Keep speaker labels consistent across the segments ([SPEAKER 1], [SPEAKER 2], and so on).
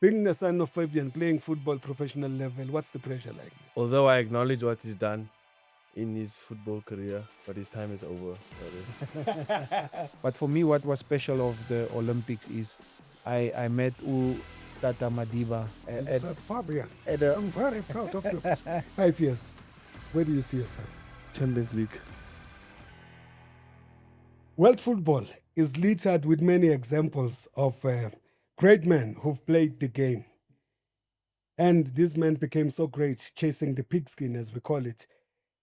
[SPEAKER 1] Being the son of Fabian, playing football professional level, what's the pressure like?
[SPEAKER 2] Although I acknowledge what he's done in his football career, but his time is over.
[SPEAKER 3] But for me, what was special of the Olympics is I met Tata Madiba
[SPEAKER 1] Said Fabian,
[SPEAKER 3] at a
[SPEAKER 1] I'm very proud of you. 5 years. Where do you see yourself?
[SPEAKER 2] Champions League.
[SPEAKER 1] World football is littered with many examples of great men who've played the game. And these men became so great, chasing the pigskin, as we call it,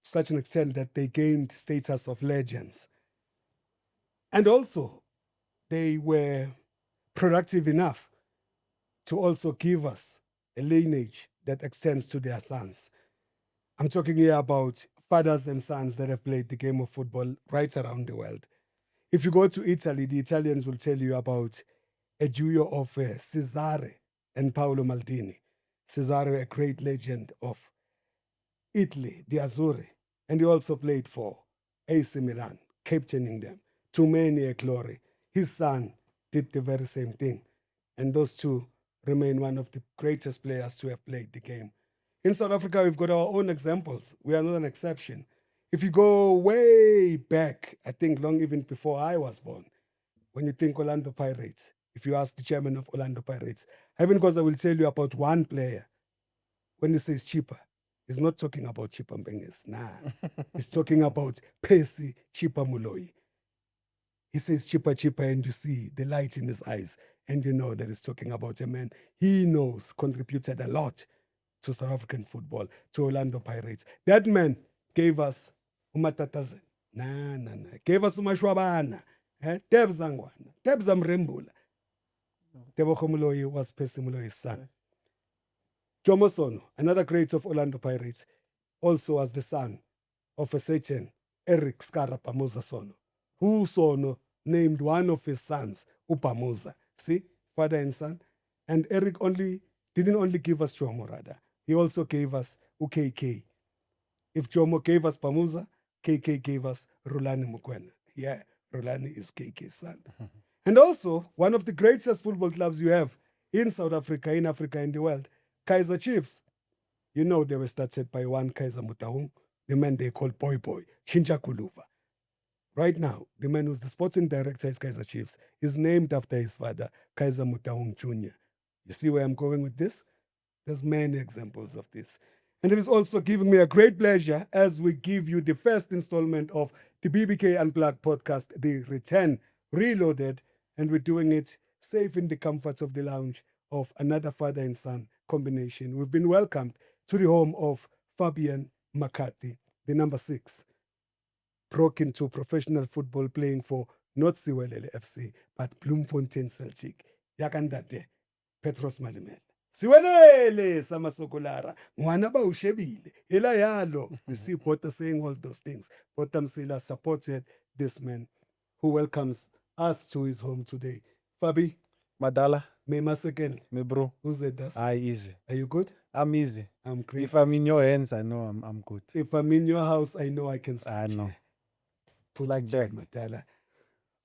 [SPEAKER 1] to such an extent that they gained status of legends. And also, they were productive enough to also give us a lineage that extends to their sons. I'm talking here about fathers and sons that have played the game of football right around the world. If you go to Italy, the Italians will tell you about a duo of Cesare and Paolo Maldini. Cesare, a great legend of Italy, the Azzurri, and he also played for AC Milan, captaining them to many a glory. His son did the very same thing, and those two remain one of the greatest players to have played the game. In South Africa, we've got our own examples. We are not an exception. If you go way back, I think long even before I was born, when you think Orlando Pirates, if you ask the chairman of Orlando Pirates, Heaven because I will tell you about one player. When he says cheaper, he's not talking about Chippa Mbenges. Nah. He's talking about Percy Chippa Moloi. He says cheaper, cheaper, and you see the light in his eyes, and you know that he's talking about a man he knows contributed a lot to South African football, to Orlando Pirates. That man gave us Umatatazen. Gave us Umashwabana. Debs Angwana. Debs Amrembula. Tebogo Moloi was Percy Moloi's son. Jomo Sono, another great of Orlando Pirates, also was the son of a certain Eric Skara Pamuza Sono, who Sono named one of his sons Upamuza. See, father and son. And Eric didn't only give us Jomo Rada, he also gave us UKK. If Jomo gave us Pamuza, KK gave us Rulani Mukwena. Yeah, Rulani is KK's son. And also, one of the greatest football clubs you have in South Africa, in Africa, in the world, Kaizer Chiefs. You know they were started by one Kaizer Mutahung, the man they call Boy Boy, Chincha Kuluva. Right now, the man who's the sporting director is Kaizer Chiefs is named after his father, Kaizer Mutahung Jr. You see where I'm going with this? There's many examples of this. And it is also giving me a great pleasure as we give you the first installment of the BBK Unplugged podcast, The Return Reloaded, and we're doing it safe in the comforts of the lounge of another father and son combination. We've been welcomed to the home of Fabian McCarthy, the number 6, broke into professional football playing for not Siwelele FC, but Bloemfontein Celtic. Yakandate, Petros Malimela. Siwelele Samasokolara, ngwana ba ushebile. Ela yalo. You see Potter saying all those things. Potter Msila supported this man who welcomes us to his home today. Fabi,
[SPEAKER 3] Madala,
[SPEAKER 1] me second.
[SPEAKER 3] me bro.
[SPEAKER 1] Who's it? That's?
[SPEAKER 3] Easy.
[SPEAKER 1] Are you good?
[SPEAKER 3] I'm easy.
[SPEAKER 1] I'm great.
[SPEAKER 3] If I'm in your hands, I know I'm good.
[SPEAKER 1] If I'm in your house, I know I can sleep.
[SPEAKER 3] I know.
[SPEAKER 1] Put
[SPEAKER 3] like
[SPEAKER 1] it
[SPEAKER 3] that.
[SPEAKER 1] Madala.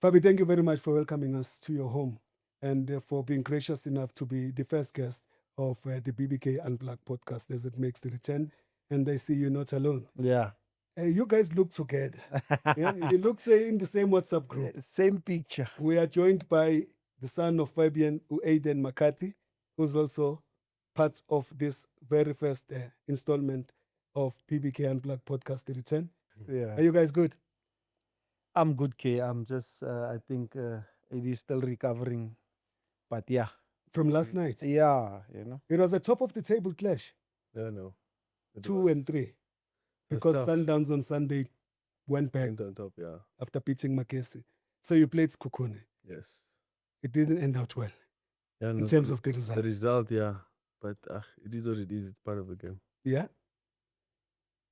[SPEAKER 1] Fabi, thank you very much for welcoming us to your home and for being gracious enough to be the first guest of the BBK Unplugged podcast as it makes the return. And I see you're not alone.
[SPEAKER 3] Yeah.
[SPEAKER 1] You guys look together. Yeah? You look in the same WhatsApp group.
[SPEAKER 3] Same picture.
[SPEAKER 1] We are joined by the son of Fabian, Aden McCarthy, who's also part of this very first installment of BBK Unplugged podcast, The Return.
[SPEAKER 3] Yeah.
[SPEAKER 1] Are you guys good?
[SPEAKER 3] I'm good, K. I'm just, I think it is still recovering. But yeah.
[SPEAKER 1] From last night?
[SPEAKER 3] Yeah, you know.
[SPEAKER 1] It was a top of the table clash.
[SPEAKER 2] No.
[SPEAKER 1] 2 and 3. Because Sundowns on Sunday went back
[SPEAKER 2] on top, yeah.
[SPEAKER 1] after beating Makesi. So you played Skukune.
[SPEAKER 2] Yes.
[SPEAKER 1] It didn't end out well
[SPEAKER 2] Yeah,
[SPEAKER 1] in terms of the result.
[SPEAKER 2] The result, yeah. But it is what it is. It's part of the game.
[SPEAKER 1] Yeah.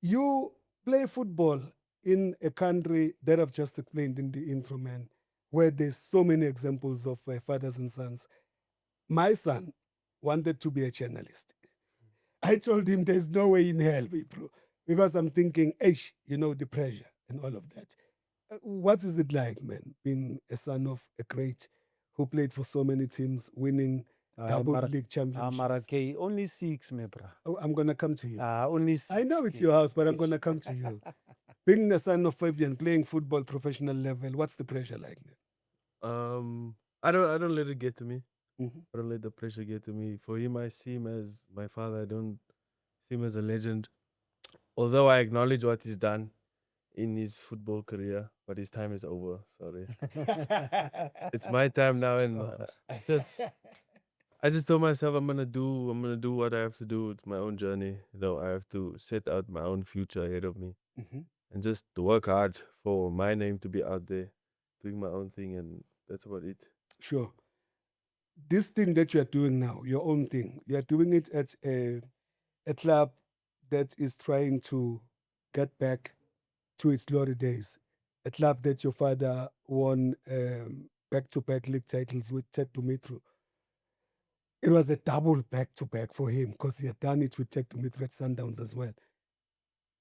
[SPEAKER 1] You play football in a country that I've just explained in the intro, man, where there's so many examples of fathers and sons. My son wanted to be a journalist. I told him there's no way in hell, bro, because I'm thinking, the pressure and all of that. What is it like, man, being a son of a great who played for so many teams, winning double league championships.
[SPEAKER 3] Mara K, only 6, me bra.
[SPEAKER 1] Oh, I'm going to come to you.
[SPEAKER 3] Only 6.
[SPEAKER 1] I know it's your house, but I'm going to come to you. Being the son of Fabian, playing football professional level, what's the pressure like?
[SPEAKER 2] I don't let it get to me.
[SPEAKER 1] Mm-hmm.
[SPEAKER 2] I don't let the pressure get to me. For him, I see him as my father. I don't see him as a legend. Although I acknowledge what he's done in his football career, but his time is over. Sorry, it's my time now, and I just told myself I'm gonna do what I have to do. It's my own journey. I have to set out my own future ahead of me,
[SPEAKER 1] Mm-hmm.
[SPEAKER 2] and just to work hard for my name to be out there, doing my own thing, and that's about it.
[SPEAKER 1] Sure. This thing that you are doing now, your own thing, you are doing it at a club that is trying to get back to its glory days. A club that your father won back-to-back league titles with Ted Dumitru. It was a double back-to-back for him because he had done it with Ted Dumitru at Sundowns as well.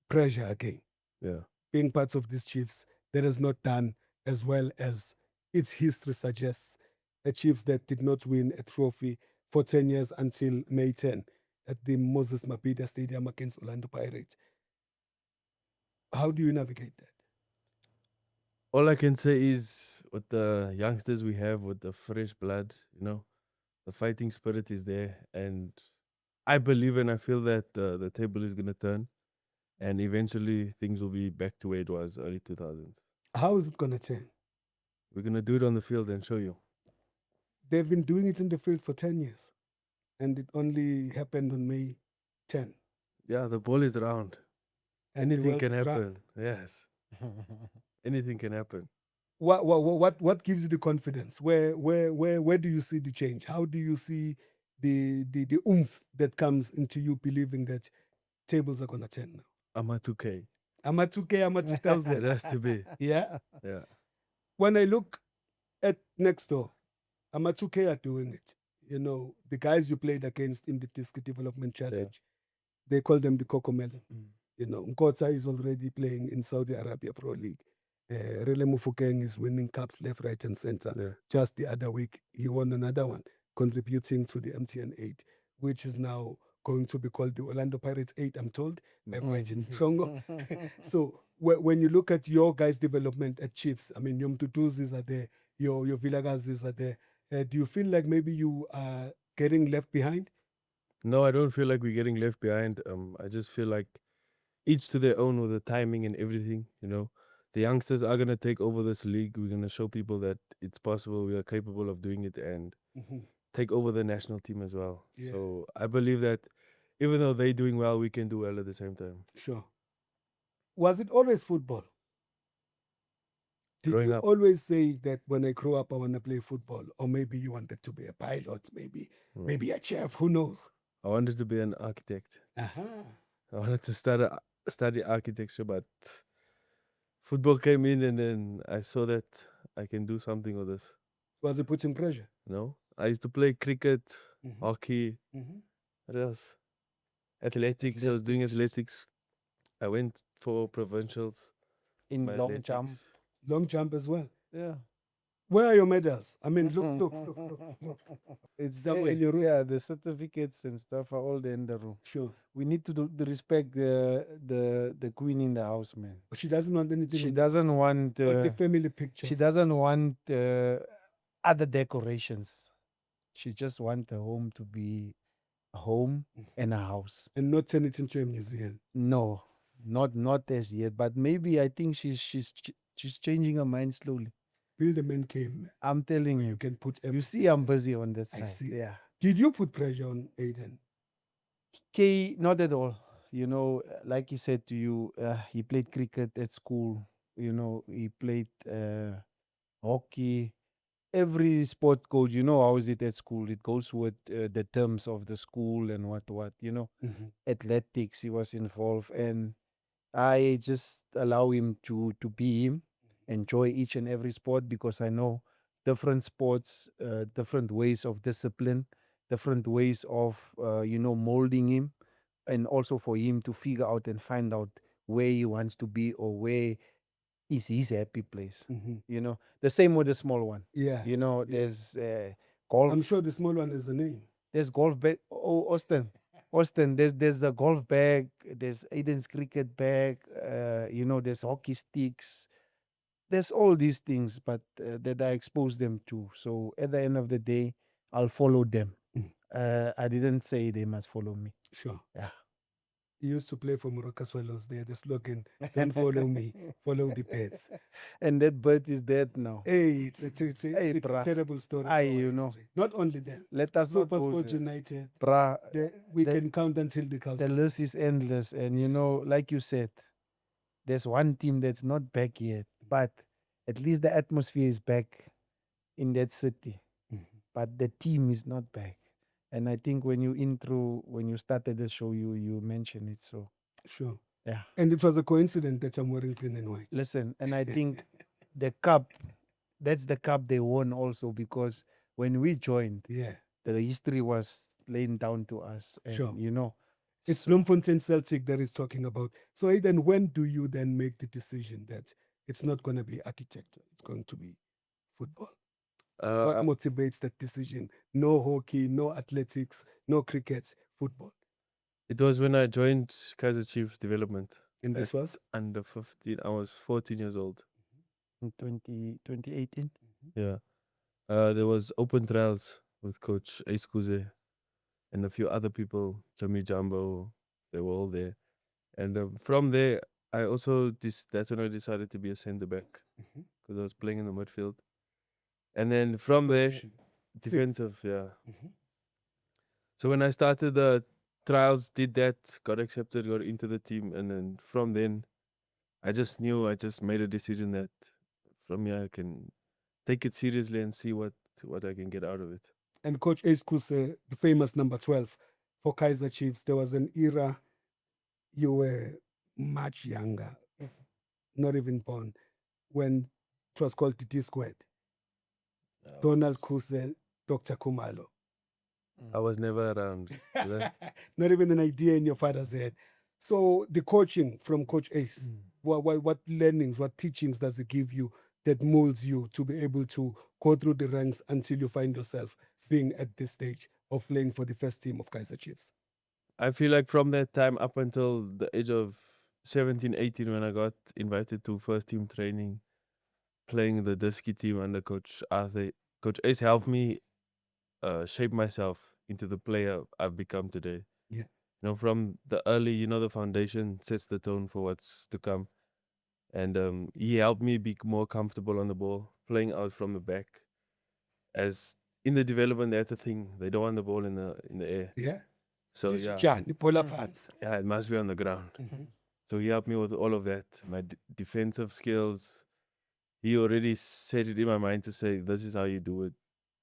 [SPEAKER 1] Pressure again.
[SPEAKER 2] Yeah.
[SPEAKER 1] Being part of these Chiefs that has not done as well as its history suggests. A Chiefs that did not win a trophy for 10 years until May 10 at the Moses Mabhida Stadium against Orlando Pirates. How do you navigate that?
[SPEAKER 2] All I can say is with the youngsters we have, with the fresh blood, the fighting spirit is there, and I believe and I feel that the table is gonna turn, and eventually things will be back to where it was early 2000s.
[SPEAKER 1] How is it going to turn?
[SPEAKER 2] We're gonna do it on the field and show you.
[SPEAKER 1] They've been doing it in the field for 10 years, and it only happened on May 10.
[SPEAKER 2] Yeah, the ball is round.
[SPEAKER 1] And the
[SPEAKER 2] Anything
[SPEAKER 1] world
[SPEAKER 2] can
[SPEAKER 1] is round.
[SPEAKER 2] happen. Yes, anything can happen.
[SPEAKER 1] What gives you the confidence? Where do you see the change? How do you see the oomph that comes into you believing that tables are gonna turn now?
[SPEAKER 2] I'm a 2K.
[SPEAKER 1] I'm at 2K, I'm at
[SPEAKER 2] It
[SPEAKER 1] 2000.
[SPEAKER 2] has to be.
[SPEAKER 1] Yeah.
[SPEAKER 2] Yeah.
[SPEAKER 1] When I look at next door, I'm at 2K are doing it. The guys you played against in the Disc Development Challenge, they call them the Cocomelon. Nkotsa is already playing in Saudi Arabia Pro League. Rele Mufokeng is winning cups left, right, and center.
[SPEAKER 2] Yeah.
[SPEAKER 1] Just the other week, he won another one, contributing to the MTN 8, which is now going to be called the Orlando Pirates 8, I'm told, by Brighton Congo. So when you look at your guys' development at Chiefs, I mean, your Mtutuzis are there, your Vilagazis are there. Do you feel like maybe you are getting left behind?
[SPEAKER 2] No, I don't feel like we're getting left behind. I just feel like each to their own with the timing and everything. The youngsters are gonna take over this league. We're gonna show people that it's possible. We are capable of doing it and take over the national team as well.
[SPEAKER 1] Yeah.
[SPEAKER 2] So I believe that even though they're doing well, we can do well at the same time.
[SPEAKER 1] Sure. Was it always football? Did
[SPEAKER 2] Growing
[SPEAKER 1] you
[SPEAKER 2] up.
[SPEAKER 1] always say that when I grow up, I want to play football? Or maybe you wanted to be a pilot, maybe a chef, who knows?
[SPEAKER 2] I wanted to be an architect.
[SPEAKER 1] Uh-huh.
[SPEAKER 2] I wanted to study architecture, but football came in, and then I saw that I can do something with this.
[SPEAKER 1] Was it putting pressure?
[SPEAKER 2] No, I used to play cricket,
[SPEAKER 1] Mhm.
[SPEAKER 2] hockey.
[SPEAKER 1] Mhm.
[SPEAKER 2] What else? Athletics. I was doing athletics. I went for provincials.
[SPEAKER 3] In
[SPEAKER 2] my
[SPEAKER 3] long jump.
[SPEAKER 2] athletics.
[SPEAKER 1] Long jump as well.
[SPEAKER 3] Yeah.
[SPEAKER 1] Where are your medals? I mean, look.
[SPEAKER 3] It's
[SPEAKER 1] somewhere in your room.
[SPEAKER 3] Yeah, the certificates and stuff are all there in the room.
[SPEAKER 1] Sure.
[SPEAKER 3] We need to respect the queen in the house, man.
[SPEAKER 1] She doesn't want anything.
[SPEAKER 3] She
[SPEAKER 1] on
[SPEAKER 3] doesn't want
[SPEAKER 1] the family pictures.
[SPEAKER 3] she doesn't want other decorations. She just wants the home to be a home and a house.
[SPEAKER 1] And not turn it into a museum.
[SPEAKER 3] No, not as yet. But maybe I think she's changing her mind slowly.
[SPEAKER 1] Build a man cave.
[SPEAKER 3] I'm telling
[SPEAKER 1] You
[SPEAKER 3] you.
[SPEAKER 1] can put
[SPEAKER 3] You see, I'm busy on this
[SPEAKER 1] I
[SPEAKER 3] side.
[SPEAKER 1] see.
[SPEAKER 3] Yeah.
[SPEAKER 1] Did you put pressure on Aiden?
[SPEAKER 3] Not at all. Like he said to you, he played cricket at school. He played hockey. Every sport coach, how is it at school? It goes with the terms of the school and what. Athletics, he was involved, and I just allow him to be him, enjoy each and every sport, because I know different sports, different ways of discipline, different ways of molding him, and also for him to figure out and find out where he wants to be or where is his happy place.
[SPEAKER 1] Mhm.
[SPEAKER 3] The same with the small one.
[SPEAKER 1] Yeah.
[SPEAKER 3] There's golf.
[SPEAKER 1] I'm sure the small one is a name.
[SPEAKER 3] There's golf bag. Oh, Austin. There's the golf bag. There's Aiden's cricket bag. There's hockey sticks. There's all these things, but that I expose them to. So at the end of the day, I'll follow them. I didn't say they must follow me.
[SPEAKER 1] Sure.
[SPEAKER 3] Yeah.
[SPEAKER 1] He used to play for Morocco Swallows there. The slogan, don't follow me, follow the birds.
[SPEAKER 3] And that bird is dead now.
[SPEAKER 1] Hey, it's
[SPEAKER 3] Hey,
[SPEAKER 1] a
[SPEAKER 3] bruh.
[SPEAKER 1] terrible story.
[SPEAKER 3] Aye,
[SPEAKER 1] for our
[SPEAKER 3] you know.
[SPEAKER 1] history. Not only them.
[SPEAKER 3] Let us not
[SPEAKER 1] Super
[SPEAKER 3] go
[SPEAKER 1] Sport
[SPEAKER 3] there.
[SPEAKER 1] United.
[SPEAKER 3] Bruh,
[SPEAKER 1] We
[SPEAKER 3] the-
[SPEAKER 1] can count until the cows.
[SPEAKER 3] the list is endless. And, like you said, there's one team that's not back yet, but at least the atmosphere is back in that city.
[SPEAKER 1] Mhm.
[SPEAKER 3] But the team is not back. And I think when you started the show, you mentioned it. So,
[SPEAKER 1] Sure.
[SPEAKER 3] yeah.
[SPEAKER 1] And it was a coincidence that I'm wearing green and white.
[SPEAKER 3] Listen, and I think the cup, that's the cup they won also because when we joined,
[SPEAKER 1] Yeah.
[SPEAKER 3] the history was laying down to us. And,
[SPEAKER 1] Sure. It's
[SPEAKER 3] so-
[SPEAKER 1] Bloemfontein Celtic that is talking about. So, Aiden, when do you then make the decision that it's not going to be architecture, it's going to be football? What motivates that decision? No hockey, no athletics, no cricket, football.
[SPEAKER 2] It was when I joined Kaizer Chiefs Development.
[SPEAKER 1] And this
[SPEAKER 2] at
[SPEAKER 1] was?
[SPEAKER 2] under 15. I was 14 years old.
[SPEAKER 3] in 2018.
[SPEAKER 2] Yeah. There was open trials with Coach Ace Kuze and a few other people, Jimmy Jumbo. They were all there. And from there, I also that's when I decided to be a centre back
[SPEAKER 1] Mhm.
[SPEAKER 2] because I was playing in the midfield. And then from there,
[SPEAKER 1] Position.
[SPEAKER 2] defensive, yeah.
[SPEAKER 1] Mhm.
[SPEAKER 2] So when I started the trials, did that, got accepted, got into the team, and then from then, I just made a decision that from here I can take it seriously and see what I can get out of it.
[SPEAKER 1] And Coach Ace Kuse, the famous number 12 for Kaizer Chiefs, there was an era you were much younger, if not even born, when it was called the D squared. Donald Kuse, Dr. Kumalo.
[SPEAKER 2] I was never around. That-
[SPEAKER 1] Not even an idea in your father's head. So the coaching from Coach Ace, what learnings, what teachings does it give you that molds you to be able to go through the ranks until you find yourself being at this stage of playing for the first team of Kaizer Chiefs?
[SPEAKER 2] I feel like from that time up until the age of 17, 18, when I got invited to first team training, playing the Disky team under Coach Arthur, Coach Ace helped me shape myself into the player I've become today.
[SPEAKER 1] Yeah.
[SPEAKER 2] From the early, the foundation sets the tone for what's to come. And he helped me be more comfortable on the ball, playing out from the back. As in the development, that's a thing. They don't want the ball in the air.
[SPEAKER 1] Yeah.
[SPEAKER 2] So yeah,
[SPEAKER 1] Jan, the polar parts.
[SPEAKER 2] yeah, it must be on the ground.
[SPEAKER 1] Mhm.
[SPEAKER 2] So he helped me with all of that. My defensive skills. He already set it in my mind to say, this is how you do it.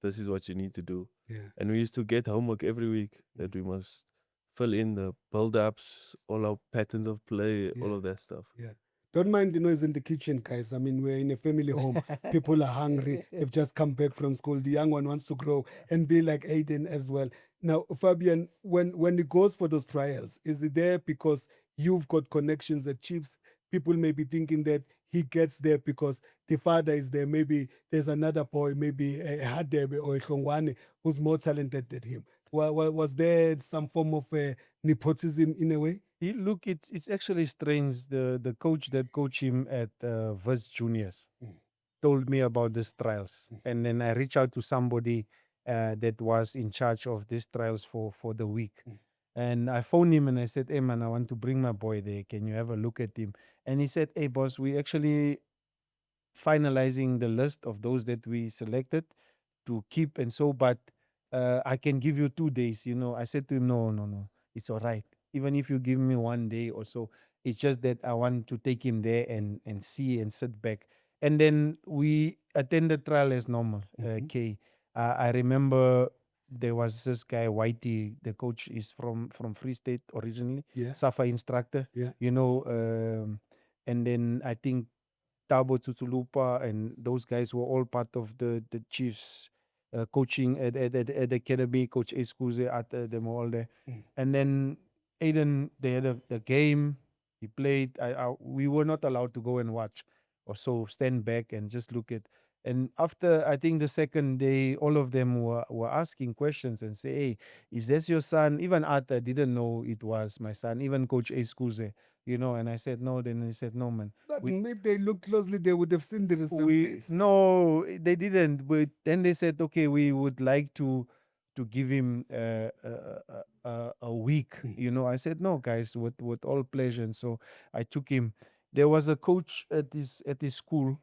[SPEAKER 2] This is what you need to do.
[SPEAKER 1] Yeah.
[SPEAKER 2] And we used to get homework every week that we must fill in the build-ups, all our patterns of play, all
[SPEAKER 1] Yeah.
[SPEAKER 2] of that stuff.
[SPEAKER 1] Yeah. Don't mind the noise in the kitchen, guys. I mean, we're in a family home. People are hungry. They've just come back from school. The young one wants to grow and be like Aiden as well. Now, Fabian, when it goes for those trials, is it there because you've got connections at Chiefs? People may be thinking that he gets there because the father is there. Maybe there's another boy, maybe a Hadebe or a Khongwane who's more talented than him. Was there some form of nepotism in a way?
[SPEAKER 3] Look, it's actually strange. The coach that coached him at Verse Juniors told me about these trials, and then I reached out to somebody that was in charge of these trials for the week. And I phoned him and I said, "Hey man, I want to bring my boy there. Can you have a look at him?" And he said, "Hey boss, we actually finalizing the list of those that we selected to keep and so, but I can give you 2 days." I said to him, no, it's all right. Even if you give me 1 day or so, it's just that I want to take him there and see and sit back. And then we attended trial as normal. Okay. I remember there was this guy, Whitey, the coach is from Free State originally,
[SPEAKER 1] Yeah.
[SPEAKER 3] SAFA instructor,
[SPEAKER 1] Yeah.
[SPEAKER 3] and then I think Tabo Tsutulupa and those guys were all part of the Chiefs coaching at the academy. Coach Eskuze at them all there. And then Aiden, they had the game. He played. We were not allowed to go and watch or so, stand back and just look at. And after, I think, the second day, all of them were asking questions and say, "Hey, is this your son?" Even Arthur didn't know it was my son. Even Coach Eskuze, And I said no. Then he said, "No, man.
[SPEAKER 1] But
[SPEAKER 3] We
[SPEAKER 1] if they looked closely, they would have seen the resemblance.
[SPEAKER 3] no, they didn't. But then they said, okay, we would like to give him a week. I said, no, guys, with all pleasure. And so I took him. There was a coach at his school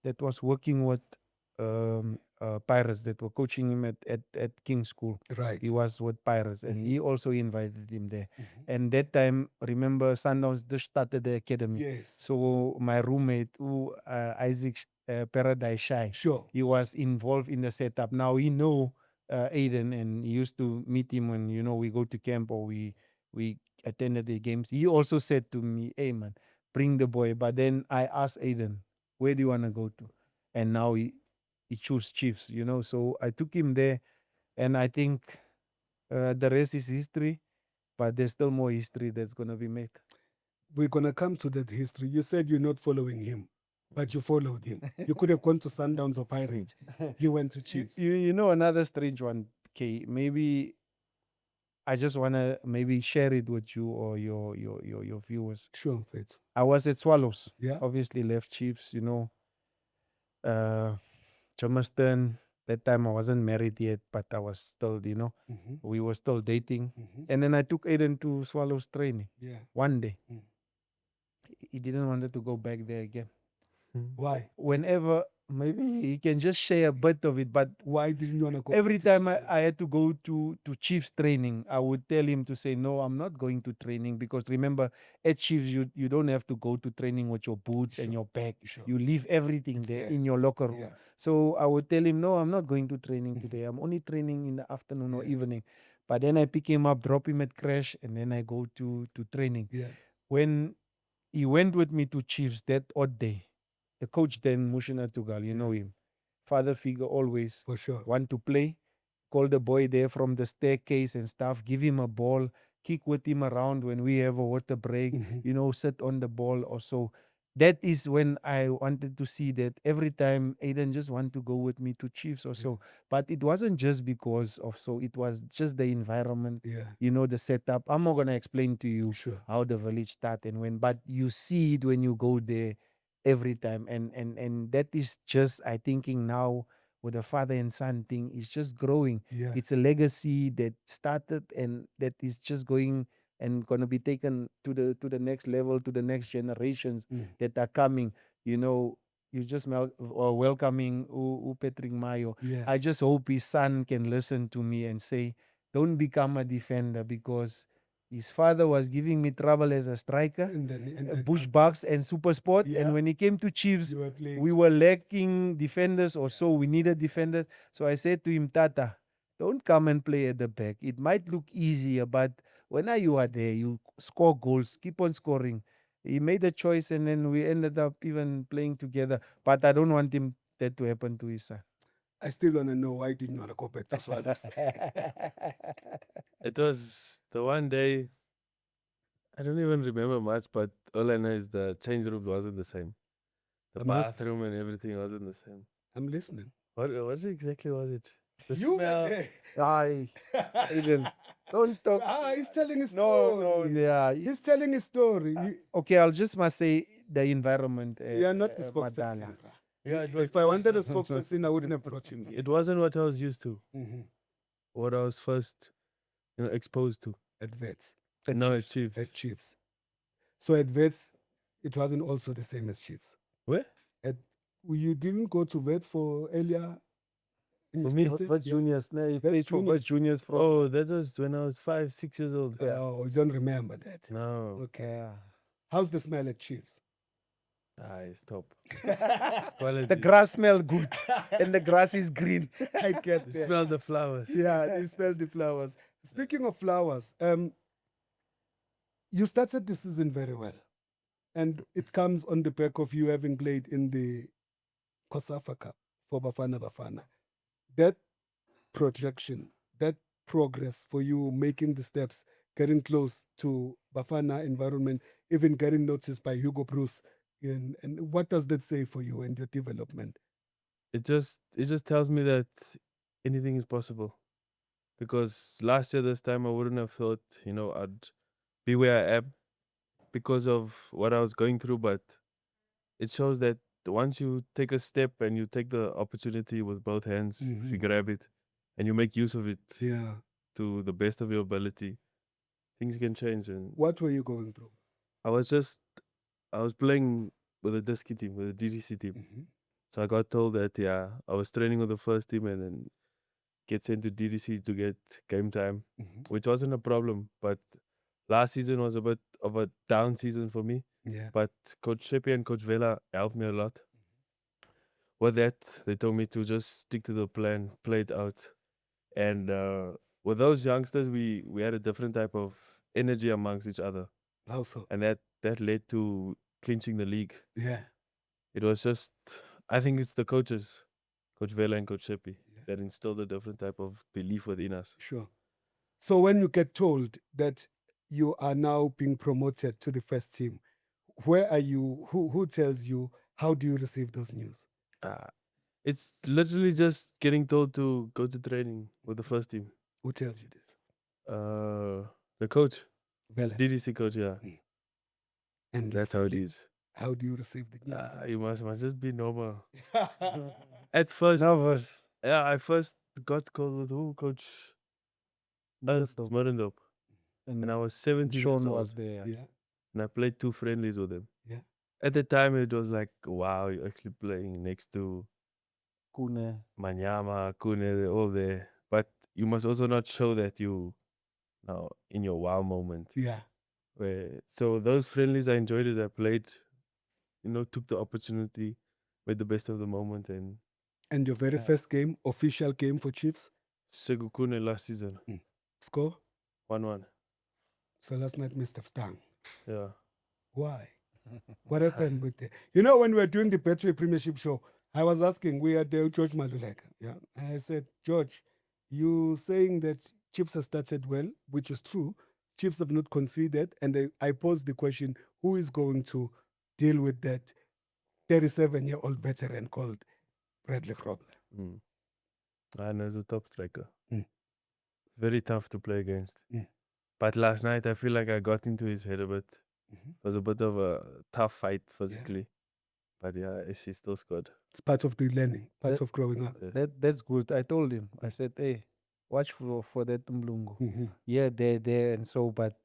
[SPEAKER 3] that was working with Pirates that were coaching him at King's School.
[SPEAKER 1] Right.
[SPEAKER 3] He was with Pirates, and he also invited him there.
[SPEAKER 1] Mhm.
[SPEAKER 3] And that time, remember, Sundowns just started the academy.
[SPEAKER 1] Yes.
[SPEAKER 3] So my roommate, Isaac Paradise Shy,
[SPEAKER 1] Sure.
[SPEAKER 3] he was involved in the setup. Now he know Aiden, and he used to meet him when we go to camp or we attended the games. He also said to me, "Hey man, bring the boy." But then I asked Aiden, "Where do you want to go to?" And now he chose Chiefs. So I took him there, and I think the rest is history. But there's still more history that's gonna be made.
[SPEAKER 1] We're going to come to that history. You said you're not following him, but you followed him. You could have gone to Sundowns or Pirates. You went to Chiefs.
[SPEAKER 3] You know another strange one, Kay. Maybe I just wanna maybe share it with you or your viewers.
[SPEAKER 1] Sure, Faith.
[SPEAKER 3] I was at Swallows.
[SPEAKER 1] Yeah.
[SPEAKER 3] Obviously left Chiefs. Germiston. That time I wasn't married yet, but I was still,
[SPEAKER 1] Mhm.
[SPEAKER 3] we were still dating.
[SPEAKER 1] Mhm.
[SPEAKER 3] And then I took Aiden to Swallows training
[SPEAKER 1] Yeah.
[SPEAKER 3] one day.
[SPEAKER 1] Mm.
[SPEAKER 3] He didn't want to go back there again.
[SPEAKER 1] Why?
[SPEAKER 3] Whenever, maybe he can just share a bit of it, but
[SPEAKER 1] Why didn't you want to go?
[SPEAKER 3] every
[SPEAKER 1] back to
[SPEAKER 3] time
[SPEAKER 1] school?
[SPEAKER 3] I had to go to Chiefs training, I would tell him to say, no, I'm not going to training, because remember, at Chiefs, you don't have to go to training with your boots and
[SPEAKER 1] Sure.
[SPEAKER 3] your bag.
[SPEAKER 1] Sure.
[SPEAKER 3] You leave everything
[SPEAKER 1] It's
[SPEAKER 3] there
[SPEAKER 1] there.
[SPEAKER 3] in your locker room.
[SPEAKER 1] Yeah.
[SPEAKER 3] So I would tell him, no, I'm not going to training today. I'm only training in the afternoon or
[SPEAKER 1] Yeah.
[SPEAKER 3] evening. But then I pick him up, drop him at crash, and then I go to training.
[SPEAKER 1] Yeah.
[SPEAKER 3] When he went with me to Chiefs that odd day, the coach then, Mushina Tugal, you know him, father figure always,
[SPEAKER 1] For sure.
[SPEAKER 3] want to play, call the boy there from the staircase and stuff, give him a ball, kick with him around when we have a water break,
[SPEAKER 1] Mhm.
[SPEAKER 3] sit on the ball or so. That is when I wanted to see that every time Aiden just want to go with me to Chiefs or so. But it wasn't just because of so, it was just the environment,
[SPEAKER 1] Yeah.
[SPEAKER 3] the setup. I'm not gonna explain to you
[SPEAKER 1] Sure.
[SPEAKER 3] how the village started and when, but you see it when you go there every time. And that is just, I thinking now with the father and son thing is just growing.
[SPEAKER 1] Yeah.
[SPEAKER 3] It's a legacy that started and that is just going and gonna be taken to the next level, to the next generations that are coming. You just welcoming Patrick Mayo.
[SPEAKER 1] Yeah.
[SPEAKER 3] I just hope his son can listen to me and say, don't become a defender, because his father was giving me trouble as a striker,
[SPEAKER 1] And then
[SPEAKER 3] Bushbucks and Super Sport.
[SPEAKER 1] Yeah.
[SPEAKER 3] And when he came to Chiefs,
[SPEAKER 1] you were playing.
[SPEAKER 3] we were lacking defenders or so. We needed defenders. So I said to him, Tata, don't come and play at the back. It might look easier, but when you are there, you score goals, keep on scoring. He made a choice, and then we ended up even playing together. But I don't want him that to happen to his son.
[SPEAKER 1] I still want to know why didn't you want to go back to Swallows?
[SPEAKER 2] It was the one day, I don't even remember much, but all I know is the change room wasn't the same. The
[SPEAKER 1] I must-
[SPEAKER 2] bathroom and everything wasn't the same.
[SPEAKER 1] I'm listening.
[SPEAKER 2] What exactly was it? The
[SPEAKER 1] You were
[SPEAKER 2] smell.
[SPEAKER 1] there.
[SPEAKER 3] Aye, Aiden, don't talk.
[SPEAKER 1] He's telling his
[SPEAKER 3] No,
[SPEAKER 1] story.
[SPEAKER 3] yeah.
[SPEAKER 1] He's telling his story.
[SPEAKER 3] Okay, I'll just must say the environment.
[SPEAKER 1] You are not the
[SPEAKER 3] Madala.
[SPEAKER 1] spokesperson. bruh.
[SPEAKER 2] Yeah, it was,
[SPEAKER 1] If I wanted a spokesperson, I wouldn't have brought him here.
[SPEAKER 2] it wasn't what I was used to,
[SPEAKER 1] Mhm.
[SPEAKER 2] what I was first, exposed to.
[SPEAKER 1] At Vets.
[SPEAKER 2] No, it's Chiefs.
[SPEAKER 1] At Chiefs. So at Vets, it wasn't also the same as Chiefs.
[SPEAKER 2] Where?
[SPEAKER 1] You didn't go to Vets for earlier? in
[SPEAKER 2] For
[SPEAKER 1] the
[SPEAKER 2] me?
[SPEAKER 1] states?
[SPEAKER 3] What's
[SPEAKER 1] Yeah.
[SPEAKER 3] juniors? No, you
[SPEAKER 1] That's
[SPEAKER 3] played for what's juniors from.
[SPEAKER 2] Oh, that was when I was 5, 6 years old.
[SPEAKER 1] Oh, you don't remember that.
[SPEAKER 2] No.
[SPEAKER 1] Okay.
[SPEAKER 3] Yeah.
[SPEAKER 1] How's the smell at Chiefs?
[SPEAKER 2] Stop.
[SPEAKER 3] The
[SPEAKER 2] Quality.
[SPEAKER 3] grass smell good, and the grass is green.
[SPEAKER 1] I get
[SPEAKER 2] You
[SPEAKER 1] that.
[SPEAKER 2] smell the flowers.
[SPEAKER 1] Yeah, you smell the flowers. Speaking of flowers, you started the season very well. And it comes on the back of you having played in the COSAFA Cup for Bafana. That projection, that progress for you making the steps, getting close to Bafana environment, even getting noticed by Hugo Bruce. And what does that say for you and your development?
[SPEAKER 2] it just tells me that anything is possible. Because last year this time I wouldn't have thought, I'd be where I am because of what I was going through. But it shows that once you take a step and you take the opportunity with both hands, if you grab it and you make use of it
[SPEAKER 1] Yeah.
[SPEAKER 2] to the best of your ability, things can change. And
[SPEAKER 1] What were you going through?
[SPEAKER 2] I was playing with a disky team, with a DDC team.
[SPEAKER 1] Mm-hmm.
[SPEAKER 2] So I got told that I was training with the first team and then get sent to DDC to get game time, which wasn't a problem. But last season was a bit of a down season for me.
[SPEAKER 1] Yeah.
[SPEAKER 2] But Coach Shepi and Coach Vela helped me a lot. With that, they told me to just stick to the plan, play it out. And with those youngsters, we had a different type of energy amongst each other.
[SPEAKER 1] How so?
[SPEAKER 2] And that led to clinching the league.
[SPEAKER 1] Yeah.
[SPEAKER 2] It was just, I think it's the coaches, Coach Vela and Coach Shepi, that instilled a different type of belief within us.
[SPEAKER 1] Sure. So when you get told that you are now being promoted to the first team, where are you? Who tells you? How do you receive those news?
[SPEAKER 2] It's literally just getting told to go to training with the first team.
[SPEAKER 1] Who tells you this?
[SPEAKER 2] The coach,
[SPEAKER 1] Well,
[SPEAKER 2] DDC coach, yeah.
[SPEAKER 1] and
[SPEAKER 2] That's how it is.
[SPEAKER 1] How do you receive the news?
[SPEAKER 2] You must just be normal. At first,
[SPEAKER 3] Nervous.
[SPEAKER 2] I first got called with who? Coach Ernst Murendop. And I was 17
[SPEAKER 3] Sean
[SPEAKER 2] years old.
[SPEAKER 3] was there.
[SPEAKER 1] Yeah.
[SPEAKER 2] And I played 2 friendlies with him.
[SPEAKER 1] Yeah.
[SPEAKER 2] At the time, it was like, wow, you're actually playing next to
[SPEAKER 3] Kune.
[SPEAKER 2] Manyama, Kune, they're all there. But you must also not show that you now in your wow moment.
[SPEAKER 1] Yeah.
[SPEAKER 2] So those friendlies, I enjoyed it. I played, took the opportunity, made the best of the moment.
[SPEAKER 1] And your very first game, official game for Chiefs?
[SPEAKER 2] Segu Kune last season,
[SPEAKER 1] Score?
[SPEAKER 2] 1-1.
[SPEAKER 1] So last night must have stung.
[SPEAKER 2] Yeah.
[SPEAKER 1] Why? What happened with the... when we were doing the Betway Premiership show, I was asking, we had George Maluleka. Yeah. And I said, George, you saying that Chiefs have started well, which is true. Chiefs have not conceded. And I posed the question, who is going to deal with that 37-year-old veteran called Bradley Grobler?
[SPEAKER 2] I know he's a top striker.
[SPEAKER 1] Mm.
[SPEAKER 2] Very tough to play against.
[SPEAKER 1] Mm.
[SPEAKER 2] But last night, I feel like I got into his head a bit. It was a bit of a tough fight physically. But she still scored.
[SPEAKER 1] It's part of the learning, part of growing up.
[SPEAKER 3] That's good. I told him. I said, hey, watch for that Mlungu. Yeah, they're there and so, but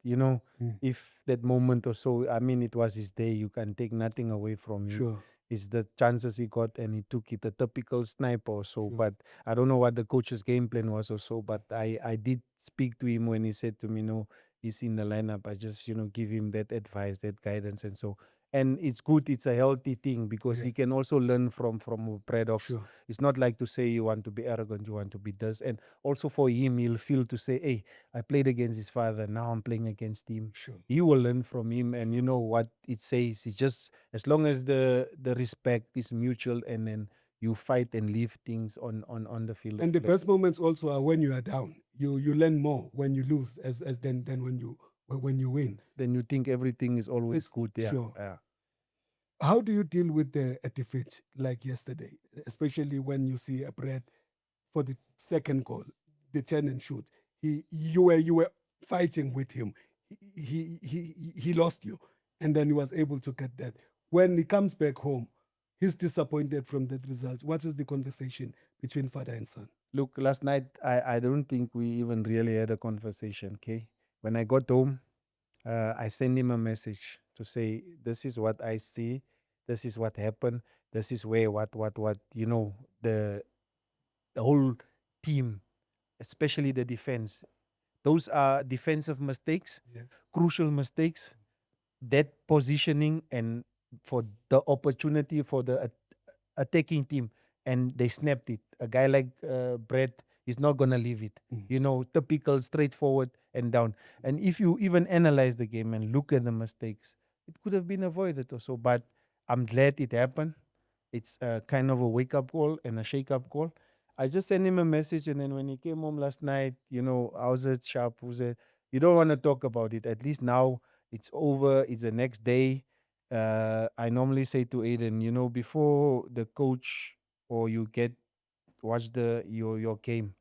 [SPEAKER 3] if that moment or so, I mean, it was his day, you can take nothing away from him.
[SPEAKER 1] Sure.
[SPEAKER 3] It's the chances he got and he took it, a typical sniper or so. But I don't know what the coach's game plan was or so, but I did speak to him when he said to me, no, he's in the lineup. I just, give him that advice, that guidance and so. And it's good, it's a healthy thing because he can also learn from Predox.
[SPEAKER 1] Sure.
[SPEAKER 3] It's not like to say you want to be arrogant, you want to be this. And also for him, he'll feel to say, hey, I played against his father, now I'm playing against him.
[SPEAKER 1] Sure.
[SPEAKER 3] He will learn from him, and you know what it says. It's just as long as the respect is mutual and then you fight and leave things on the field.
[SPEAKER 1] And the best moments also are when you are down. You learn more when you lose as than when you win.
[SPEAKER 3] Then you think everything is always good. Yeah.
[SPEAKER 1] Sure.
[SPEAKER 3] Yeah.
[SPEAKER 1] How do you deal with a defeat like yesterday, especially when you see a Brad for the second goal, the turn and shoot? You were fighting with him. He lost you, and then he was able to get that. When he comes back home, he's disappointed from that result. What is the conversation between father and son?
[SPEAKER 3] Look, last night I don't think we even really had a conversation. Okay, when I got home, I sent him a message to say, this is what I see, this is what happened, this is where what the whole team, especially the defense, those are defensive mistakes, crucial mistakes, that positioning and for the opportunity for the attacking team, and they snapped it. A guy like Brett is not gonna leave it. Typical, straightforward and down. And if you even analyze the game and look at the mistakes, it could have been avoided also. But I'm glad it happened. It's kind of a wake-up call and a shake-up call. I just sent him a message, and then when he came home last night, how's it, sharp? Who's it? You don't want to talk about it. At least now it's over. It's the next day. I normally say to Aiden, before the coach or you get watch your game,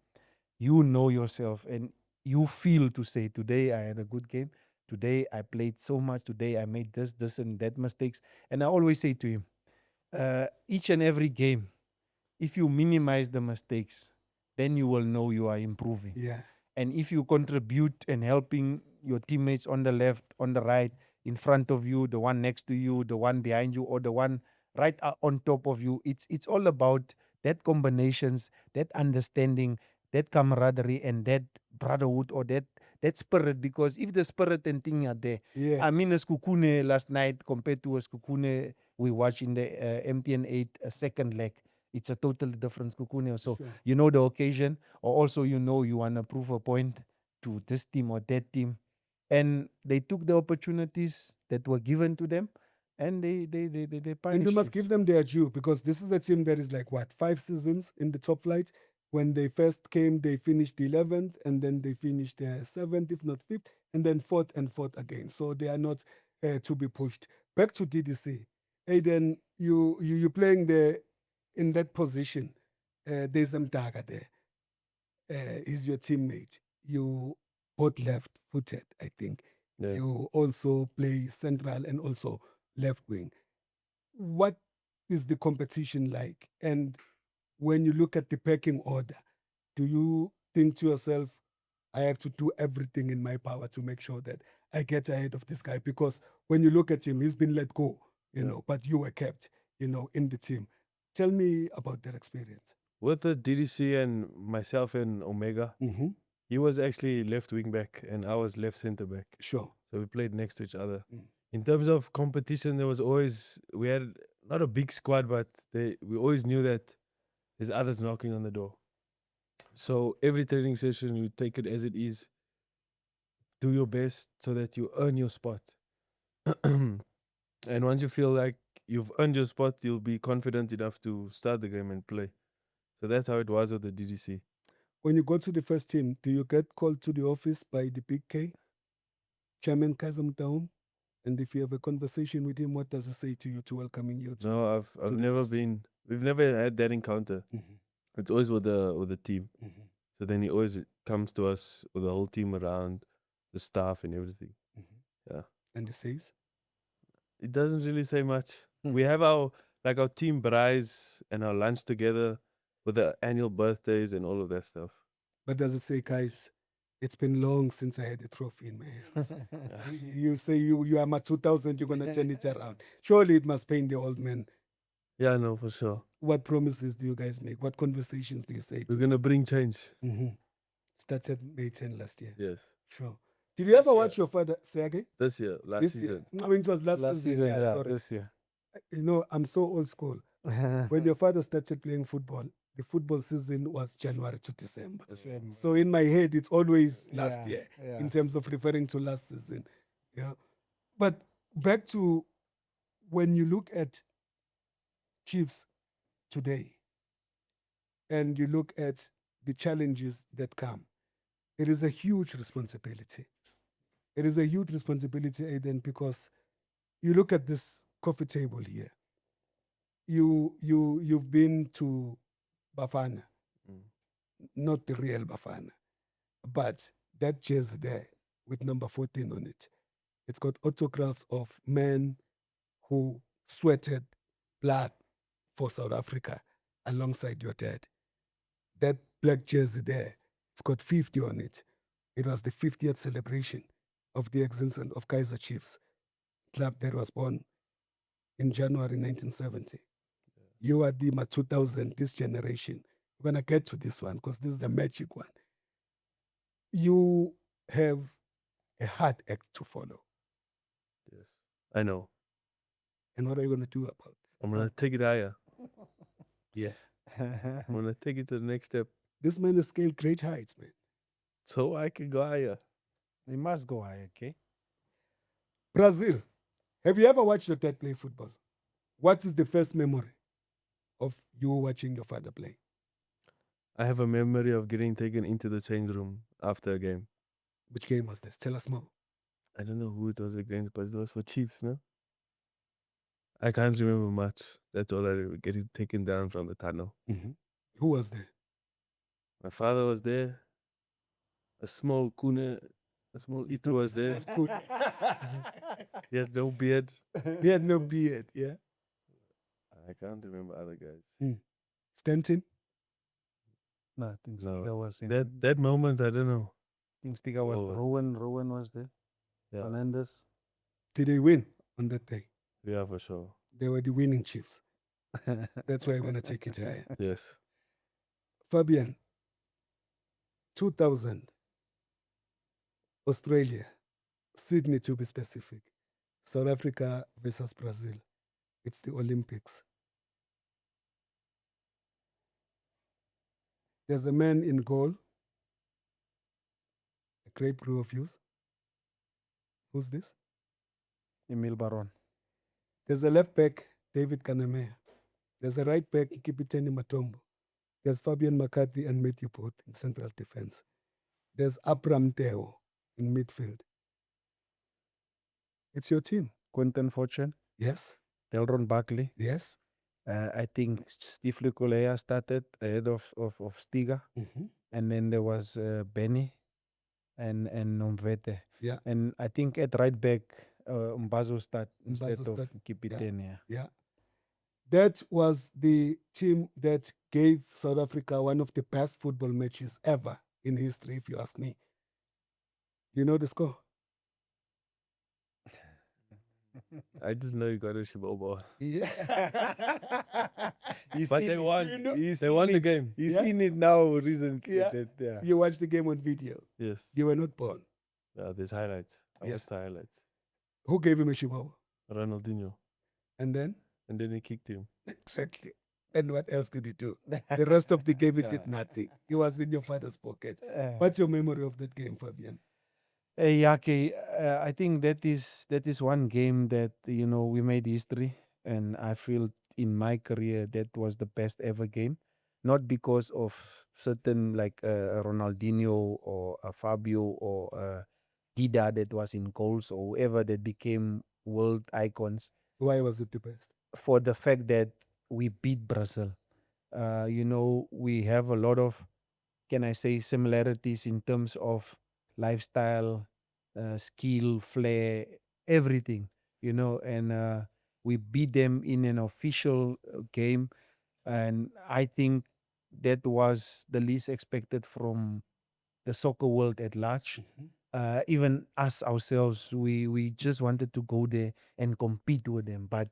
[SPEAKER 3] you know yourself and you feel to say, today I had a good game, today I played so much, today I made this and that mistakes. And I always say to him, each and every game, if you minimize the mistakes, then you will know you are improving.
[SPEAKER 1] Yeah.
[SPEAKER 3] And if you contribute and helping your teammates on the left, on the right, in front of you, the one next to you, the one behind you, or the one right on top of you, it's all about that combinations, that understanding, that camaraderie, and that brotherhood, or that spirit. Because if the spirit and thing are there,
[SPEAKER 1] Yeah.
[SPEAKER 3] I mean, a Skukune last night compared to a Skukune we watched in the MTN 8 second leg, it's a totally different Skukune. So
[SPEAKER 1] Sure.
[SPEAKER 3] you know the occasion, or also you know you want to prove a point to this team or that team, and they took the opportunities that were given to them, and they
[SPEAKER 1] And we
[SPEAKER 3] punished
[SPEAKER 1] must
[SPEAKER 3] it.
[SPEAKER 1] give them their due because this is a team that is like what, 5 seasons in the top flight. When they first came, they finished 11th, and then they finished 7th, if not 5th, and then 4th and 4th again. So they are not to be pushed. Back to DDC. Aiden, you playing there in that position. There's Mdaga there. He's your teammate. You both left-footed, I think.
[SPEAKER 2] Yeah.
[SPEAKER 1] You also play central and also left wing. What is the competition like? And when you look at the pecking order, do you think to yourself, I have to do everything in my power to make sure that I get ahead of this guy? Because when you look at him, he's been let go, you know, but you were kept, you know, in the team. Tell me about that experience.
[SPEAKER 2] With the DDC and myself and Omega,
[SPEAKER 1] Mm-hmm.
[SPEAKER 2] he was actually left wing back and I was left center back.
[SPEAKER 1] Sure.
[SPEAKER 2] So we played next to each other.
[SPEAKER 1] Mm.
[SPEAKER 2] In terms of competition, there was always, we had not a big squad, but we always knew that there's others knocking on the door. So every training session, you take it as it is, do your best so that you earn your spot. And once you feel like you've earned your spot, you'll be confident enough to start the game and play. So that's how it was with the DDC.
[SPEAKER 1] When you go to the first team, do you get called to the office by the big K, Chairman Kaizer? And if you have a conversation with him, what does he say to you to welcoming you?
[SPEAKER 2] No, I've
[SPEAKER 1] the
[SPEAKER 2] never
[SPEAKER 1] first
[SPEAKER 2] been. We've never had that encounter.
[SPEAKER 1] Mm-hmm.
[SPEAKER 2] It's always with the team.
[SPEAKER 1] Mm-hmm.
[SPEAKER 2] So then he always comes to us with the whole team around, the staff and everything.
[SPEAKER 1] Mm-hmm.
[SPEAKER 2] Yeah.
[SPEAKER 1] And he says,
[SPEAKER 2] It doesn't really say much. We have our team braais and our lunch together with the annual birthdays and all of that stuff.
[SPEAKER 1] but does it say, guys, it's been long since I had a trophy in my hands? You say you are my 2000, you're going to turn it around. Surely it must pain the old man.
[SPEAKER 2] Yeah, no, for sure.
[SPEAKER 1] What promises do you guys make? What conversations do you say?
[SPEAKER 2] We're gonna bring change.
[SPEAKER 1] Started May 10 last year.
[SPEAKER 2] Yes.
[SPEAKER 1] Sure. Did you ever
[SPEAKER 2] year.
[SPEAKER 1] watch your father say again?
[SPEAKER 2] This year, last
[SPEAKER 1] This
[SPEAKER 2] season.
[SPEAKER 1] year. I mean, it was last,
[SPEAKER 3] Last
[SPEAKER 1] season.
[SPEAKER 3] season,
[SPEAKER 1] Yeah,
[SPEAKER 3] yeah,
[SPEAKER 1] sorry.
[SPEAKER 3] this year.
[SPEAKER 1] You know, I'm so old school. When your father started playing football, the football season was January to December. So in my head, it's always last year in terms of referring to last season. Yeah. But back to when you look at Chiefs today and you look at the challenges that come, it is a huge responsibility. It is a huge responsibility, Aiden, because you look at this coffee table here. You've been to Bafana, not the real Bafana, but that jersey there with number 14 on it. It's got autographs of men who sweated blood for South Africa alongside your dad. That black jersey there, it's got 50 on it. It was the 50th celebration of the existence of Kaizer Chiefs, club that was born in January 1970. You are the 2000, this generation. We're going to get to this one because this is the magic one. You have a hard act to follow.
[SPEAKER 2] Yes. I know.
[SPEAKER 1] And what are you going to do about it?
[SPEAKER 2] I'm gonna take it higher.
[SPEAKER 1] Yeah.
[SPEAKER 2] I'm gonna take it to the next step.
[SPEAKER 1] This man has scaled great heights, man.
[SPEAKER 2] So I can go higher.
[SPEAKER 3] They must go high, okay?
[SPEAKER 1] Brazil. Have you ever watched your dad play football? What is the first memory of you watching your father play?
[SPEAKER 2] I have a memory of getting taken into the change room after a game.
[SPEAKER 1] Which game was this? Tell us more.
[SPEAKER 2] I don't know who it was against, but it was for Chiefs, no? I can't remember much. That's all I remember. Getting taken down from the tunnel.
[SPEAKER 1] Who was there?
[SPEAKER 2] My father was there. A small kuna, a small Ito was there.
[SPEAKER 1] Good.
[SPEAKER 2] He had no beard.
[SPEAKER 1] He had no beard, yeah.
[SPEAKER 2] I can't remember other guys.
[SPEAKER 1] Stanton?
[SPEAKER 3] No, I think
[SPEAKER 2] No,
[SPEAKER 3] Stiga was in.
[SPEAKER 2] That moment, I don't know.
[SPEAKER 3] I think Stiga was
[SPEAKER 2] What was-
[SPEAKER 3] Rowan was there.
[SPEAKER 2] Yeah,
[SPEAKER 3] Fernandez.
[SPEAKER 1] Did they win on that day?
[SPEAKER 2] yeah, for sure.
[SPEAKER 1] They were the winning Chiefs. That's why I want to take it higher.
[SPEAKER 2] Yes.
[SPEAKER 1] Fabian, 2000, Australia, Sydney to be specific, South Africa versus Brazil. It's the Olympics. There's a man in goal, a great brew of youth. Who's this?
[SPEAKER 3] Emil Baron.
[SPEAKER 1] There's a left back, David Kanamea. There's a right back, Ikipiteni Matombo. There's Fabian McCarthy and Matthew Booth in central defense. There's Abram Teo in midfield. It's your team.
[SPEAKER 3] Quentin Fortune.
[SPEAKER 1] Yes,
[SPEAKER 3] Delron Buckley.
[SPEAKER 1] yes.
[SPEAKER 3] I think Steve Lukulea started ahead of Stiga. And then there was Benny and Nomvete.
[SPEAKER 1] Yeah.
[SPEAKER 3] And I think at right back, Mbazo start instead
[SPEAKER 1] Mbazo
[SPEAKER 3] of
[SPEAKER 1] start,
[SPEAKER 3] Kipitene.
[SPEAKER 1] Yeah. That was the team that gave South Africa one of the best football matches ever in history, if you ask me. You know the score?
[SPEAKER 2] I just know you got a Shibobo.
[SPEAKER 1] Yeah.
[SPEAKER 2] But they won.
[SPEAKER 1] you know-
[SPEAKER 2] They won the game.
[SPEAKER 3] You
[SPEAKER 1] Yeah.
[SPEAKER 3] seen it now recently.
[SPEAKER 1] Yeah.
[SPEAKER 3] Yeah.
[SPEAKER 1] You watched the game on video.
[SPEAKER 2] Yes.
[SPEAKER 1] You were not born.
[SPEAKER 2] There's highlights. I
[SPEAKER 1] Yes.
[SPEAKER 2] watched the highlights.
[SPEAKER 1] Who gave him a chihuahua?
[SPEAKER 2] Ronaldinho.
[SPEAKER 1] And then?
[SPEAKER 2] And then he kicked him.
[SPEAKER 1] Exactly. And what else did he do? The rest of the game, he did
[SPEAKER 2] Yeah.
[SPEAKER 1] nothing. He was in your father's pocket.
[SPEAKER 3] Uh,
[SPEAKER 1] What's your memory of that game, Fabian?
[SPEAKER 3] Yake, I think that is one game that we made history, and I feel in my career that was the best ever game, not because of certain like Ronaldinho or Fabio or Dida that was in goals or whoever that became world icons,
[SPEAKER 1] Why was it the best?
[SPEAKER 3] for the fact that we beat Brazil. We have a lot of, can I say, similarities in terms of lifestyle, skill, flair, everything, and we beat them in an official game. And I think that was the least expected from the soccer world at large. Even us ourselves, we just wanted to go there and compete with them. But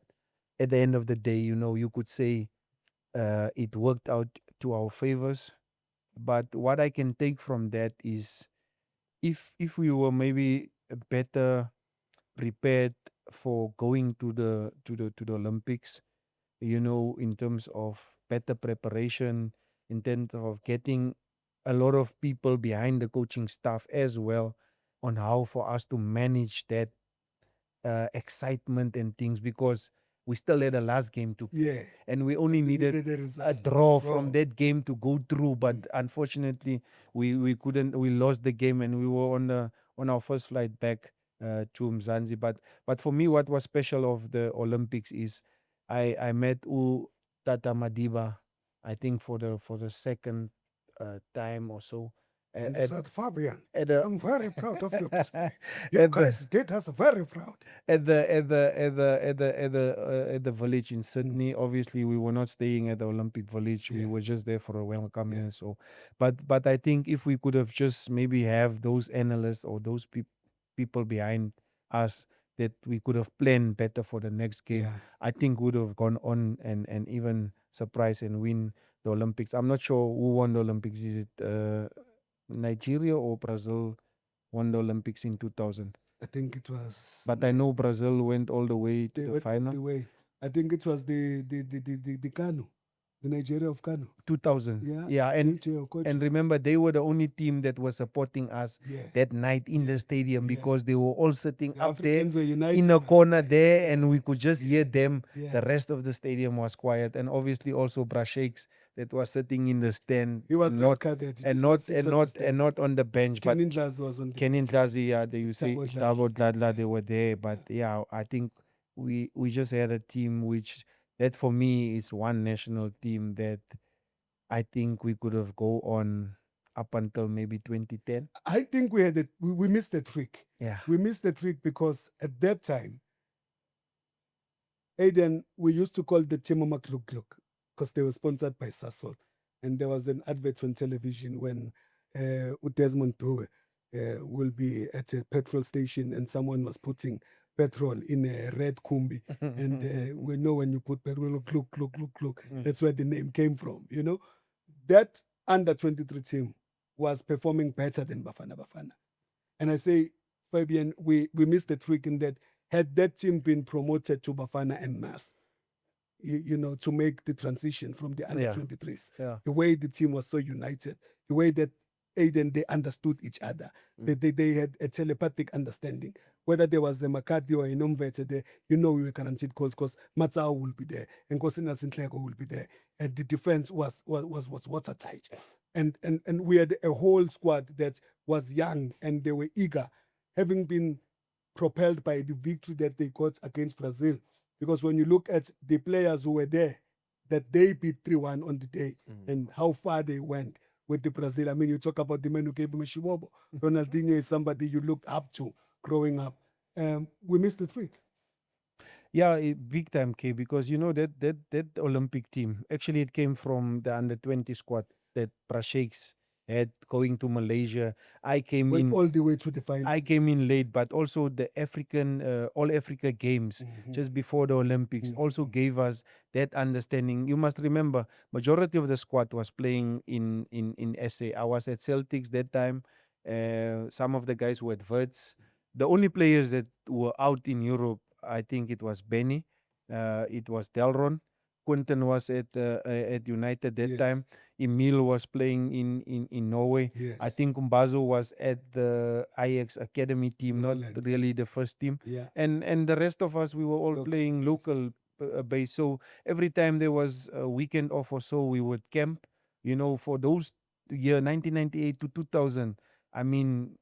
[SPEAKER 3] at the end of the day, you could say it worked out to our favors. But what I can take from that is, if we were maybe better prepared for going to the Olympics, in terms of better preparation, in terms of getting a lot of people behind the coaching staff as well, on how for us to manage that excitement and things, because we still had a last game to play,
[SPEAKER 1] Yeah.
[SPEAKER 3] and we only needed
[SPEAKER 1] the
[SPEAKER 3] a
[SPEAKER 1] result.
[SPEAKER 3] draw from that game to go through. But unfortunately, we couldn't. We lost the game, and we were on our first flight back to Mzansi. But for me, what was special of the Olympics is I met Tata Madiba, I think for the second time or so.
[SPEAKER 1] And
[SPEAKER 3] At,
[SPEAKER 1] said, Fabian,
[SPEAKER 3] at a-
[SPEAKER 1] I'm very proud of you. You
[SPEAKER 3] at the-
[SPEAKER 1] guys did us very proud.
[SPEAKER 3] at the village in Sydney. Obviously, we were not staying at the Olympic Village. We
[SPEAKER 1] Yeah.
[SPEAKER 3] were just there for a welcoming.
[SPEAKER 1] Yeah.
[SPEAKER 3] So, but I think if we could have just maybe have those analysts or those people behind us, that we could have planned better for the next game,
[SPEAKER 1] Yeah.
[SPEAKER 3] I think would have gone on and even surprise and win the Olympics. I'm not sure who won the Olympics. Is it Nigeria or Brazil won the Olympics in 2000?
[SPEAKER 1] I think it was.
[SPEAKER 3] But I know Brazil went all the way to
[SPEAKER 1] they
[SPEAKER 3] the
[SPEAKER 1] went all
[SPEAKER 3] final.
[SPEAKER 1] the way. I think it was the Kanu, the Nigeria of Kanu.
[SPEAKER 3] 2000.
[SPEAKER 1] Yeah.
[SPEAKER 3] Yeah, and
[SPEAKER 1] JJ Okocha.
[SPEAKER 3] and remember, they were the only team that was supporting us
[SPEAKER 1] Yeah.
[SPEAKER 3] that night in the stadium,
[SPEAKER 1] Yeah.
[SPEAKER 3] because they were all sitting
[SPEAKER 1] The
[SPEAKER 3] up there
[SPEAKER 1] Africans were united.
[SPEAKER 3] in a corner there, and we could just hear them.
[SPEAKER 1] Yeah.
[SPEAKER 3] The rest of the stadium was quiet, and obviously also Brashakes that was sitting in the stand.
[SPEAKER 1] He was
[SPEAKER 3] not
[SPEAKER 1] not cadet.
[SPEAKER 3] and not on the bench, but
[SPEAKER 1] Kenin Glass was on the
[SPEAKER 3] Kenin Dlazi, you say
[SPEAKER 1] Thabo Dladla.
[SPEAKER 3] Thabo Dladla, they were there. But yeah, I think we just had a team which that for me is one national team that I think we could have go on up until maybe 2010.
[SPEAKER 1] I think we missed the trick.
[SPEAKER 3] Yeah.
[SPEAKER 1] We missed the trick because at that time, Aiden, we used to call the team Amakhosi because they were sponsored by Sasol. And there was an advert on television when Desmond Dube will be at a petrol station and someone was putting petrol in a red kumbi. And we know when you put petrol, look, that's where the name came from, you know. That under 23 team was performing better than Bafana. And I say, Fabian, we missed the trick in that had that team been promoted to Bafana and Mass, you know, to make the transition from the under
[SPEAKER 3] Yeah.
[SPEAKER 1] 23s,
[SPEAKER 3] Yeah.
[SPEAKER 1] the way the team was so united, the way that Aiden, they understood each other. They had a telepathic understanding. Whether there was a McCarthy or a Nomvete there, you know we were guaranteed goals because Matsao will be there and Kosina Sinclair will be there. And the defense was watertight. And we had a whole squad that was young and they were eager, having been propelled by the victory that they got against Brazil. Because when you look at the players who were there, that they beat 3-1 on the day and how far they went with the Brazil. I mean, you talk about the man who gave him a shiwobo. Ronaldinho is somebody you looked up to growing up. We missed the trick.
[SPEAKER 3] Yeah, big time, K, because you know that Olympic team actually it came from the under 20 squad that Prashakes had going to Malaysia. I came
[SPEAKER 1] Went
[SPEAKER 3] in
[SPEAKER 1] all the way to the final.
[SPEAKER 3] I came in late, but also the African All Africa Games just before the Olympics also gave us that understanding. You must remember, majority of the squad was playing in SA. I was at Celtics that time. Some of the guys were at Verts. The only players that were out in Europe, I think it was Benny, it was Delron. Quentin was at United that
[SPEAKER 1] Yes.
[SPEAKER 3] time. Emil was playing in Norway.
[SPEAKER 1] Yes.
[SPEAKER 3] I think Umbazo was at the Ajax academy team, not
[SPEAKER 1] Holland.
[SPEAKER 3] really the first team.
[SPEAKER 1] Yeah.
[SPEAKER 3] And the rest of us, we were all
[SPEAKER 1] Local
[SPEAKER 3] playing
[SPEAKER 1] players.
[SPEAKER 3] local base. So every time there was a weekend off or so, we would camp. You know, for those year 1998 to 2000. I mean,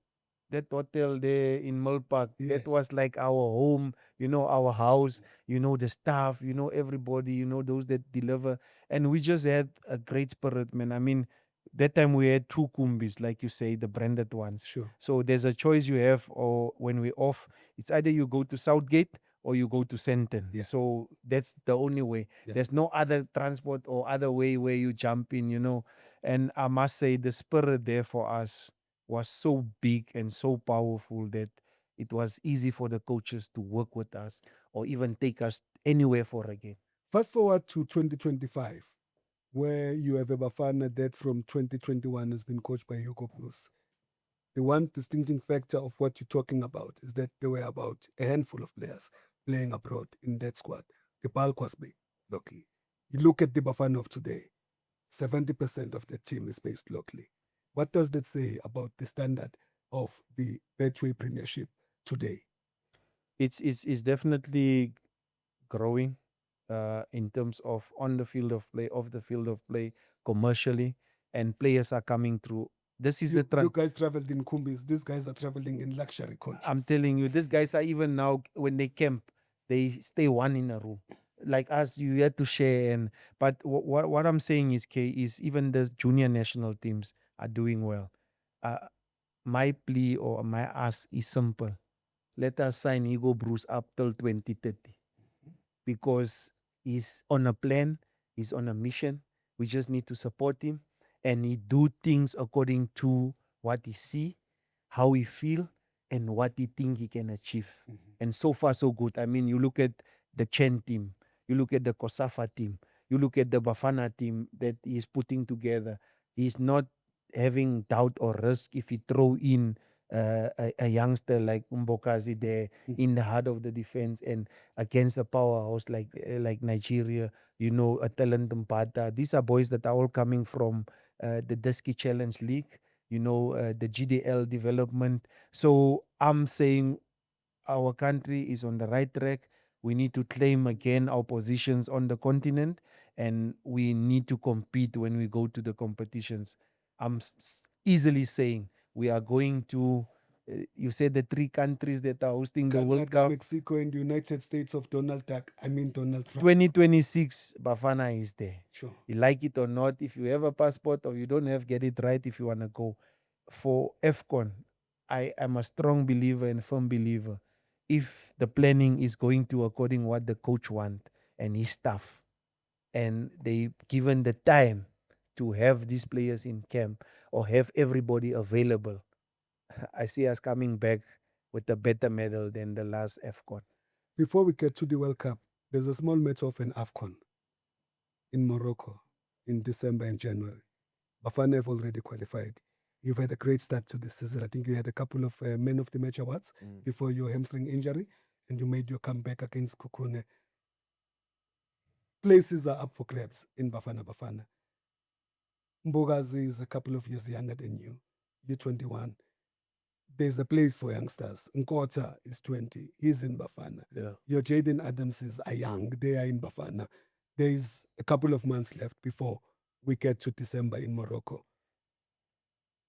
[SPEAKER 3] that hotel there in Mulpark,
[SPEAKER 1] Yes.
[SPEAKER 3] that was like our home, you know, our house, you know, the staff, you know, everybody, you know, those that deliver. And we just had a great spirit, man. I mean, that time we had two kumbis, like you say, the branded ones.
[SPEAKER 1] Sure.
[SPEAKER 3] So there's a choice you have, or when we're off, it's either you go to Southgate or you go to Senton.
[SPEAKER 1] Yeah.
[SPEAKER 3] So that's the only way.
[SPEAKER 1] Yeah.
[SPEAKER 3] There's no other transport or other way where you jump in, you know. And I must say, the spirit there for us was so big and so powerful that it was easy for the coaches to work with us or even take us anywhere for a game.
[SPEAKER 1] Fast forward to 2025, where you have a Bafana that from 2021 has been coached by Hugo Plus. The one distinguishing factor of what you're talking about is that there were about a handful of players playing abroad in that squad. The bulk was big, locally. You look at the Bafana of today, 70% of the team is based locally. What does that say about the standard of the Betway Premiership today?
[SPEAKER 3] It's definitely growing in terms of on the field of play, off the field of play, commercially, and players are coming through. This is
[SPEAKER 1] You guys traveled in Kumbis. These guys are traveling in luxury contracts.
[SPEAKER 3] I'm telling you, these guys are even now when they camp, they stay one in a room. Like us, you had to share. And but what I'm saying is, K, is even the junior national teams are doing well. My plea or my ask is simple: let us sign Hugo Bruce up till 2030, because he's on a plan, he's on a mission. We just need to support him, and he do things according to what he see, how he feel, and what he think he can achieve. And so far so good. I mean, you look at the Chen team, you look at the Kosafa team, you look at the Bafana team that he's putting together. He's not having doubt or risk if he throw in a youngster like Umbokazi there in the heart of the defense and against a powerhouse like Nigeria, you know, a talent Mpata. These are boys that are all coming from the Dusky Challenge League, you know, the GDL development. So I'm saying our country is on the right track. We need to claim again our positions on the continent, and we need to compete when we go to the competitions. I'm easily saying we are going to You said the three countries that are hosting the World
[SPEAKER 1] Canada,
[SPEAKER 3] Cup.
[SPEAKER 1] Mexico, and United States of Donald Duck. I mean Donald Trump.
[SPEAKER 3] 2026, Bafana is there.
[SPEAKER 1] Sure.
[SPEAKER 3] You like it or not, if you have a passport or you don't have, get it right if you want to go. For AFCON, I am a strong believer and firm believer. If the planning is going to according what the coach want and his staff, and they given the time to have these players in camp or have everybody available, I see us coming back with a better medal than the last AFCON.
[SPEAKER 1] Before we get to the World Cup, there's a small match of an AFCON in Morocco in December and January. Bafana have already qualified. You've had a great start to the season. I think you had a couple of Men of the Match awards before your hamstring injury, and you made your comeback against Kukune. Places are up for grabs in Bafana. Mbogazi is a couple of years younger than you. You're 21. There's a place for youngsters. Nkota is 20. He's in Bafana.
[SPEAKER 2] Yeah.
[SPEAKER 1] Your Jaden Adamses are young. They are in Bafana. There's a couple of months left before we get to December in Morocco.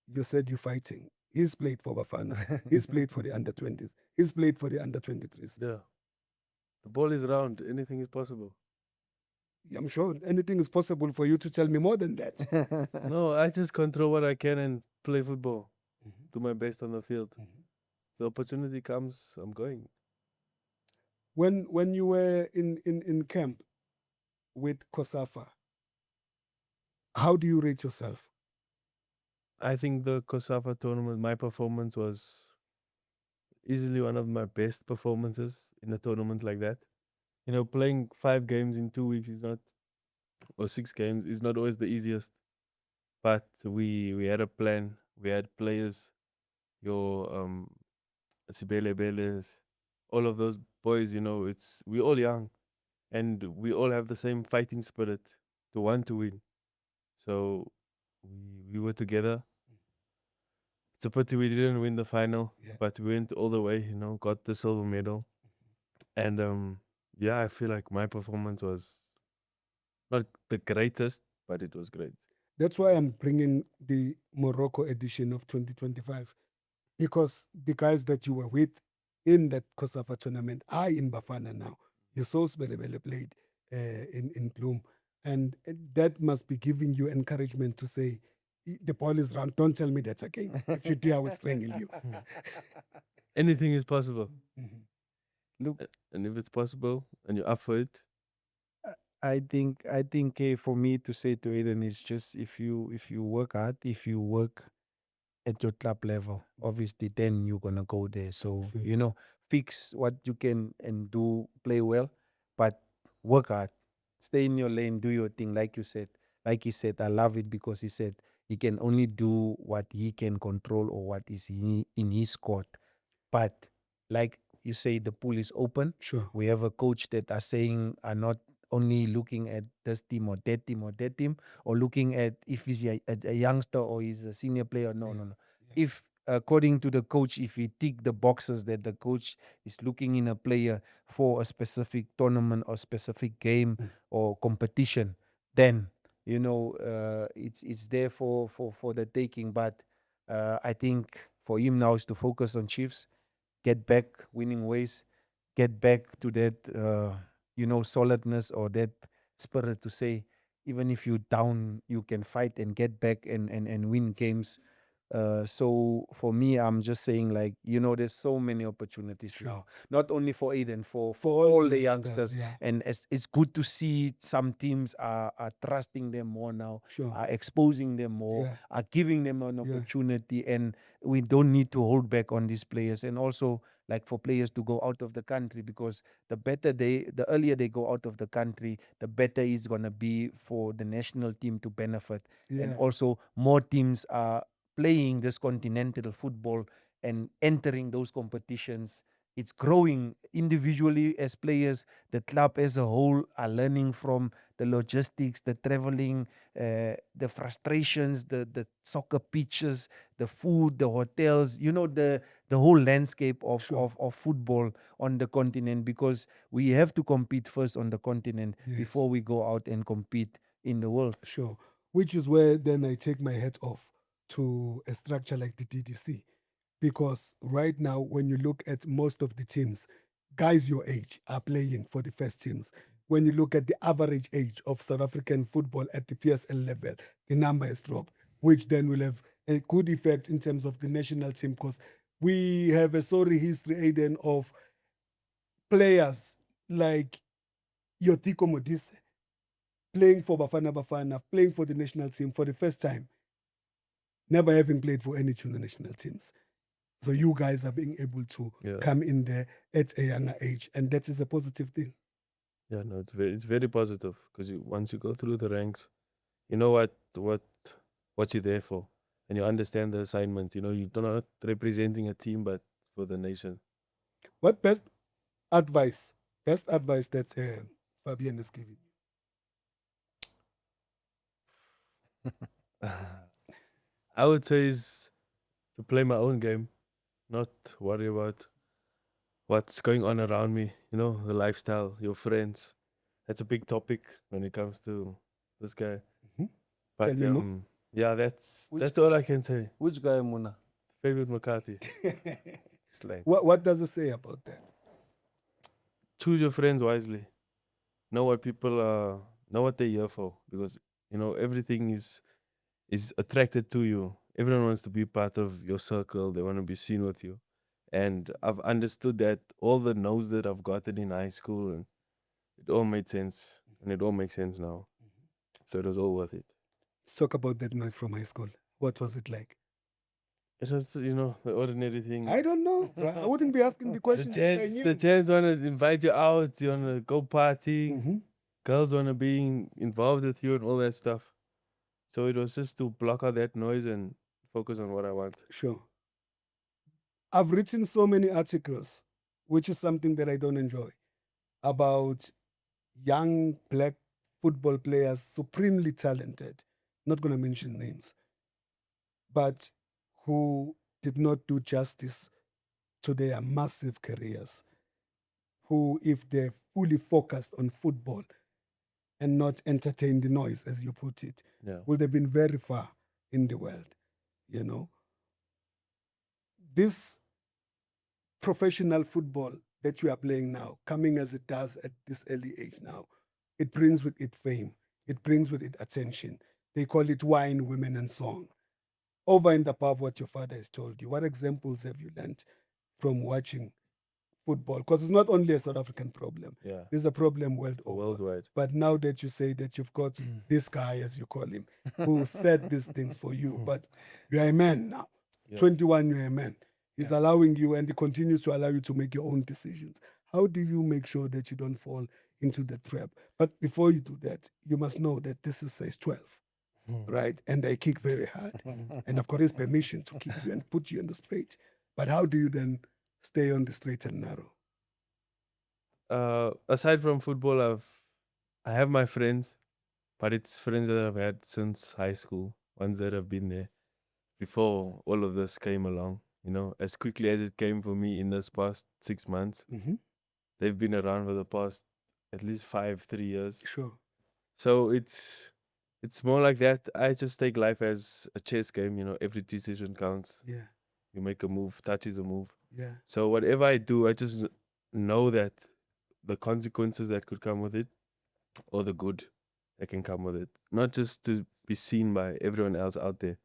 [SPEAKER 1] You said you're fighting. He's played for Bafana. He's played for the under-20s. He's played for the under-23s.
[SPEAKER 2] Yeah. The ball is round. Anything is possible.
[SPEAKER 1] I'm sure anything is possible for you to tell me more than that.
[SPEAKER 2] No, I just control what I can and play football. Do my best on the field. The opportunity comes, I'm going.
[SPEAKER 1] When you were in camp with Kosafa, how do you rate yourself?
[SPEAKER 2] I think the Kosafa tournament, my performance was easily one of my best performances in a tournament like that. You know, playing 5 games in 2 weeks is not, or 6 games is not always the easiest. But we had a plan. We had players, your Sibele Beles, all of those boys. You know, we all young, and we all have the same fighting spirit to want to win. So we were together. It's a pity we didn't win the final, but we went all the way. You know, got the silver medal, and yeah, I feel like my performance was not the greatest, but it was great.
[SPEAKER 1] That's why I'm bringing the Morocco edition of 2025, because the guys that you were with in that Kosafa tournament are in Bafana now. Yesos Belebele played in Bloom. And that must be giving you encouragement to say, the ball is round. Don't tell me that again. If you do, I will strangle you.
[SPEAKER 2] Anything is possible.
[SPEAKER 3] Look,
[SPEAKER 2] And if it's possible and you're up for it,
[SPEAKER 3] I think for me to say to Aiden is just if you work hard, if you work at your club level, obviously then you're gonna go there. So fix what you can and do, play well, but work hard, stay in your lane, do your thing. Like he said, I love it because he said he can only do what he can control or what is in his court. But like you say, the pool is open.
[SPEAKER 1] Sure.
[SPEAKER 3] We have a coach that are not only looking at this team or that team or that team, or looking at if he's a youngster or he's a senior player. No. If according to the coach, if he tick the boxes that the coach is looking in a player for a specific tournament or specific game or competition, then it's there for the taking. But I think for him now is to focus on Chiefs, get back winning ways, get back to that solidness or that spirit to say even if you down you can fight and get back and win games. So for me, I'm just saying, like, there's so many opportunities now, not only for Aiden, for all the youngsters. And it's good to see some teams are trusting them more now, are exposing them more, are giving them an opportunity, and we don't need to hold back on these players. And also, like, for players to go out of the country, because the earlier they go out of the country, the better it's gonna be for the national team to benefit. And also more teams are playing this continental football and entering those competitions. It's growing individually as players. The club as a whole are learning from the logistics, the traveling, the frustrations, the soccer pitches, the food, the hotels, the whole landscape of football on the continent, because we have to compete first on the continent before we go out and compete in the world.
[SPEAKER 1] Which is where then I take my hat off to a structure like the DDC, because right now, when you look at most of the teams, guys your age are playing for the first teams. When you look at the average age of South African football at the PSL level, the number has dropped, which then will have a good effect in terms of the national team because we have a sorry history, Aiden, of players like Yotiko Modise playing for Bafana, playing for the national team for the first time, never having played for any junior national teams. So you guys are being able to
[SPEAKER 2] Yeah.
[SPEAKER 1] come in there at a younger age, and that is a positive thing.
[SPEAKER 2] Yeah, no, it's very positive because once you go through the ranks, you know what you're there for, and you understand the assignment. You know, you're not representing a team, but for the nation.
[SPEAKER 1] What best advice that Fabian is giving you?
[SPEAKER 2] I would say is to play my own game, not worry about what's going on around me. You know, the lifestyle, your friends. That's a big topic when it comes to this guy.
[SPEAKER 1] Mhm.
[SPEAKER 2] But
[SPEAKER 1] Tell me more.
[SPEAKER 2] yeah, that's all I can say.
[SPEAKER 3] Which guy, Muna?
[SPEAKER 2] Fabian McCarthy.
[SPEAKER 3] It's like
[SPEAKER 1] What does it say about that?
[SPEAKER 2] Choose your friends wisely. Know what people know what they're here for, because you know everything is attracted to you. Everyone wants to be part of your circle. They want to be seen with you. And I've understood that all the no's that I've gotten in high school, and it all made sense, and it all makes sense now. So it was all worth it.
[SPEAKER 1] Let's talk about that noise from high school. What was it like?
[SPEAKER 2] It was, you know, the ordinary thing.
[SPEAKER 1] I don't know. I wouldn't be asking the
[SPEAKER 2] The
[SPEAKER 1] questions. if I
[SPEAKER 2] chance,
[SPEAKER 1] knew.
[SPEAKER 2] the chance want to invite you out, you want to go partying,
[SPEAKER 1] Mhm.
[SPEAKER 2] girls want to be involved with you and all that stuff. So it was just to block out that noise and focus on what I want.
[SPEAKER 1] Sure. I've written so many articles, which is something that I don't enjoy, about young black football players, supremely talented, not going to mention names, but who did not do justice to their massive careers, who, if they're fully focused on football and not entertain the noise, as you put it,
[SPEAKER 2] Yeah.
[SPEAKER 1] would have been very far in the world, you know. This professional football that you are playing now, coming as it does at this early age now, it brings with it fame, it brings with it attention. They call it wine, women, and song. Over and above what your father has told you, what examples have you learned from watching football? Because it's not only a South African problem,
[SPEAKER 2] Yeah.
[SPEAKER 1] it's a problem world over.
[SPEAKER 2] Worldwide.
[SPEAKER 1] But now that you say that you've got this guy, as you call him, who said these things for you, but you are a man now.
[SPEAKER 2] Yeah.
[SPEAKER 1] 21, you're a man. He's allowing you, and he continues to allow you to make your own decisions. How do you make sure that you don't fall into the trap? But before you do that, you must know that this is size 12, right? And I kick very hard. And I've got his permission to kick you and put you in the straight. But how do you then stay on the straight and narrow?
[SPEAKER 2] Aside from football, I have my friends, but it's friends that I've had since high school. Ones that have been there before all of this came along. You know, as quickly as it came for me in this past 6 months,
[SPEAKER 1] Mhm.
[SPEAKER 2] they've been around for the past at least 3 years.
[SPEAKER 1] Sure.
[SPEAKER 2] So it's more like that. I just take life as a chess game. You know, every decision counts.
[SPEAKER 1] Yeah.
[SPEAKER 2] You make a move, touch is a move.
[SPEAKER 1] Yeah.
[SPEAKER 2] So whatever I do, I just know that the consequences that could come with it, or the good that can come with it, not just to be seen by everyone else out there,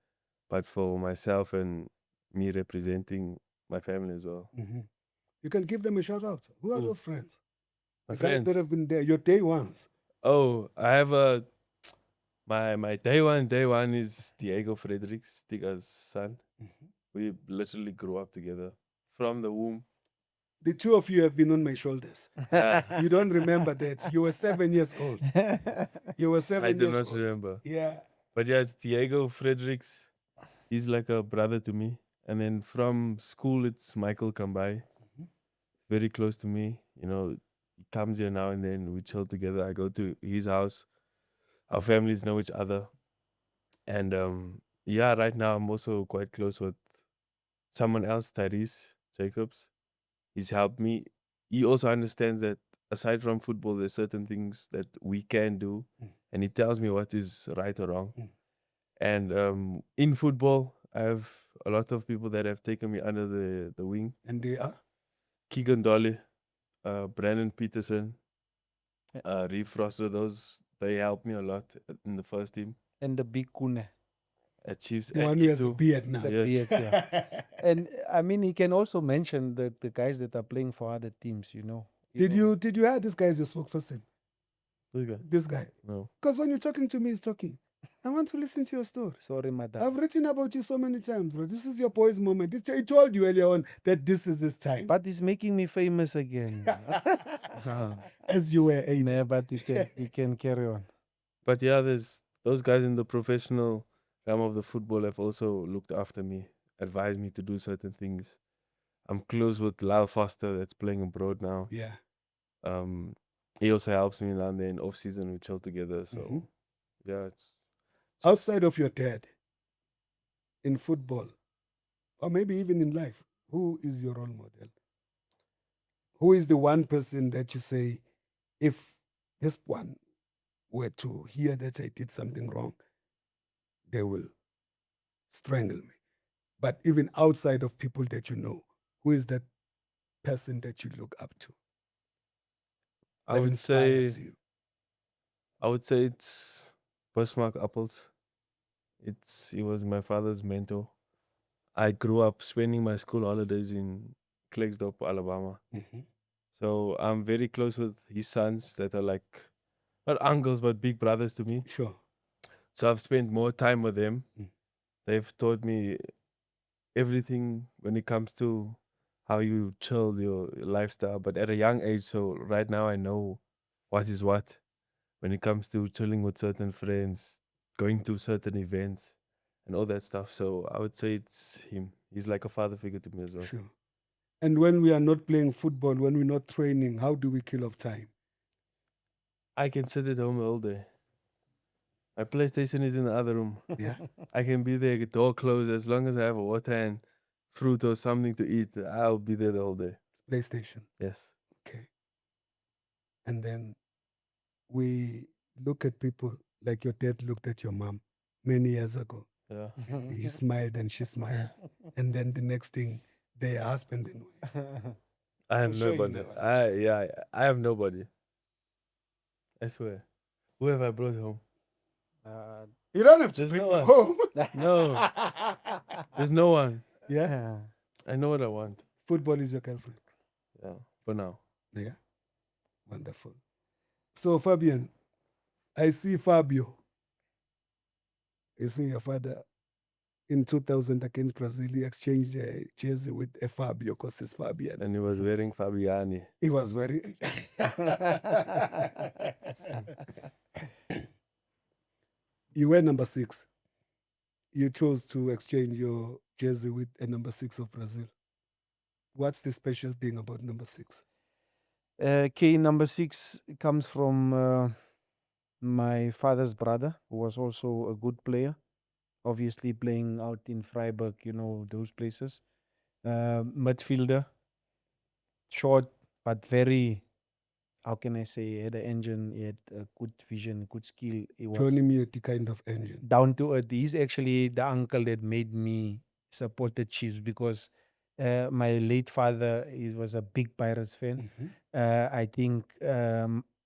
[SPEAKER 2] but for myself and me representing my family as well.
[SPEAKER 1] Mhm. You can give them a shout out. Who are
[SPEAKER 2] Who?
[SPEAKER 1] those friends?
[SPEAKER 2] My
[SPEAKER 1] The guys
[SPEAKER 2] friends.
[SPEAKER 1] that have been there, your day ones.
[SPEAKER 2] Oh, I have my day one is Diego Fredericks, Tiga's son.
[SPEAKER 1] Mhm.
[SPEAKER 2] We literally grew up together from the womb.
[SPEAKER 1] The two of you have been on my shoulders.
[SPEAKER 2] Yeah.
[SPEAKER 1] You don't remember that. You were 7 years old. You were 7
[SPEAKER 2] I do
[SPEAKER 1] years
[SPEAKER 2] not
[SPEAKER 1] old.
[SPEAKER 2] remember.
[SPEAKER 1] Yeah.
[SPEAKER 2] But yeah, it's Diego Fredericks. He's like a brother to me. And then from school, it's Michael Kambai.
[SPEAKER 1] Mhm.
[SPEAKER 2] Very close to me. You know, he comes here now and then. We chill together. I go to his house. Our families know each other. And yeah, right now I'm also quite close with someone else, Tyrese Jacobs. He's helped me. He also understands that aside from football, there's certain things that we can do.
[SPEAKER 1] Mm.
[SPEAKER 2] And he tells me what is right or wrong.
[SPEAKER 1] Mm.
[SPEAKER 2] And in football, I have a lot of people that have taken me under the wing.
[SPEAKER 1] And they are?
[SPEAKER 2] Keegan Dolly, Brandon Peterson,
[SPEAKER 3] Yeah.
[SPEAKER 2] Reeve Foster, they helped me a lot in the first team
[SPEAKER 3] And the big Kune,
[SPEAKER 2] at Chiefs.
[SPEAKER 1] The
[SPEAKER 2] and
[SPEAKER 1] one who has a
[SPEAKER 2] Ito.
[SPEAKER 1] beard now.
[SPEAKER 3] the
[SPEAKER 2] Yes.
[SPEAKER 3] beards, yeah. And I mean, he can also mention the guys that are playing for other teams, you know.
[SPEAKER 1] Did you hear this guy is your spokesperson?
[SPEAKER 2] Who's that?
[SPEAKER 1] This guy.
[SPEAKER 2] No.
[SPEAKER 1] Because when you're talking to me, he's talking. I want to listen to your story.
[SPEAKER 3] Sorry, madam.
[SPEAKER 1] I've written about you so many times, bro. This is your boy's moment. He told you earlier on that this is his time.
[SPEAKER 3] But he's making me famous again.
[SPEAKER 1] As you were, Aiden.
[SPEAKER 3] Yeah, but you can carry on.
[SPEAKER 2] But yeah, there's those guys in the professional realm of the football have also looked after me, advised me to do certain things. I'm close with Lyle Foster that's playing abroad now.
[SPEAKER 1] Yeah.
[SPEAKER 2] He also helps me down there in off season. We chill together. So
[SPEAKER 1] Mhm.
[SPEAKER 2] yeah, it's
[SPEAKER 1] Outside of your dad, in football, or maybe even in life, who is your role model? Who is the one person that you say, if this one were to hear that I did something wrong, they will strangle me? But even outside of people that you know, who is that person that you look up to?
[SPEAKER 2] I
[SPEAKER 1] That
[SPEAKER 2] would
[SPEAKER 1] inspires
[SPEAKER 2] say
[SPEAKER 1] you?
[SPEAKER 2] it's Postmark Apples. He was my father's mentor. I grew up spending my school holidays in Klerksdorp, Alabama.
[SPEAKER 1] Mhm.
[SPEAKER 2] So I'm very close with his sons that are like not uncles but big brothers to me.
[SPEAKER 1] Sure.
[SPEAKER 2] So I've spent more time with them.
[SPEAKER 1] Mm.
[SPEAKER 2] They've taught me everything when it comes to how you chill your lifestyle, but at a young age. So right now I know what is what when it comes to chilling with certain friends, going to certain events, and all that stuff. So I would say it's him. He's like a father figure to me as well.
[SPEAKER 1] Sure. And when we are not playing football, when we're not training, how do we kill off time?
[SPEAKER 2] I can sit at home all day. My PlayStation is in the other room.
[SPEAKER 1] Yeah.
[SPEAKER 2] I can be there, door closed, as long as I have a water and fruit or something to eat. I'll be there the whole day.
[SPEAKER 1] PlayStation.
[SPEAKER 2] Yes.
[SPEAKER 1] Okay. And then we look at people like your dad looked at your mom many years ago.
[SPEAKER 2] Yeah.
[SPEAKER 1] He smiled and she smiled. And then the next thing, they are husband and wife.
[SPEAKER 2] I have
[SPEAKER 1] I'm sure you
[SPEAKER 2] nobody.
[SPEAKER 1] know what I'm
[SPEAKER 2] I have nobody. I swear. Who have I brought home?
[SPEAKER 1] You don't have to
[SPEAKER 2] There's
[SPEAKER 1] bring
[SPEAKER 2] no
[SPEAKER 1] them
[SPEAKER 2] one.
[SPEAKER 1] home.
[SPEAKER 2] No. There's no one.
[SPEAKER 1] Yeah.
[SPEAKER 2] I know what I want.
[SPEAKER 1] Football is your girlfriend.
[SPEAKER 2] Yeah. For now.
[SPEAKER 1] Yeah. Wonderful. So, Fabian, I see Fabio. You see your father in 2000 against Brazil. He exchanged a jersey with a Fabio because it's Fabian.
[SPEAKER 2] And he was wearing Fabiani.
[SPEAKER 1] He was very. You were number 6. You chose to exchange your jersey with a number 6 of Brazil. What's the special thing about number 6?
[SPEAKER 3] Number 6 comes from my father's brother, who was also a good player. Obviously, playing out in Freiburg, you know, those places. Midfielder, short, but very, how can I say, he had an engine, he had a good vision, good skill. He was
[SPEAKER 1] Johnny Mute kind of engine.
[SPEAKER 3] down to earth. He's actually the uncle that made me support the Chiefs because my late father, he was a big Pirates fan.
[SPEAKER 1] Mhm.
[SPEAKER 3] I think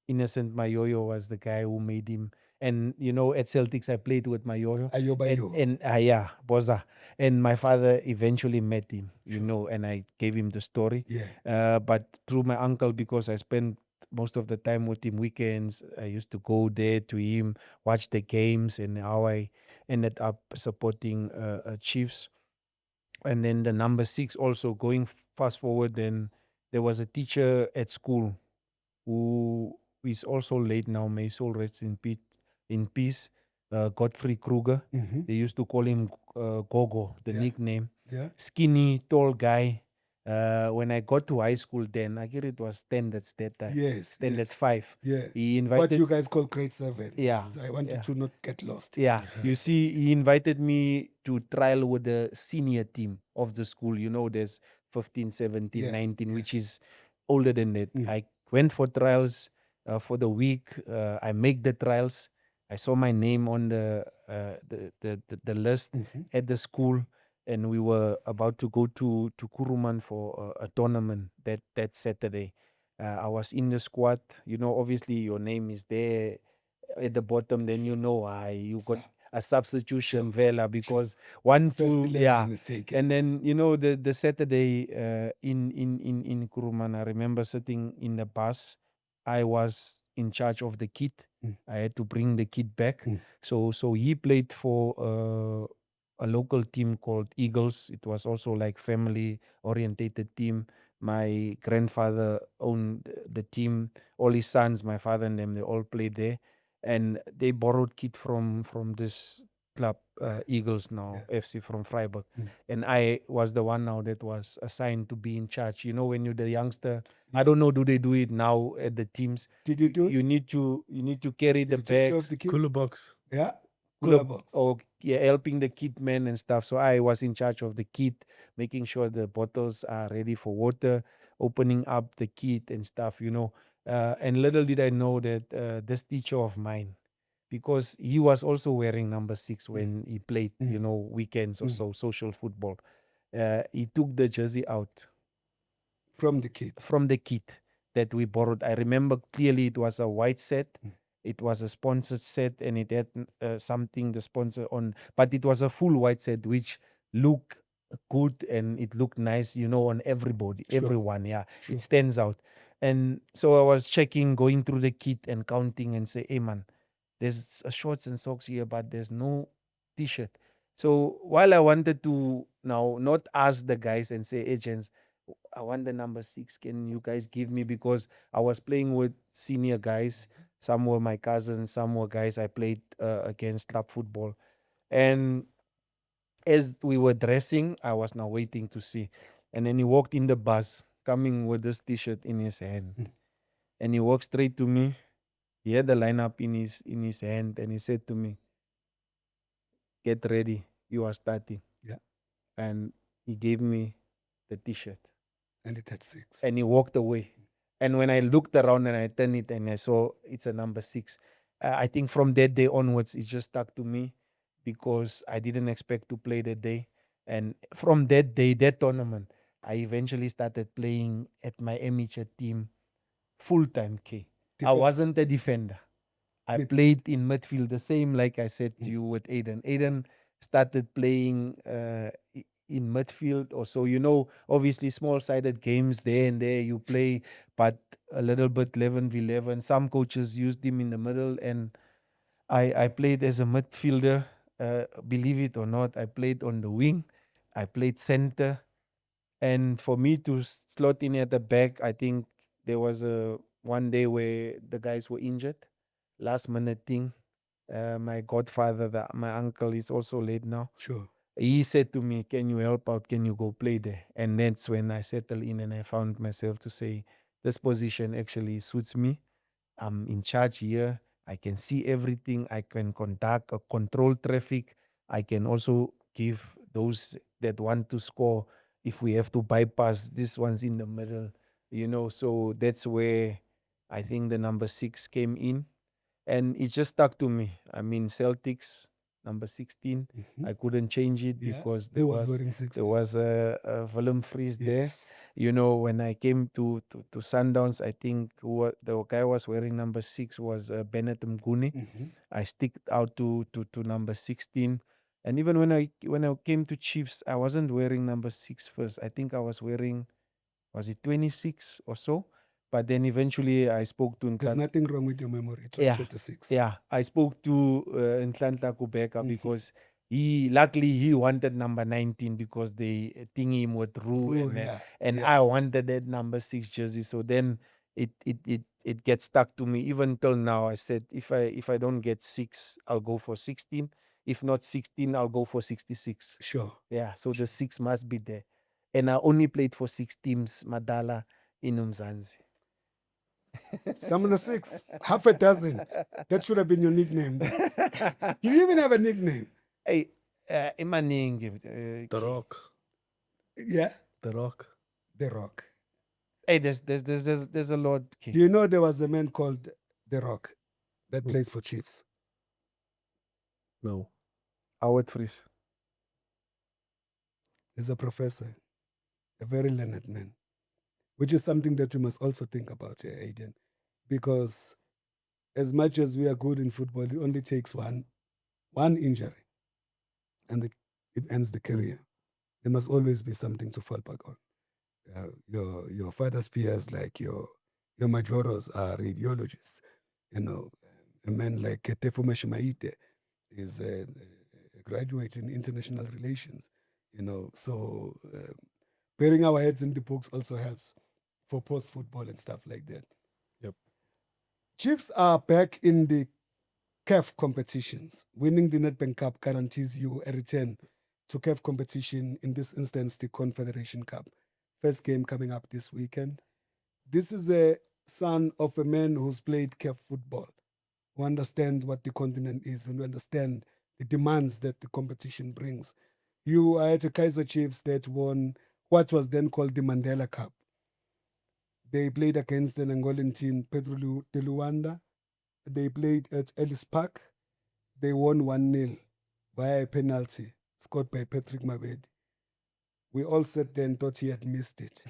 [SPEAKER 3] Innocent Mayoyo was the guy who made him. And you know, at Celtics, I played with Mayoyo.
[SPEAKER 1] Ayobayo.
[SPEAKER 3] And yeah, Boza. And my father eventually met him, you
[SPEAKER 1] Sure.
[SPEAKER 3] know, and I gave him the story.
[SPEAKER 1] Yeah.
[SPEAKER 3] But through my uncle, because I spent most of the time with him weekends, I used to go there to him, watch the games, and how I ended up supporting Chiefs. And then the number 6 also going fast forward, then there was a teacher at school who is also late now, may his soul rest in peace, Godfrey Kruger.
[SPEAKER 1] Mhm.
[SPEAKER 3] They used to call him Gogo, the
[SPEAKER 1] Yeah.
[SPEAKER 3] nickname.
[SPEAKER 1] Yeah.
[SPEAKER 3] Skinny, tall guy. When I got to high school then, I guess it was standards that time.
[SPEAKER 1] Yes.
[SPEAKER 3] Standards
[SPEAKER 1] Yes.
[SPEAKER 3] 5.
[SPEAKER 1] Yeah.
[SPEAKER 3] He
[SPEAKER 1] What
[SPEAKER 3] invited
[SPEAKER 1] you guys call grade 7.
[SPEAKER 3] Yeah.
[SPEAKER 1] So I want you
[SPEAKER 3] Yeah.
[SPEAKER 1] to not get lost.
[SPEAKER 3] Yeah, you see, he invited me to trial with the senior team of the school. You know, there's 15, 17,
[SPEAKER 1] Yeah,
[SPEAKER 3] 19,
[SPEAKER 1] yeah.
[SPEAKER 3] which is older than that.
[SPEAKER 1] Mm.
[SPEAKER 3] I went for trials for the week. I make the trials. I saw my name on the list at the school, and we were about to go to Kuruman for a tournament that Saturday. I was in the squad. You know, obviously your name is there at the bottom. Then you know you got a substitution, Vela, because one,
[SPEAKER 1] First
[SPEAKER 3] two,
[SPEAKER 1] 11
[SPEAKER 3] yeah.
[SPEAKER 1] is taken.
[SPEAKER 3] And then you know the Saturday in Kuruman, I remember sitting in the bus. I was in charge of the kit. I had to bring the kit back. So he played for a local team called Eagles. It was also like family orientated team. My grandfather owned the team. All his sons, my father and them, they all played there, and they borrowed kit from this club, Eagles now, FC from Freiburg. And I was the one now that was assigned to be in charge. You know, when you're the youngster, I don't know, do they do it now at the teams?
[SPEAKER 1] Did you do it?
[SPEAKER 3] You need to carry the
[SPEAKER 1] You take care of
[SPEAKER 3] bags,
[SPEAKER 1] the kids?
[SPEAKER 2] Cooler box.
[SPEAKER 1] Yeah.
[SPEAKER 3] cooler
[SPEAKER 1] Cooler box.
[SPEAKER 3] or yeah, helping the kit men and stuff. So I was in charge of the kit, making sure the bottles are ready for water, opening up the kit and stuff, you know. And little did I know that this teacher of mine, because he was also wearing number 6 when he played, you know, weekends or so, social football. He took the jersey out
[SPEAKER 1] From the kid.
[SPEAKER 3] from the kit that we borrowed. I remember clearly it was a white set. It was a sponsored set, and it had something the sponsor on, but it was a full white set which looked good and it looked nice, you know, on everybody, everyone. Yeah, it stands out. And so I was checking, going through the kit and counting and say, hey man, there's a shorts and socks here, but there's no t-shirt. So while I wanted to now not ask the guys and say, agents, I want the number 6. Can you guys give me? Because I was playing with senior guys. Some were my cousins. Some were guys I played against club football. And as we were dressing, I was now waiting to see. And then he walked in the bus, coming with this t-shirt in his hand. And he walked straight to me. He had the lineup in his hand, and he said to me, "Get ready. You are starting."
[SPEAKER 1] Yeah.
[SPEAKER 3] And he gave me the t-shirt.
[SPEAKER 1] And it had 6.
[SPEAKER 3] And he walked away. And when I looked around and I turned it and I saw it's a number 6, I think from that day onwards, it just stuck to me because I didn't expect to play that day. And from that day, that tournament, I eventually started playing at my amateur team full time. I
[SPEAKER 1] Defense.
[SPEAKER 3] wasn't a defender. I played in midfield, the same like I said to you with Aiden. Aiden started playing in midfield or so. You know, obviously small-sided games there and there you play, but a little bit 11v11. Some coaches used him in the middle, and I played as a midfielder. Believe it or not, I played on the wing. I played center. And for me to slot in at the back, I think there was one day where the guys were injured. Last minute thing. My godfather, my uncle, is also late now.
[SPEAKER 1] Sure.
[SPEAKER 3] He said to me, "Can you help out? Can you go play there?" And that's when I settled in and I found myself to say, this position actually suits me. I'm in charge here. I can see everything. I can conduct or control traffic. I can also give those that want to score if we have to bypass this one's in the middle, you know. So that's where I think the number 6 came in. And it just stuck to me. I mean, Celtics, number 16. I couldn't change it because
[SPEAKER 1] Who was wearing 16?
[SPEAKER 3] there was a Willem Fries there.
[SPEAKER 1] Yes.
[SPEAKER 3] You know, when I came to Sundowns, I think the guy was wearing number 6 was Bennett Mguni. I stick out to number 16. And even when I came to Chiefs, I wasn't wearing number 6 first. I think I was wearing, was it 26 or so? But then eventually I spoke to
[SPEAKER 1] There's nothing wrong with your memory. It was 26.
[SPEAKER 3] yeah, I spoke to Nhlanhla Kubeka because luckily he wanted number 19 because they ting him with Rue and I wanted that number 6 jersey. So then it gets stuck to me even till now. I said if I don't get 6, I'll go for 16. If not 16, I'll go for 66.
[SPEAKER 1] Sure.
[SPEAKER 3] Yeah, so the 6 must be there. And I only played for 6 teams, Madala in Mzansi.
[SPEAKER 1] Some of the 6, half a dozen. That should have been your nickname. Do you even have a nickname?
[SPEAKER 3] Hey, Imaning.
[SPEAKER 2] The Rock.
[SPEAKER 1] Yeah.
[SPEAKER 2] The Rock.
[SPEAKER 1] The Rock.
[SPEAKER 3] Hey, there's a lot.
[SPEAKER 1] Do you know there was a man called The Rock that plays for Chiefs?
[SPEAKER 2] No.
[SPEAKER 3] Howard Fries.
[SPEAKER 1] He's a professor, a very learned man, which is something that we must also think about here, Aiden, because as much as we are good in football, it only takes one injury, and it ends the career. There must always be something to fall back on. Your father's peers, like your majoros, are radiologists. You know, a man like Tefo Mashimaite is a graduate in international relations. You know, so burying our heads in the books also helps for post football and stuff like that.
[SPEAKER 2] Yep.
[SPEAKER 1] Chiefs are back in the CAF competitions. Winning the Nedbank Cup guarantees you a return to CAF competition, in this instance, the Confederation Cup. First game coming up this weekend. This is a son of a man who's played CAF football, who understands what the continent is and who understand the demands that the competition brings. You are at a Kaizer Chiefs that won what was then called the Mandela Cup. They played against an Angolan team, Pedro de Luanda. They played at Ellis Park. They won 1-0 via a penalty scored by Patrick Mabedi. We all sat there and thought he had missed it.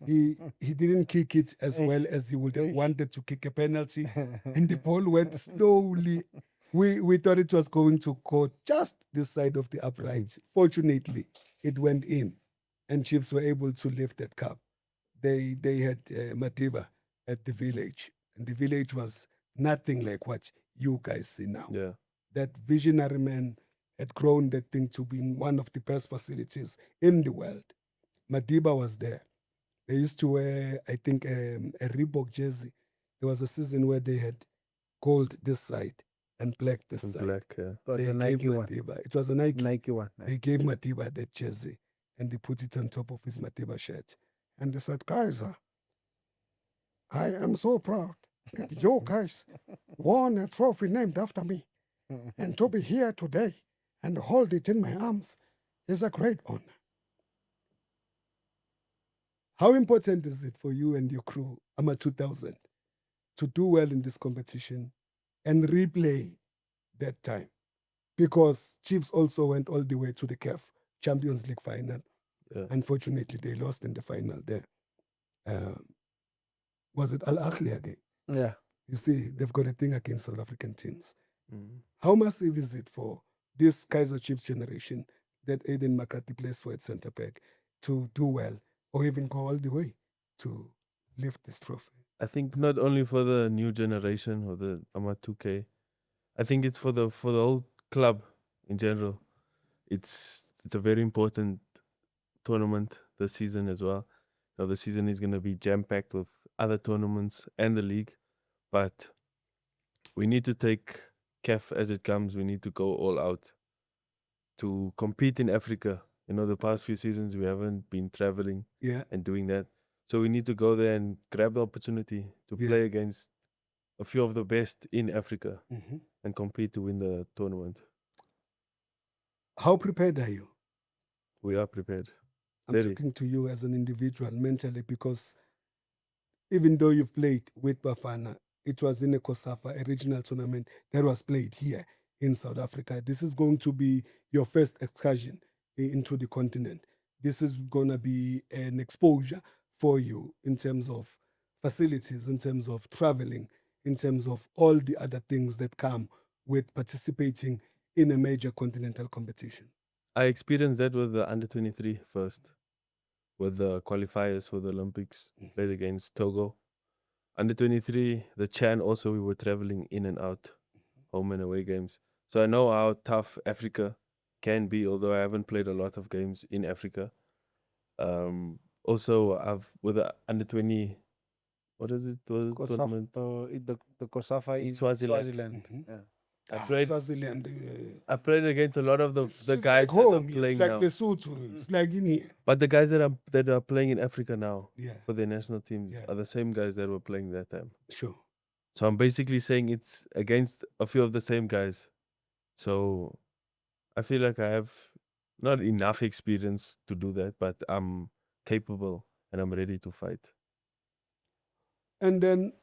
[SPEAKER 1] He didn't kick it as well as he would have wanted to kick a penalty, and the ball went slowly. We thought it was going to go just this side of the upright. Fortunately, it went in, and Chiefs were able to lift that cup. They had Madiba at the village, and the village was nothing like what you guys see now.
[SPEAKER 2] Yeah.
[SPEAKER 1] That visionary man had grown that thing to being one of the best facilities in the world. Madiba was there. They used to wear, I think, a Reebok jersey. There was a season where they had gold this side and black this
[SPEAKER 2] And
[SPEAKER 1] side.
[SPEAKER 2] black, yeah.
[SPEAKER 3] It was
[SPEAKER 1] They
[SPEAKER 3] a
[SPEAKER 1] gave
[SPEAKER 3] Nike one.
[SPEAKER 1] Madiba. It was a Nike.
[SPEAKER 3] Nike one.
[SPEAKER 1] They gave Madiba that jersey and they put it on top of his Madiba shirt. And they said, Kaizer, I am so proud that you guys won a trophy named after me. And to be here today and hold it in my arms is a great honor. How important is it for you and your crew, AMA 2000, to do well in this competition and replay that time? Because Chiefs also went all the way to the CAF Champions League final.
[SPEAKER 2] Yeah.
[SPEAKER 1] Unfortunately, they lost in the final there. Was it Al Ahly again?
[SPEAKER 3] Yeah.
[SPEAKER 1] You see, they've got a thing against South African teams.
[SPEAKER 2] Mm.
[SPEAKER 1] How massive is it for this Kaizer Chiefs generation that Aden McCarthy plays for at centre back to do well or even go all the way to lift this trophy?
[SPEAKER 2] I think not only for the new generation or the AMA 2K, I think it's for the whole club in general. It's a very important tournament this season as well. Now the season is going to be jam packed with other tournaments and the league, but we need to take CAF as it comes. We need to go all out to compete in Africa. You know, the past few seasons we haven't been traveling
[SPEAKER 1] Yeah.
[SPEAKER 2] and doing that, so we need to go there and grab the opportunity to
[SPEAKER 1] Yeah.
[SPEAKER 2] play against a few of the best in Africa
[SPEAKER 1] Mm-hmm.
[SPEAKER 2] and compete to win the tournament.
[SPEAKER 1] How prepared are you?
[SPEAKER 2] We are prepared.
[SPEAKER 1] I'm
[SPEAKER 2] Very.
[SPEAKER 1] talking to you as an individual mentally because even though you've played with Bafana, it was in a COSAFA, a regional tournament that was played here in South Africa. This is going to be your first excursion into the continent. This is going to be an exposure for you in terms of facilities, in terms of traveling, in terms of all the other things that come with participating in a major continental competition.
[SPEAKER 2] I experienced that with the under 23 first, with the qualifiers for the Olympics. Played against Togo. Under 23, the Chan also, we were traveling in and out, home and away games. So I know how tough Africa can be, although I haven't played a lot of games in Africa. Also, I've with the under 20, what is it? Tournament?
[SPEAKER 3] The COSAFA
[SPEAKER 2] In
[SPEAKER 3] is
[SPEAKER 2] Swaziland.
[SPEAKER 3] Swaziland.
[SPEAKER 1] Mhm.
[SPEAKER 3] Yeah.
[SPEAKER 2] I played.
[SPEAKER 1] Swaziland.
[SPEAKER 2] I played against a lot of
[SPEAKER 1] It's
[SPEAKER 2] the
[SPEAKER 1] just
[SPEAKER 2] guys
[SPEAKER 1] like
[SPEAKER 2] that are
[SPEAKER 1] home. It's
[SPEAKER 2] playing
[SPEAKER 1] like
[SPEAKER 2] now.
[SPEAKER 1] Lesotho. It's like in here.
[SPEAKER 2] But the guys that are playing in Africa now
[SPEAKER 1] Yeah,
[SPEAKER 2] for their national teams
[SPEAKER 1] Yeah.
[SPEAKER 2] are the same guys that were playing that time.
[SPEAKER 1] sure.
[SPEAKER 2] So I'm basically saying it's against a few of the same guys. So I feel like I have not enough experience to do that, but I'm capable and I'm ready to fight.
[SPEAKER 1] And then,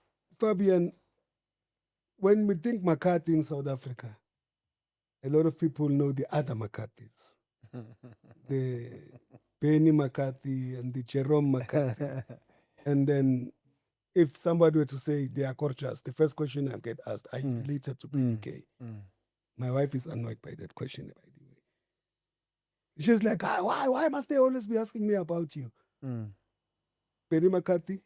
[SPEAKER 1] Fabian, when we think McCarthy in South Africa, A lot of people know the other McCarthys, the Benny McCarthy and the Jerome McCarthy. And then if somebody were to say they are gorgeous, the first question I get asked, are you related to BBK? My wife is annoyed by that question, by the way. She's like, why must they always be asking me about you? Benny McCarthy,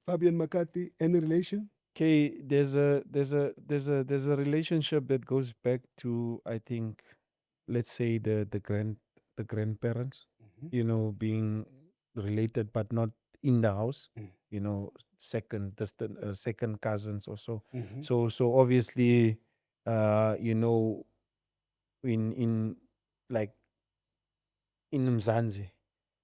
[SPEAKER 1] Fabian McCarthy, any relation?
[SPEAKER 3] Okay, there's a relationship that goes back to, I think, let's say the grandparents, you know, being related but not in the house, you know, second distant second cousins or so. So obviously, you know, in like in Mzansi,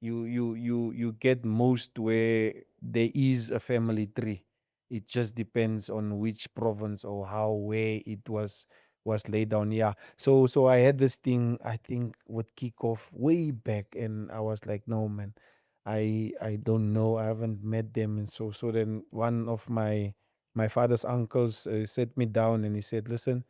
[SPEAKER 3] you get most where there is a family tree. It just depends on which province or how where it was laid down. Yeah. So I had this thing, I think, would kick off way back, and I was like, no man, I don't know. I haven't met them, and so then one of my father's uncles sat me down and he said, listen,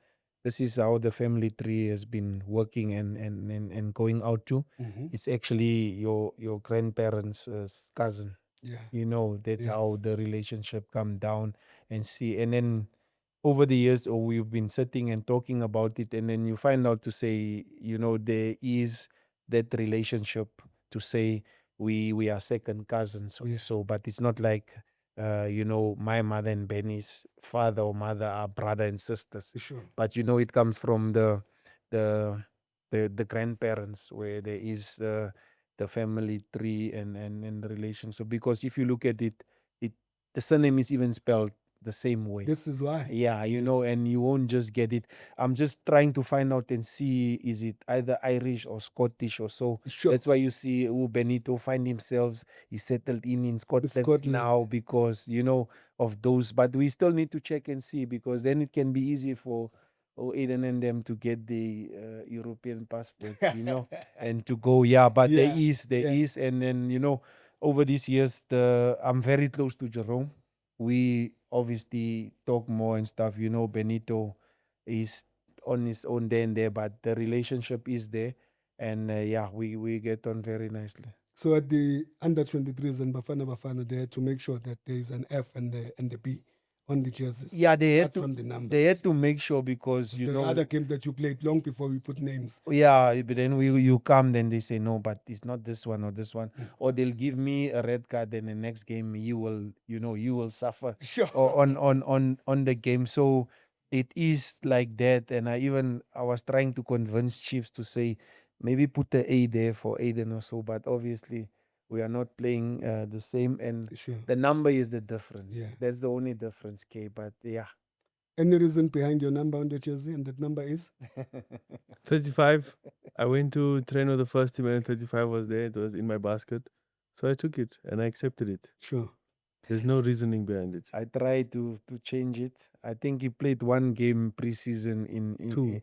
[SPEAKER 3] this is how the family tree has been working and going out to. It's actually your grandparents' cousin.
[SPEAKER 1] Yeah.
[SPEAKER 3] You know, that's
[SPEAKER 1] Yeah.
[SPEAKER 3] how the relationship come down and see. And then over the years, or we've been sitting and talking about it, and then you find out to say, you know, there is that relationship to say we are second cousins or
[SPEAKER 1] Yeah.
[SPEAKER 3] so, but it's not like you know, my mother and Benny's father or mother are brother and sisters.
[SPEAKER 1] Sure.
[SPEAKER 3] But you know, it comes from the the grandparents where there is the family tree and the relationship. Because if you look at it, the surname is even spelled the same way.
[SPEAKER 1] This is why.
[SPEAKER 3] Yeah, you know, and you won't just get it. I'm just trying to find out and see, is it either Irish or Scottish or so.
[SPEAKER 1] Sure.
[SPEAKER 3] That's why you see Benito find himself, he's settled in Scotland,
[SPEAKER 1] Scotland.
[SPEAKER 3] now because, you know, of those. But we still need to check and see, because then it can be easy for Aiden and them to get the European passports, you know, and to go. Yeah, but there
[SPEAKER 1] Yeah,
[SPEAKER 3] is, and then, you know, over these years, I'm very close to Jerome. We obviously talk more and stuff. You know, Benito is on his own there and there, but the relationship is there, and yeah, we get on very nicely.
[SPEAKER 1] So at the under 23s and Bafana, they had to make sure that there is an F and the B on the jerseys.
[SPEAKER 3] Yeah, they had
[SPEAKER 1] apart from the numbers.
[SPEAKER 3] they had to make sure, because you
[SPEAKER 1] the
[SPEAKER 3] know,
[SPEAKER 1] other game that you played long before we put names.
[SPEAKER 3] yeah, but then you come, then they say no, but it's not this one or this one, or they'll give me a red card, then the next game you will, you know, you will suffer
[SPEAKER 1] Sure.
[SPEAKER 3] or on the game. So it is like that. And I was trying to convince Chiefs to say maybe put the A there for Aiden or so, but obviously we are not playing the same, and
[SPEAKER 1] Sure.
[SPEAKER 3] the number is the difference.
[SPEAKER 1] Yeah.
[SPEAKER 3] That's the only difference, K. But yeah.
[SPEAKER 1] Any reason behind your number on the jersey, and that number is?
[SPEAKER 2] 35. I went to train with the first team and 35 was there. It was in my basket. So I took it and I accepted it.
[SPEAKER 1] Sure.
[SPEAKER 2] There's no reasoning behind it.
[SPEAKER 3] I tried to change it. I think he played one game preseason in
[SPEAKER 2] Two.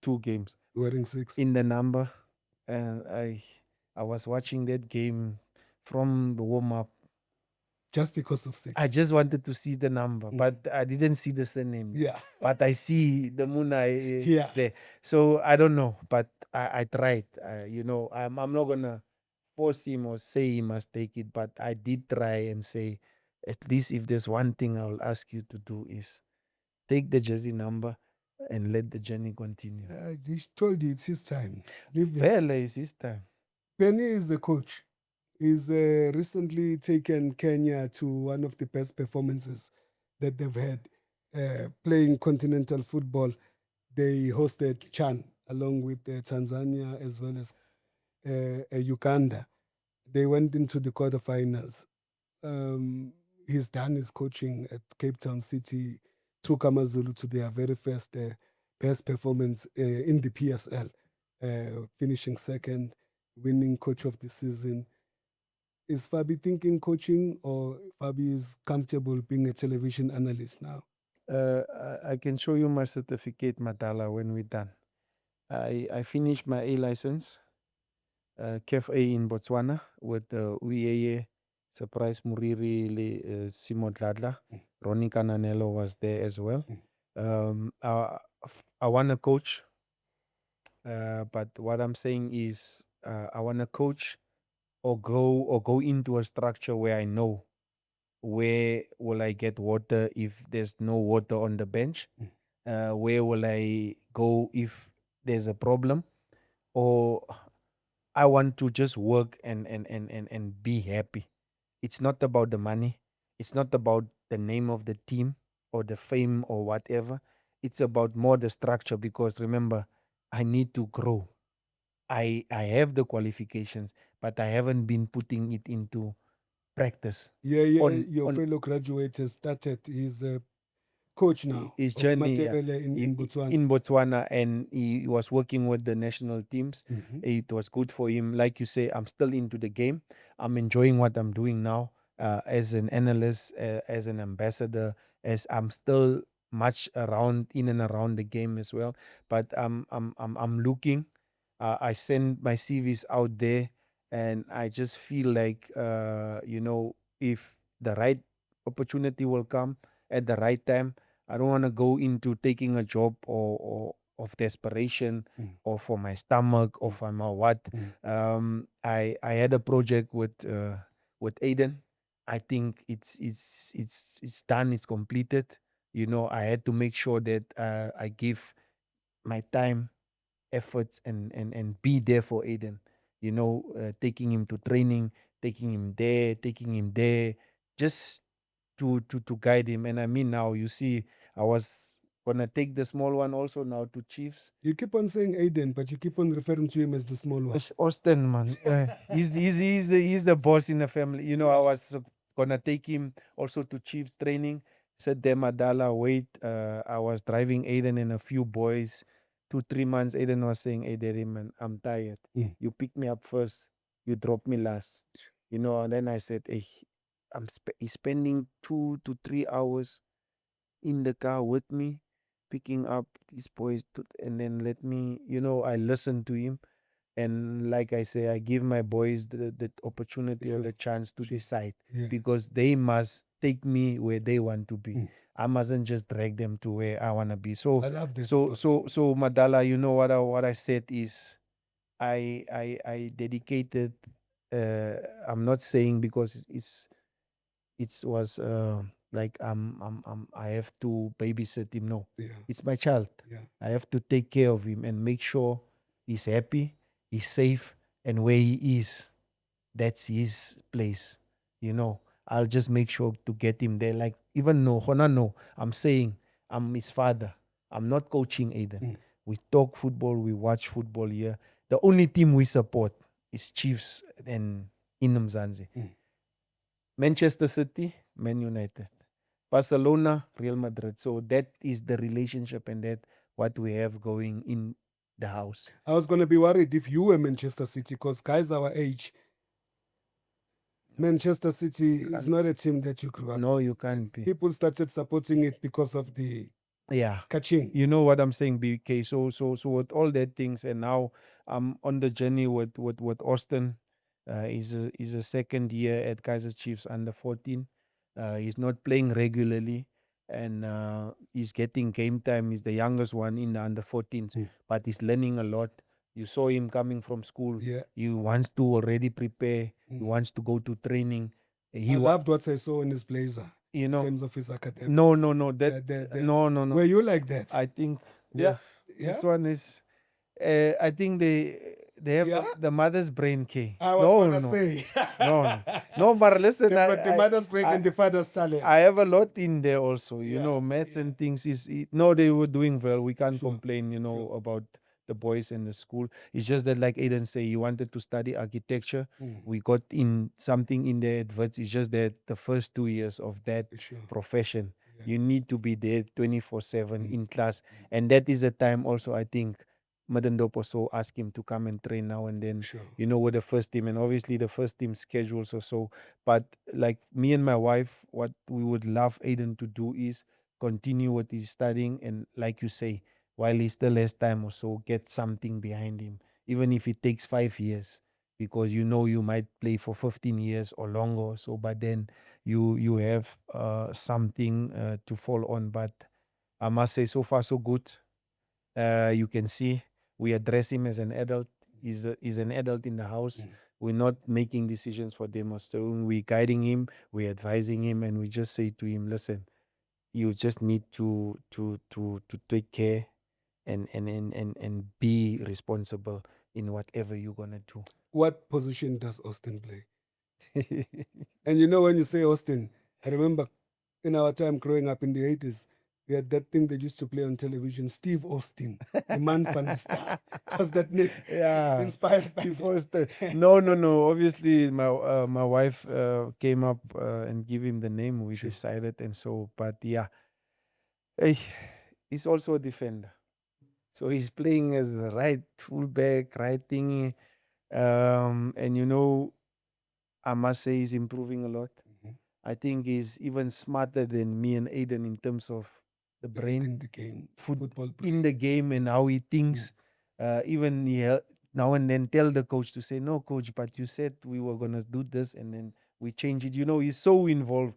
[SPEAKER 3] two games
[SPEAKER 1] Wearing 6.
[SPEAKER 3] in the number, and I was watching that game from the warm up.
[SPEAKER 1] Just because of 6.
[SPEAKER 3] I just wanted to see the number, but I didn't see the surname.
[SPEAKER 1] Yeah.
[SPEAKER 3] But I see the Muna
[SPEAKER 1] Yeah.
[SPEAKER 3] there. So I don't know, but I tried. You know, I'm not gonna force him or say he must take it, but I did try and say, at least if there's one thing I will ask you to do is take the jersey number and let the journey continue.
[SPEAKER 1] He told you it's his time. Leave it.
[SPEAKER 3] Well, it's his time.
[SPEAKER 1] Penny is the coach. He's recently taken Kenya to one of the best performances that they've had playing continental football. They hosted Chan along with Tanzania as well as Uganda. They went into the quarterfinals. He's done his coaching at Cape Town City, took Amazulu to their very first best performance in the PSL, finishing second, winning coach of the season. Is Fabi thinking coaching, or Fabi is comfortable being a television analyst now?
[SPEAKER 3] I can show you my certificate, Madala, when we're done. I finished my A license, KEF A in Botswana, with the UAE, Surprise Muriri, Simo Dladla. Ronnie Cananello was there as well. I want to coach, but what I'm saying is, I want to coach or go into a structure where I know where will I get water if there's no water on the bench. Where will I go if there's a problem? Or I want to just work and be happy. It's not about the money. It's not about the name of the team or the fame or whatever. It's about more the structure, because remember, I need to grow. I have the qualifications, but I haven't been putting it into practice.
[SPEAKER 1] Yeah, yeah.
[SPEAKER 3] On
[SPEAKER 1] Your
[SPEAKER 3] on
[SPEAKER 1] fellow graduate has started. He's a coach now
[SPEAKER 3] his
[SPEAKER 1] of
[SPEAKER 3] journey,
[SPEAKER 1] Matebele in Botswana.
[SPEAKER 3] in Botswana, and he was working with the national teams.
[SPEAKER 1] Mhm.
[SPEAKER 3] It was good for him. Like you say, I'm still into the game. I'm enjoying what I'm doing now, as an analyst, as an ambassador, as I'm still much around in and around the game as well. But I'm looking. I send my CVs out there, and I just feel like, if the right opportunity will come at the right time. I don't want to go into taking a job or of desperation,
[SPEAKER 1] Mm.
[SPEAKER 3] or for my stomach, or for my what.
[SPEAKER 1] Mm.
[SPEAKER 3] I had a project with Aiden. I think it's done. It's completed. I had to make sure that I give my time, efforts, and be there for Aiden. Taking him to training, taking him there, just to guide him. And I mean, now you see, I was gonna take the small one also now to Chiefs.
[SPEAKER 1] You keep on saying Aiden, but you keep on referring to him as the small one.
[SPEAKER 3] Austin, man, he's the boss in the family. I was gonna take him also to Chiefs training. Said them, Adala, wait. I was driving Aiden and a few boys. 2 3 months, Aiden was saying, "Hey, Daddy, man, I'm tired.
[SPEAKER 1] Mm.
[SPEAKER 3] You pick me up first. You drop me last." And then I said, "Hey, he's spending 2 to 3 hours in the car with me, picking up these boys, and then let me, I listen to him. And like I say, I give my boys the opportunity or
[SPEAKER 1] Sure.
[SPEAKER 3] the chance to
[SPEAKER 1] Sure.
[SPEAKER 3] decide,
[SPEAKER 1] Yeah.
[SPEAKER 3] because they must take me where they want to be.
[SPEAKER 1] Mm.
[SPEAKER 3] I mustn't just drag them to where I want to be.
[SPEAKER 1] I
[SPEAKER 3] So,
[SPEAKER 1] love that
[SPEAKER 3] so,
[SPEAKER 1] about
[SPEAKER 3] so, so, Madala, what I said is, I dedicated. I'm not saying because it was like I have to babysit him. No,
[SPEAKER 1] you. Yeah.
[SPEAKER 3] it's my child.
[SPEAKER 1] Yeah.
[SPEAKER 3] I have to take care of him and make sure he's happy, he's safe, and where he is, that's his place. I'll just make sure to get him there. Like, even no, Hona, no, I'm saying I'm his father. I'm not coaching Aiden.
[SPEAKER 1] Mm.
[SPEAKER 3] We talk football, we watch football here. The only team we support is Chiefs and Mzansi.
[SPEAKER 1] Mm.
[SPEAKER 3] Manchester City, Man United. Barcelona, Real Madrid. So that is the relationship, and that what we have going in the house.
[SPEAKER 1] I was going to be worried if you were Manchester City because guys our age, Manchester City is not a team that you grew up.
[SPEAKER 3] No, you can't be.
[SPEAKER 1] People started supporting it because of the
[SPEAKER 3] Yeah.
[SPEAKER 1] catching.
[SPEAKER 3] You know what I'm saying, BK. So with all that things, and now I'm on the journey with Austin. He's a second year at Kaizer Chiefs under 14. He's not playing regularly, and he's getting game time. He's the youngest one in the under 14s, but he's learning a lot. You saw him coming from school.
[SPEAKER 1] Yeah.
[SPEAKER 3] He wants to already prepare. He wants to go to training.
[SPEAKER 1] I loved what I saw in his blazer
[SPEAKER 3] You
[SPEAKER 1] in
[SPEAKER 3] know,
[SPEAKER 1] terms of his academics.
[SPEAKER 3] no. That no.
[SPEAKER 1] Were you like that?
[SPEAKER 3] I think
[SPEAKER 2] Yes.
[SPEAKER 3] this one is. I think they have
[SPEAKER 1] Yeah?
[SPEAKER 3] the mother's brain. K.
[SPEAKER 1] I was
[SPEAKER 3] No,
[SPEAKER 1] going to
[SPEAKER 3] no,
[SPEAKER 1] say.
[SPEAKER 3] no. But listen,
[SPEAKER 1] But the mother's brain
[SPEAKER 3] I-
[SPEAKER 1] and the father's talent.
[SPEAKER 3] I have a lot in there also.
[SPEAKER 1] Yeah,
[SPEAKER 3] Maths
[SPEAKER 1] yeah.
[SPEAKER 3] and things no, they were doing well. We can't
[SPEAKER 1] Sure,
[SPEAKER 3] complain.
[SPEAKER 1] sure.
[SPEAKER 3] About the boys in the school. It's just that, like Aiden say, he wanted to study architecture. We got in something in the adverts. It's just that the first 2 years of that
[SPEAKER 1] Sure.
[SPEAKER 3] profession,
[SPEAKER 1] Yeah.
[SPEAKER 3] you need to be there 24/7 in class, and that is the time also. I think Madandopo so ask him to come and train now and then.
[SPEAKER 1] Sure.
[SPEAKER 3] With the first team, and obviously the first team schedules or so. But like me and my wife, what we would love Aiden to do is continue what he's studying, and like you say, while he still has time or so, get something behind him, even if it takes 5 years, because you might play for 15 years or longer or so, but then you have something to fall on. But I must say, so far so good. You can see we address him as an adult. He's an adult in the house. We're not making decisions for them or so. We're guiding him, we're advising him, and we just say to him, listen, you just need to take care and be responsible in whatever you're gonna do.
[SPEAKER 1] What position does Austin play? And you know, when you say Austin, I remember in our time growing up in the 80s, we had that thing they used to play on television, Steve Austin, the man from the star. Because that name
[SPEAKER 3] Yeah.
[SPEAKER 1] inspired by
[SPEAKER 3] Steve
[SPEAKER 1] this.
[SPEAKER 3] Foster. No. Obviously, my wife came up and give him the name. We
[SPEAKER 1] Sure.
[SPEAKER 3] decided, and so. But yeah, eh, he's also a defender. So he's playing as a right fullback, right thingy. And you know, I must say he's improving a lot.
[SPEAKER 1] Mhm.
[SPEAKER 3] I think he's even smarter than me and Aiden in terms of the brain.
[SPEAKER 1] In the game,
[SPEAKER 3] Foot-
[SPEAKER 1] football
[SPEAKER 3] in
[SPEAKER 1] brain.
[SPEAKER 3] the game and how he thinks. Even now and then tell the coach to say, no, coach, but you said we were going to do this and then we change it. You know, he's so involved.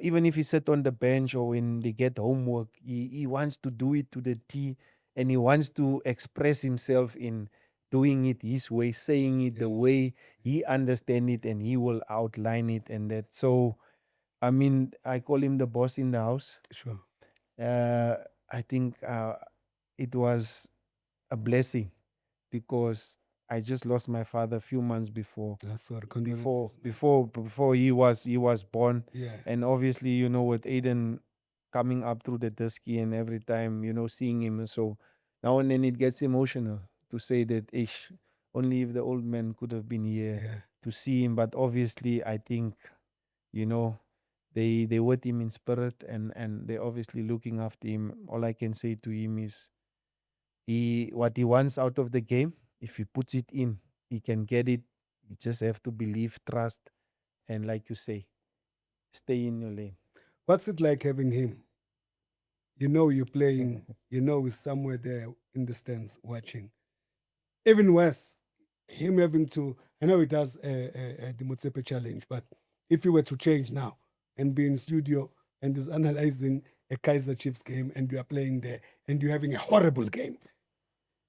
[SPEAKER 3] Even if he sat on the bench or when they get homework, he wants to do it to the T and he wants to express himself in doing it his way, saying it the way he understand it and he will outline it and that. So, I mean, I call him the boss in the house.
[SPEAKER 1] Sure.
[SPEAKER 3] I think it was a blessing because I just lost my father a few months before.
[SPEAKER 1] That's what
[SPEAKER 3] Before he was born,
[SPEAKER 1] Yeah.
[SPEAKER 3] and obviously you know with Aiden coming up through the dusky and every time you know seeing him, so now and then it gets emotional to say that ish only if the old man could have been here
[SPEAKER 1] Yeah.
[SPEAKER 3] to see him, but obviously I think you know they with him in spirit and they're obviously looking after him. All I can say to him is what he wants out of the game, if he puts it in, he can get it. You just have to believe, trust, and like you say, stay in your lane.
[SPEAKER 1] What's it like having him? You know you're playing, you know he's somewhere there in the stands watching. Even worse, him having to, I know he does the Motsepe challenge, but if you were to change now and be in studio and is analyzing a Kaizer Chiefs game and you are playing there and you're having a horrible game.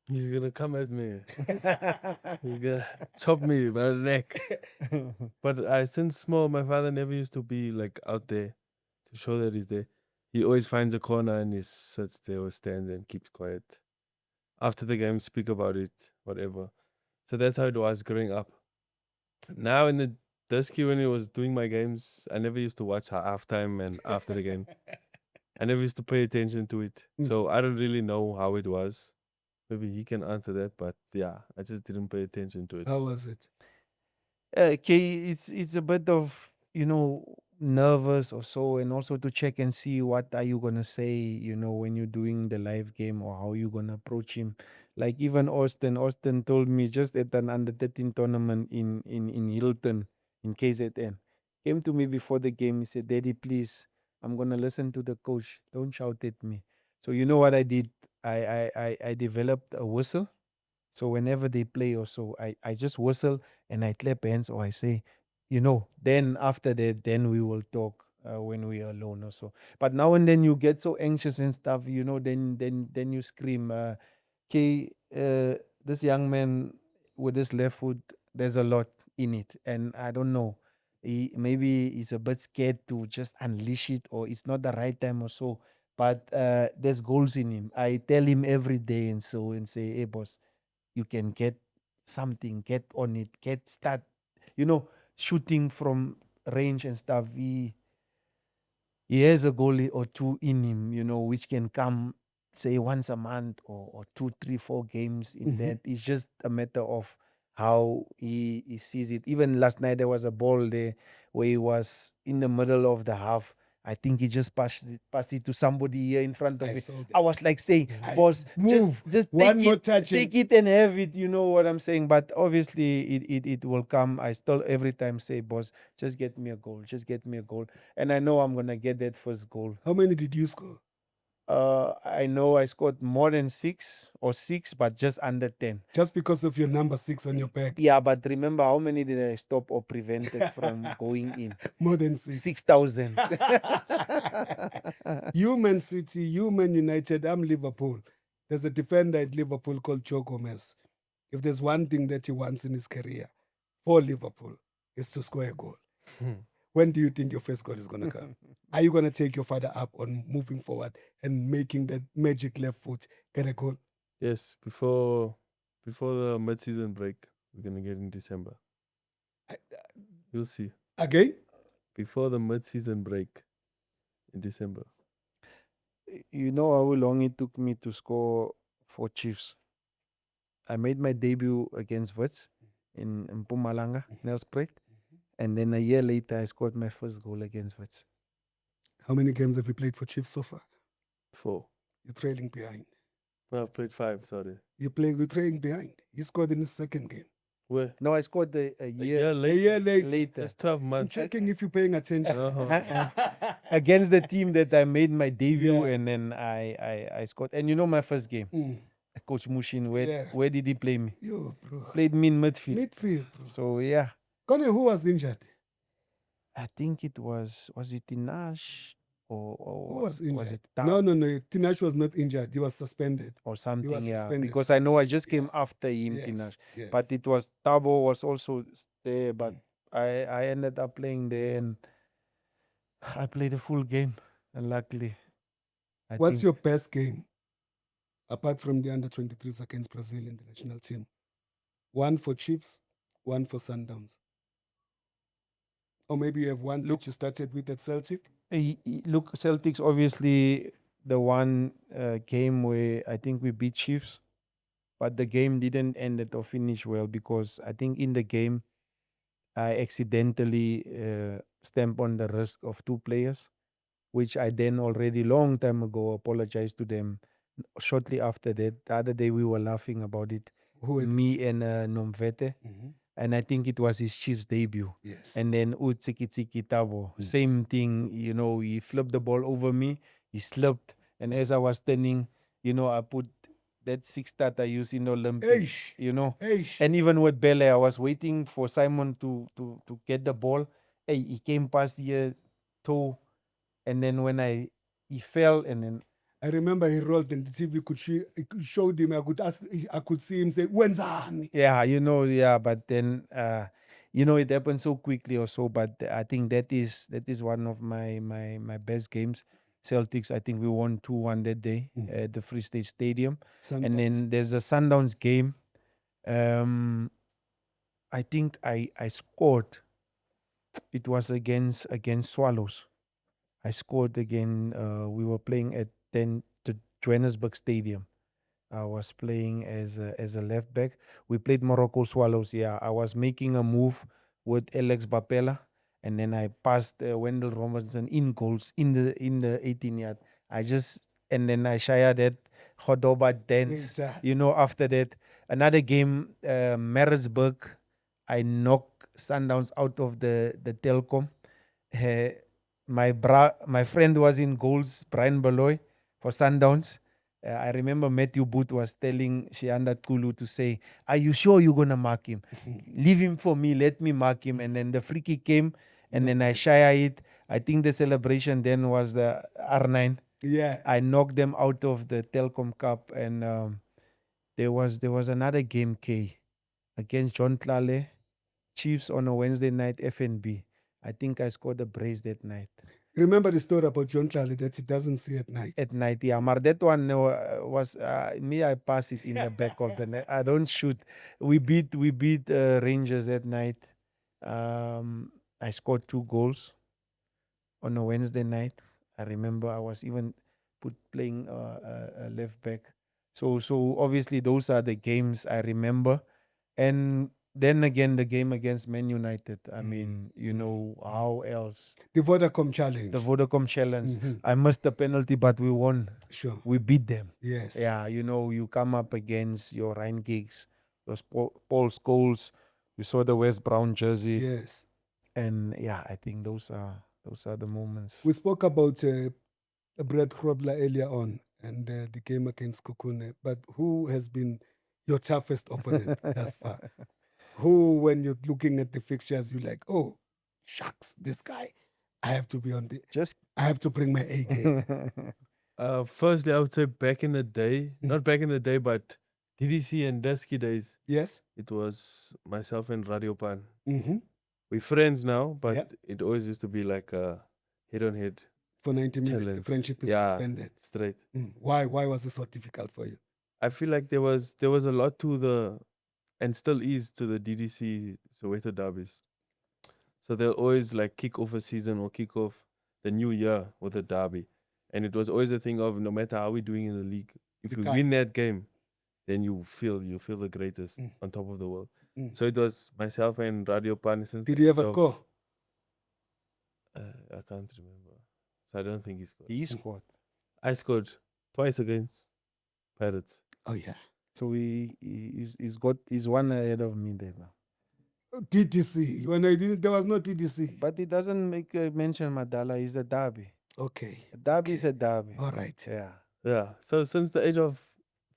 [SPEAKER 2] He's gonna come at me. He's gonna chop me by the neck. But since small, my father never used to be like out there to show that he's there. He always finds a corner and he sits there or stands and keeps quiet. After the game, speak about it, whatever. So that's how it was growing up. Now in the dusky when he was doing my games, I never used to watch halftime and after the game. I never used to pay attention to it. So I don't really know how it was. Maybe he can answer that, but yeah, I just didn't pay attention to it.
[SPEAKER 1] How was it?
[SPEAKER 3] Okay, it's a bit of you know nervous or so, and also to check and see what are you gonna say, you know, when you're doing the live game or how you gonna approach him. Like even Austin told me just at an under 13 tournament in Hilton in KZN, came to me before the game. He said, "Daddy, please, I'm gonna listen to the coach. Don't shout at me." So you know what I did? I developed a whistle. So whenever they play or so, I just whistle and I clap hands or I say, you know, then after that, then we will talk when we are alone or so. But now and then you get so anxious and stuff, you know, then you scream, okay, this young man with his left foot, there's a lot in it. And I don't know. Maybe he's a bit scared to just unleash it or it's not the right time or so. But there's goals in him. I tell him every day and so and say, hey boss, you can get something, get on it, get start, you know, shooting from range and stuff. He has a goal or two in him, you know, which can come say once a month or 2, 3, 4 games in that. It's just a matter of how he sees it. Even last night there was a ball there where he was in the middle of the half. I think he just passed it to somebody here in front of
[SPEAKER 1] I
[SPEAKER 3] me.
[SPEAKER 1] saw that.
[SPEAKER 3] I was like saying,
[SPEAKER 1] I-
[SPEAKER 3] boss,
[SPEAKER 1] move.
[SPEAKER 3] just
[SPEAKER 1] One
[SPEAKER 3] take
[SPEAKER 1] more
[SPEAKER 3] it,
[SPEAKER 1] touch
[SPEAKER 3] take
[SPEAKER 1] and-
[SPEAKER 3] it and have it. You know what I'm saying? But obviously it will come. I still every time say, boss, just get me a goal, just get me a goal, and I know I'm gonna get that first goal.
[SPEAKER 1] How many did you score?
[SPEAKER 3] I know I scored more than 6, but just under 10.
[SPEAKER 1] Just because of your number 6 on your back.
[SPEAKER 3] Yeah, but remember how many did I stop or prevented from going in?
[SPEAKER 1] More than 6.
[SPEAKER 3] 6,000.
[SPEAKER 1] You Man City, you Man United, I'm Liverpool. There's a defender at Liverpool called Joe Gomez. If there's one thing that he wants in his career for Liverpool, is to score a goal. When do you think your first goal is going to come? Are you going to take your father up on moving forward and making that magic left foot get a goal?
[SPEAKER 2] Yes, before the mid-season break, we're gonna get in December. You'll see.
[SPEAKER 1] Again?
[SPEAKER 2] Before the mid-season break in December.
[SPEAKER 3] You know how long it took me to score for Chiefs? I made my debut against Wits in Mpumalanga, Nelspruit. And then a year later, I scored my first goal against Wits.
[SPEAKER 1] How many games have you played for Chiefs so far?
[SPEAKER 2] 4.
[SPEAKER 1] You're trailing behind.
[SPEAKER 2] No, I've played 5, sorry.
[SPEAKER 1] You're trailing behind. He scored in his second game.
[SPEAKER 2] Where?
[SPEAKER 3] No, I scored a
[SPEAKER 2] A
[SPEAKER 3] year
[SPEAKER 2] year
[SPEAKER 1] A
[SPEAKER 2] later.
[SPEAKER 1] year later.
[SPEAKER 3] later.
[SPEAKER 2] That's 12
[SPEAKER 1] I'm
[SPEAKER 2] months.
[SPEAKER 1] checking if you're paying attention.
[SPEAKER 3] Against the team that I made my debut,
[SPEAKER 1] Yeah.
[SPEAKER 3] and then I scored. And you know my first game, Coach Mushin,
[SPEAKER 1] Yeah.
[SPEAKER 3] where did he play me?
[SPEAKER 1] Yo, bro.
[SPEAKER 3] Played me in midfield.
[SPEAKER 1] Midfield, bro.
[SPEAKER 3] So yeah,
[SPEAKER 1] Connie, who was injured?
[SPEAKER 3] I think it was it Tinash or
[SPEAKER 1] Who was injured?
[SPEAKER 3] was it
[SPEAKER 1] No. Tinash was not injured. He was suspended.
[SPEAKER 3] or something?
[SPEAKER 1] was
[SPEAKER 3] Yeah,
[SPEAKER 1] suspended.
[SPEAKER 3] because I know I just came after him,
[SPEAKER 1] Yes,
[SPEAKER 3] Tinash.
[SPEAKER 1] yes.
[SPEAKER 3] But it was Tabo was also there, but I ended up playing there and I played a full game, and luckily. I
[SPEAKER 1] What's
[SPEAKER 3] think
[SPEAKER 1] your best game apart from the under-23s against Brazil in the national team? One for Chiefs, one for Sundowns. Or maybe you have one that you started with at Celtic?
[SPEAKER 3] Look, Celtics obviously the one game where I think we beat Chiefs, but the game didn't end it or finish well because I think in the game I accidentally stamped on the wrist of 2 players, which I then already long time ago apologized to them. Shortly after that, the other day we were laughing about it,
[SPEAKER 1] Who had
[SPEAKER 3] me and Nomvete, and I think it was his Chiefs debut.
[SPEAKER 1] Yes.
[SPEAKER 3] And then Utsiki Tabo, same thing, you know, he flipped the ball over me, he slipped, and as I was turning, you know, I put that 6 that I use in the Olympics,
[SPEAKER 1] Eish.
[SPEAKER 3] you know.
[SPEAKER 1] Eish.
[SPEAKER 3] And even with Bele, I was waiting for Simon to get the ball. Hey, he came past the toe, and then when he fell, and then
[SPEAKER 1] I remember he rolled and the TV showed him. I could see him say, "Wenzani."
[SPEAKER 3] yeah, you know, yeah, but then you know, it happened so quickly or so. But I think that is one of my best games. Celtics, I think we won 2-1 that day at the Free State Stadium. And then there's a Sundowns game. I think I scored. It was against Swallows. I scored again. We were playing at the Johannesburg Stadium. I was playing as a left back. We played Morocco Swallows. Yeah, I was making a move with Alex Bapela, and then I passed Wendell Robinson in goals in the 18 yard. And then I shired that Hodoba dance.
[SPEAKER 1] Later.
[SPEAKER 3] You know, after that, another game, Maritzburg. I knocked Sundowns out of the Telkom. My friend was in goals, Brian Beloy, for Sundowns. I remember Matthew Booth was telling Shianda Kulu to say, "Are you sure you're gonna mark him? Leave him for me. Let me mark him." And then the free kick came, and then I shy it. I think the celebration then was the R9.
[SPEAKER 1] Yeah.
[SPEAKER 3] I knocked them out of the Telkom Cup, and there was another game K against John Tlale, Chiefs on a Wednesday night, FNB. I think I scored a brace that night.
[SPEAKER 1] Remember the story about John Clary that he doesn't see at night?
[SPEAKER 3] At night, yeah. But that one was me. I pass it in the back of the net. I don't shoot. We beat Rangers that night. I scored 2 goals on a Wednesday night. I remember I was even playing a left back. So obviously those are the games I remember. And then again, the game against Man United. I mean, you know, how else?
[SPEAKER 1] The Vodacom challenge.
[SPEAKER 3] The Vodacom Challenge. I missed the penalty, but we won.
[SPEAKER 1] Sure.
[SPEAKER 3] We beat them.
[SPEAKER 1] Yes.
[SPEAKER 3] Yeah, you know, you come up against your Ryan Giggs, those Paul Scholes. You saw the West Brown jersey.
[SPEAKER 1] Yes.
[SPEAKER 3] And yeah, I think those are the moments.
[SPEAKER 1] We spoke about Brett Grobler earlier on and the game against Kukune. But who has been your toughest opponent thus far? Who, when you're looking at the fixtures, you're like, oh, shucks, this guy, I have to be on the,
[SPEAKER 3] Just
[SPEAKER 1] I have to bring my A game.
[SPEAKER 2] Firstly, I would say back in the day,
[SPEAKER 1] Mm.
[SPEAKER 2] not back in the day, but DDC and Dusky days,
[SPEAKER 1] Yes?
[SPEAKER 2] it was myself and Radio Pan.
[SPEAKER 1] Mm-hmm.
[SPEAKER 2] We're friends now, but
[SPEAKER 1] Yeah.
[SPEAKER 2] it always used to be like a head on head
[SPEAKER 1] For 90 minutes, the
[SPEAKER 2] challenge.
[SPEAKER 1] friendship is
[SPEAKER 2] Yeah,
[SPEAKER 1] suspended.
[SPEAKER 2] straight.
[SPEAKER 1] Why was it so difficult for you?
[SPEAKER 2] I feel like there was a lot to the, and still is to the DDC Soweto derbies. So they'll always like kick off a season or kick off the new year with a derby. And it was always a thing of no matter how we're doing in the league, if
[SPEAKER 1] The
[SPEAKER 2] we
[SPEAKER 1] guy-
[SPEAKER 2] win that game, then you feel the greatest
[SPEAKER 1] Mm.
[SPEAKER 2] on top of the world.
[SPEAKER 1] Mm.
[SPEAKER 2] So it was myself and Radio Panisons.
[SPEAKER 1] Did he ever score?
[SPEAKER 2] I can't remember. So I don't think he scored.
[SPEAKER 3] he scored.
[SPEAKER 2] I scored twice against Pirates.
[SPEAKER 1] Oh, yeah.
[SPEAKER 3] So he's one ahead of me there. Bro.
[SPEAKER 1] DDC. When I didn't, there was no DDC.
[SPEAKER 3] But he doesn't make mention Madala. He's a derby.
[SPEAKER 1] Okay.
[SPEAKER 3] A derby is a derby.
[SPEAKER 1] All right.
[SPEAKER 3] Yeah.
[SPEAKER 2] Yeah. So since the age of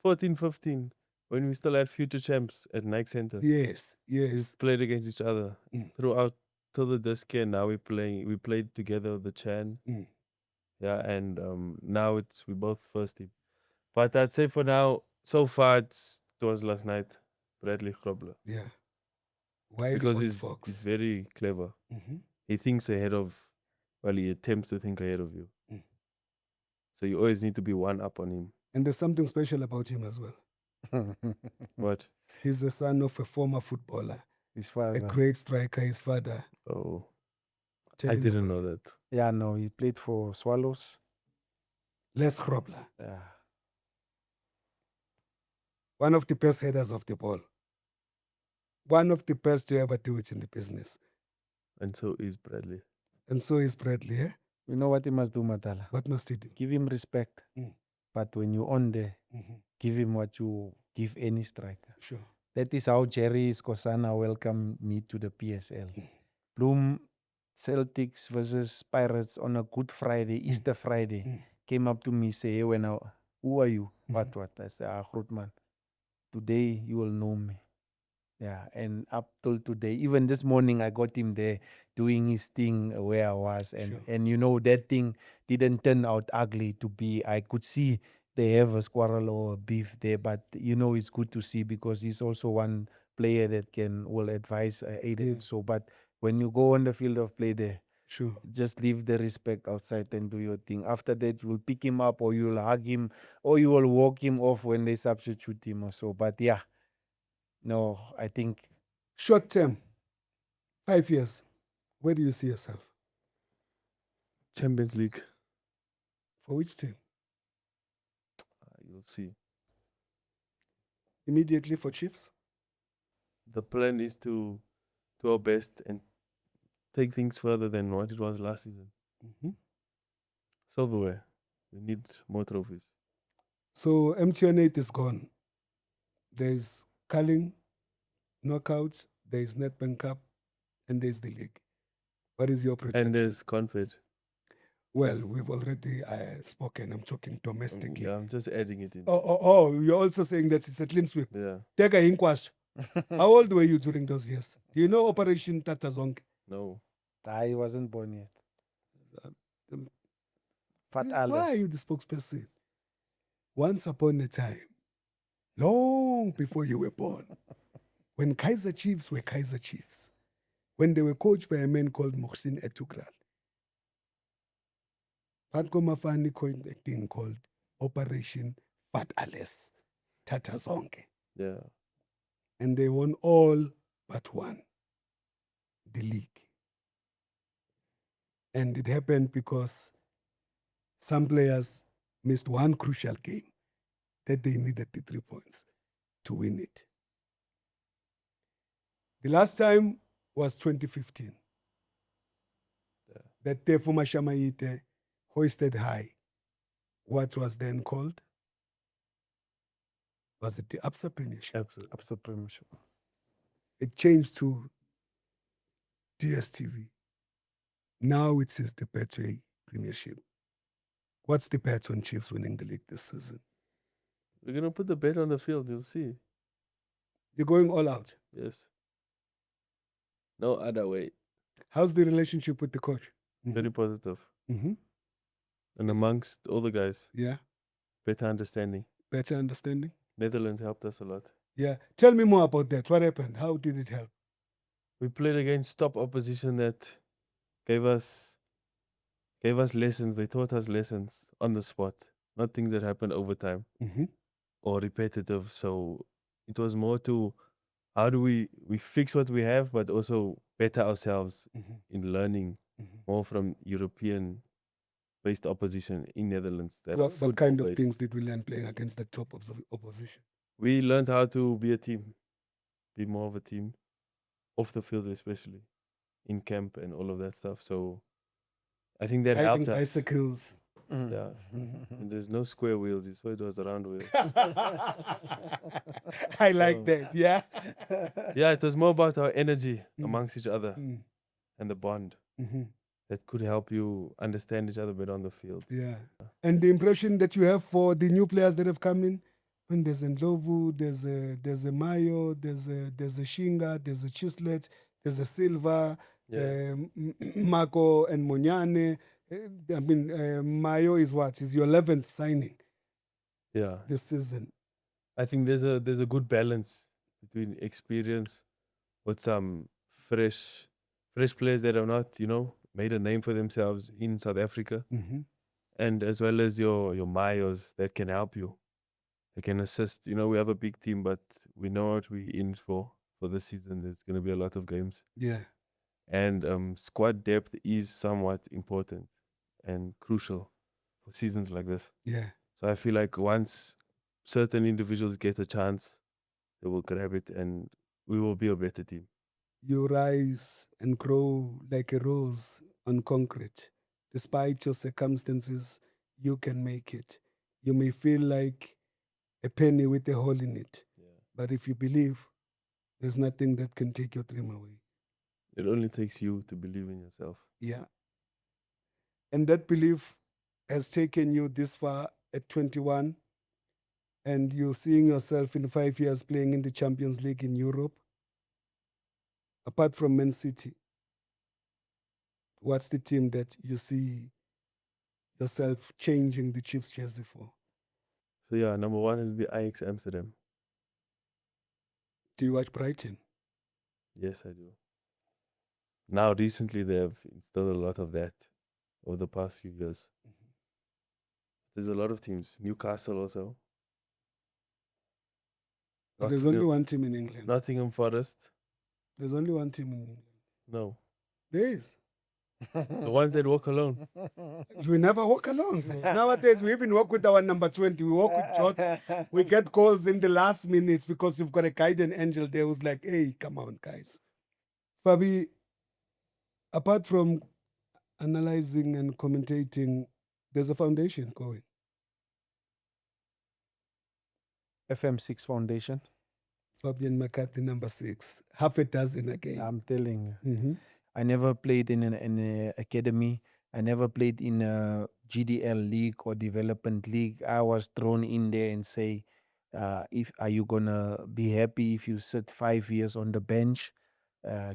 [SPEAKER 2] 14, 15, when we still had future champs at Nike Center,
[SPEAKER 1] Yes.
[SPEAKER 2] we
[SPEAKER 1] Yes.
[SPEAKER 2] played against each other
[SPEAKER 1] Mm.
[SPEAKER 2] throughout till the disc, and now we played together the Chan.
[SPEAKER 1] Mm.
[SPEAKER 2] Yeah, and now we both first team. But I'd say for now, so far it was last night, Bradley Grobler.
[SPEAKER 1] Yeah. Why
[SPEAKER 2] Because
[SPEAKER 1] old
[SPEAKER 2] he's
[SPEAKER 1] fox?
[SPEAKER 2] very clever.
[SPEAKER 1] Mm-hmm.
[SPEAKER 2] He thinks ahead of, well, he attempts to think ahead of you.
[SPEAKER 1] Mm.
[SPEAKER 2] So you always need to be one up on him.
[SPEAKER 1] And there's something special about him as well.
[SPEAKER 2] What?
[SPEAKER 1] He's the son of a former footballer,
[SPEAKER 3] His
[SPEAKER 1] a
[SPEAKER 3] father.
[SPEAKER 1] great striker. His father.
[SPEAKER 2] Oh,
[SPEAKER 1] Tell
[SPEAKER 2] I
[SPEAKER 1] me
[SPEAKER 2] didn't
[SPEAKER 1] about
[SPEAKER 2] know that.
[SPEAKER 3] Yeah, no, he played for Swallows.
[SPEAKER 1] Les Grobler,
[SPEAKER 3] Yeah.
[SPEAKER 1] one of the best headers of the ball. One of the best to ever do it in the business.
[SPEAKER 2] And so is Bradley.
[SPEAKER 1] And so is Bradley. Eh?
[SPEAKER 3] You know what he must do, Madala?
[SPEAKER 1] What must he do?
[SPEAKER 3] Give him respect.
[SPEAKER 1] Mm.
[SPEAKER 3] But when you're on there,
[SPEAKER 1] Mm-hmm.
[SPEAKER 3] give him what you give any striker.
[SPEAKER 1] Sure.
[SPEAKER 3] That is how Jerry Skosana welcomed me to the PSL.
[SPEAKER 1] Mm.
[SPEAKER 3] Bloom Celtics versus Pirates on a Good Friday, Easter Friday,
[SPEAKER 1] Mm.
[SPEAKER 3] came up to me, say, hey, who are you?
[SPEAKER 1] Mhm.
[SPEAKER 3] What? I said, Grootman, today you will know me. Yeah, and up till today, even this morning, I got him there doing his thing where I was. And,
[SPEAKER 1] Sure.
[SPEAKER 3] and you know, that thing didn't turn out ugly to be. I could see they have a squirrel or a beef there, but you know, it's good to see because he's also one player that will advise Aiden.
[SPEAKER 1] Yeah.
[SPEAKER 3] So, but when you go on the field of play there,
[SPEAKER 1] Sure.
[SPEAKER 3] just leave the respect outside and do your thing. After that, you'll pick him up or you'll hug him or you will walk him off when they substitute him or so. But yeah, no, I think
[SPEAKER 1] Short term, 5 years. Where do you see yourself?
[SPEAKER 2] Champions League.
[SPEAKER 1] For which team?
[SPEAKER 2] You'll see.
[SPEAKER 1] Immediately for Chiefs?
[SPEAKER 2] The plan is to do our best and take things further than what it was last season.
[SPEAKER 1] Mm-hmm.
[SPEAKER 2] Silverware. We need more trophies.
[SPEAKER 1] So MTN 8 is gone. There's Culling, Knockouts, there's Nedbank Cup, and there's the league. What is your projection?
[SPEAKER 2] And there's Confed.
[SPEAKER 1] Well, we've already spoken. I'm talking domestically.
[SPEAKER 2] Yeah, I'm just adding it in.
[SPEAKER 1] Oh, you're also saying that it's a clean sweep.
[SPEAKER 2] Yeah.
[SPEAKER 1] Tega Inkwash. How old were you during those years? Do you know Operation Tatazonke?
[SPEAKER 2] No.
[SPEAKER 3] I wasn't born yet.
[SPEAKER 1] Um,
[SPEAKER 3] Fat
[SPEAKER 1] Why are
[SPEAKER 3] Alice.
[SPEAKER 1] you the spokesperson? Once upon a time, long before you were born, when Kaizer Chiefs were Kaizer Chiefs, when they were coached by a man called Mohsin Etukral, Patko Mafani coined a thing called Operation Fat Alice Tatazonke.
[SPEAKER 2] Yeah.
[SPEAKER 1] And they won all but one, the league. And it happened because some players missed one crucial game that they needed the 3 points to win it. The last time was 2015.
[SPEAKER 2] Yeah.
[SPEAKER 1] That Tefu Mashamaite hoisted high what was then called, was it the Absa Premiership?
[SPEAKER 2] Absolutely.
[SPEAKER 3] Absa Premiership.
[SPEAKER 1] It changed to DSTV. Now it says the Betway Premiership. What's the bet on Chiefs winning the league this season?
[SPEAKER 2] We're gonna put the bet on the field. You'll see.
[SPEAKER 1] You're going all out.
[SPEAKER 2] Yes. No other way.
[SPEAKER 1] How's the relationship with the coach?
[SPEAKER 2] Very positive.
[SPEAKER 1] Mm-hmm.
[SPEAKER 2] And
[SPEAKER 1] Yes.
[SPEAKER 2] amongst all the guys,
[SPEAKER 1] Yeah.
[SPEAKER 2] better understanding.
[SPEAKER 1] Better understanding.
[SPEAKER 2] Netherlands helped us a lot.
[SPEAKER 1] Yeah. Tell me more about that. What happened? How did it help?
[SPEAKER 2] We played against top opposition that gave us lessons. They taught us lessons on the spot, not things that happened over time
[SPEAKER 1] Mm-hmm.
[SPEAKER 2] or repetitive. So it was more to how do we fix what we have, but also better ourselves
[SPEAKER 1] Mm-hmm.
[SPEAKER 2] in learning
[SPEAKER 1] Mm-hmm.
[SPEAKER 2] more from European based opposition in Netherlands. That
[SPEAKER 1] What kind of
[SPEAKER 2] football-based.
[SPEAKER 1] things did we learn playing against the top of the opposition?
[SPEAKER 2] We learned how to be a team, be more of a team, off the field especially, in camp and all of that stuff. So I think that
[SPEAKER 1] Riding
[SPEAKER 2] helped us.
[SPEAKER 1] bicycles.
[SPEAKER 2] Yeah. And there's no square wheels, so it was round wheels.
[SPEAKER 1] I like
[SPEAKER 2] So-
[SPEAKER 1] that. Yeah.
[SPEAKER 2] Yeah, it was more about our energy
[SPEAKER 1] Mm.
[SPEAKER 2] amongst each other
[SPEAKER 1] Mm.
[SPEAKER 2] and the bond
[SPEAKER 1] Mm-hmm.
[SPEAKER 2] that could help you understand each other better on the field.
[SPEAKER 1] Yeah. And the impression that you have for the new players that have come in, when there's a Ndlovu, there's a Mayo, there's a Shinga, there's a Chislet, there's a Silva,
[SPEAKER 2] Yeah.
[SPEAKER 1] Marco and Monyane. I mean, Mayo is what? Is your 11th signing
[SPEAKER 2] Yeah.
[SPEAKER 1] this season.
[SPEAKER 2] I think there's a good balance between experience with some fresh players that have not, made a name for themselves in South Africa,
[SPEAKER 1] Mm-hmm.
[SPEAKER 2] and as well as your Mayos that can help you. They can assist. We have a big team, but we know what we're in for this season. There's gonna be a lot of games.
[SPEAKER 1] Yeah.
[SPEAKER 2] And squad depth is somewhat important and crucial for seasons like this.
[SPEAKER 1] Yeah.
[SPEAKER 2] So I feel like once certain individuals get a chance, they will grab it and we will be a better team.
[SPEAKER 1] You rise and grow like a rose on concrete. Despite your circumstances, you can make it. You may feel like a penny with a hole in it, but if you believe, there's nothing that can take your dream away.
[SPEAKER 2] It only takes you to believe in yourself.
[SPEAKER 1] Yeah. And that belief has taken you this far at 21, and you're seeing yourself in 5 years playing in the Champions League in Europe. Apart from Man City, what's the team that you see yourself changing the Chiefs jersey for?
[SPEAKER 2] So yeah, number one will be Ajax Amsterdam.
[SPEAKER 1] Do you watch Brighton?
[SPEAKER 2] Yes, I do. Now recently they have installed a lot of that over the past few years. There's a lot of teams. Newcastle also.
[SPEAKER 1] But there's only
[SPEAKER 2] Nottingham-
[SPEAKER 1] one team in England.
[SPEAKER 2] Nottingham Forest.
[SPEAKER 1] There's only one team in England.
[SPEAKER 2] No.
[SPEAKER 1] There is.
[SPEAKER 2] The ones that walk alone.
[SPEAKER 1] We never walk alone. Nowadays, we even walk with our number 20. We walk with Jot. We get calls in the last minutes because we've got a guidance angel there who's like, hey, come on, guys. Fabi, apart from analyzing and commentating, there's a foundation going.
[SPEAKER 3] FM6 Foundation.
[SPEAKER 1] Fabian McCarthy, number 6. Half a dozen again.
[SPEAKER 3] I'm telling you.
[SPEAKER 1] Mhm.
[SPEAKER 3] I never played in an academy. I never played in a GDL league or development league. I was thrown in there and say, if are you gonna be happy if you sit 5 years on the bench,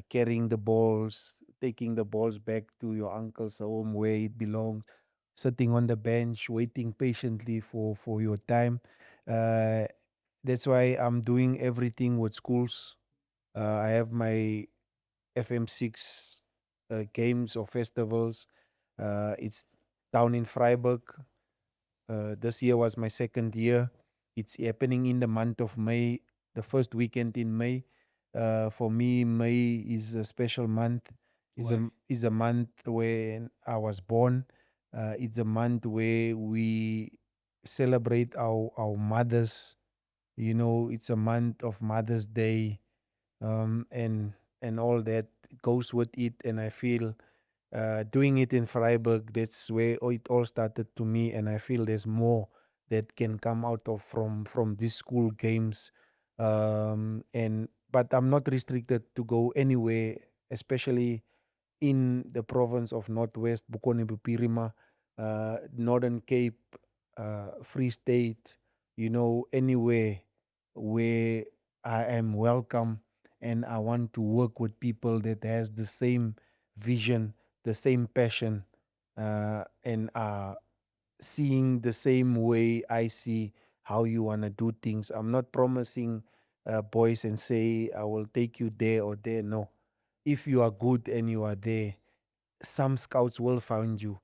[SPEAKER 3] carrying the balls, taking the balls back to your uncle's home where it belongs, sitting on the bench, waiting patiently for your time. That's why I'm doing everything with schools. I have my FM6 games or festivals. It's down in Freiburg. This year was my second year. It's happening in the month of May, the first weekend in May. For me, May is a special month.
[SPEAKER 1] Why?
[SPEAKER 3] Is a month when I was born. It's a month where we celebrate our mothers. It's a month of Mother's Day, and all that goes with it. And I feel doing it in Freiburg, that's where it all started to me. And I feel there's more that can come out of from these school games. But I'm not restricted to go anywhere, especially in the province of Northwest, Bokone Bupirima. Northern Cape, Free State, anywhere where I am welcome, and I want to work with people that has the same vision, the same passion, and seeing the same way I see how you want to do things. I'm not promising boys and say I will take you there or there. No. If you are good and you are there, some scouts will find you.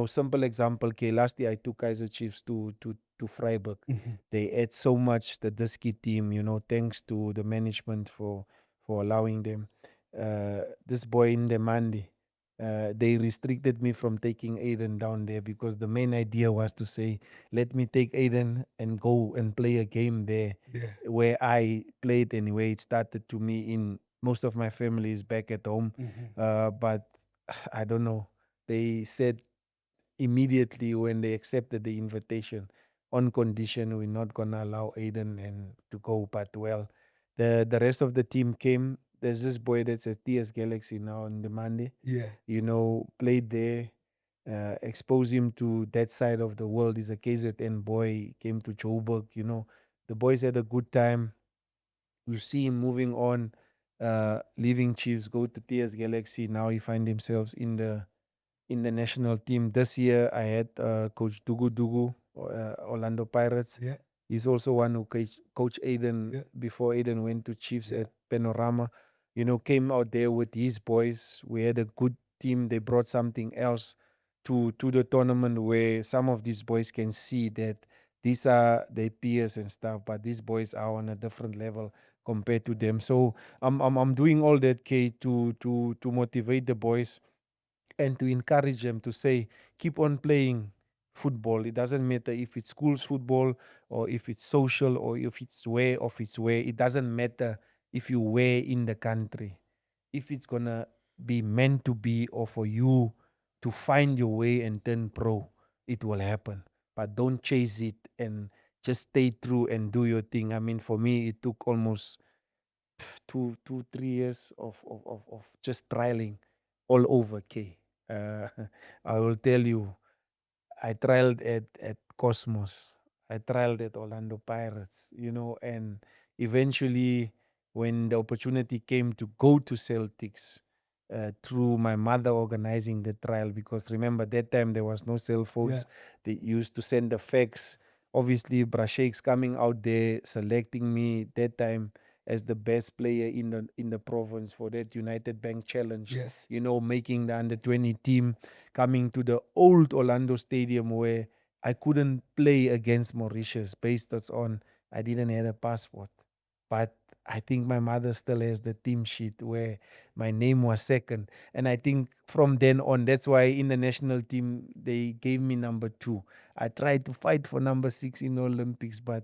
[SPEAKER 3] Simple example, okay, last year I took Kaizer Chiefs to Freiburg.
[SPEAKER 1] Mhm.
[SPEAKER 3] They ate so much, the Dusky team, thanks to the management for allowing them. This boy in the Mandi, they restricted me from taking Aiden down there because the main idea was to say, let me take Aiden and go and play a game there
[SPEAKER 1] Yeah.
[SPEAKER 3] where I played anyway. It started to me in most of my family is back at home.
[SPEAKER 1] Mhm.
[SPEAKER 3] But I don't know. They said immediately when they accepted the invitation, on condition we're not gonna allow Aiden and to go. But well, the rest of the team came. There's this boy that's at TS Galaxy now on the Monday.
[SPEAKER 1] Yeah.
[SPEAKER 3] Played there. Expose him to that side of the world. He's a KZN boy. Came to Joburg. The boys had a good time. You see him moving on, leaving Chiefs, go to TS Galaxy. Now he find himself in the national team. This year, I had Coach Dugu Dugu, Orlando Pirates.
[SPEAKER 1] Yeah.
[SPEAKER 3] He's also one who coach Aiden
[SPEAKER 1] Yeah.
[SPEAKER 3] before Aiden went to Chiefs
[SPEAKER 1] Yeah.
[SPEAKER 3] at Panorama. Came out there with his boys. We had a good team. They brought something else to the tournament where some of these boys can see that these are their peers and stuff, but these boys are on a different level compared to them. So I'm doing all that, K, to motivate the boys and to encourage them to say, keep on playing football. It doesn't matter if it's schools football or if it's social or if it's where of its way. It doesn't matter if you where in the country. If it's gonna be meant to be or for you to find your way and turn pro, it will happen. But don't chase it and just stay true and do your thing. I mean, for me, it took almost 3 years of just trialing all over K. Uh, I will tell you, I trialed at Cosmos. I trialed at Orlando Pirates, and eventually when the opportunity came to go to Celtics, through my mother organizing the trial, because remember that time there was no cell
[SPEAKER 1] Yeah.
[SPEAKER 3] phones. They used to send the fax. Obviously, Brashakes coming out there selecting me that time as the best player in the province for that United Bank Challenge.
[SPEAKER 1] Yes.
[SPEAKER 3] Making the under 20 team, coming to the old Orlando Stadium where I couldn't play against Mauritius based on I didn't have a passport. But I think my mother still has the team sheet where my name was second. And I think from then on, that's why in the national team, they gave me number 2. I tried to fight for number 6 in the Olympics, but,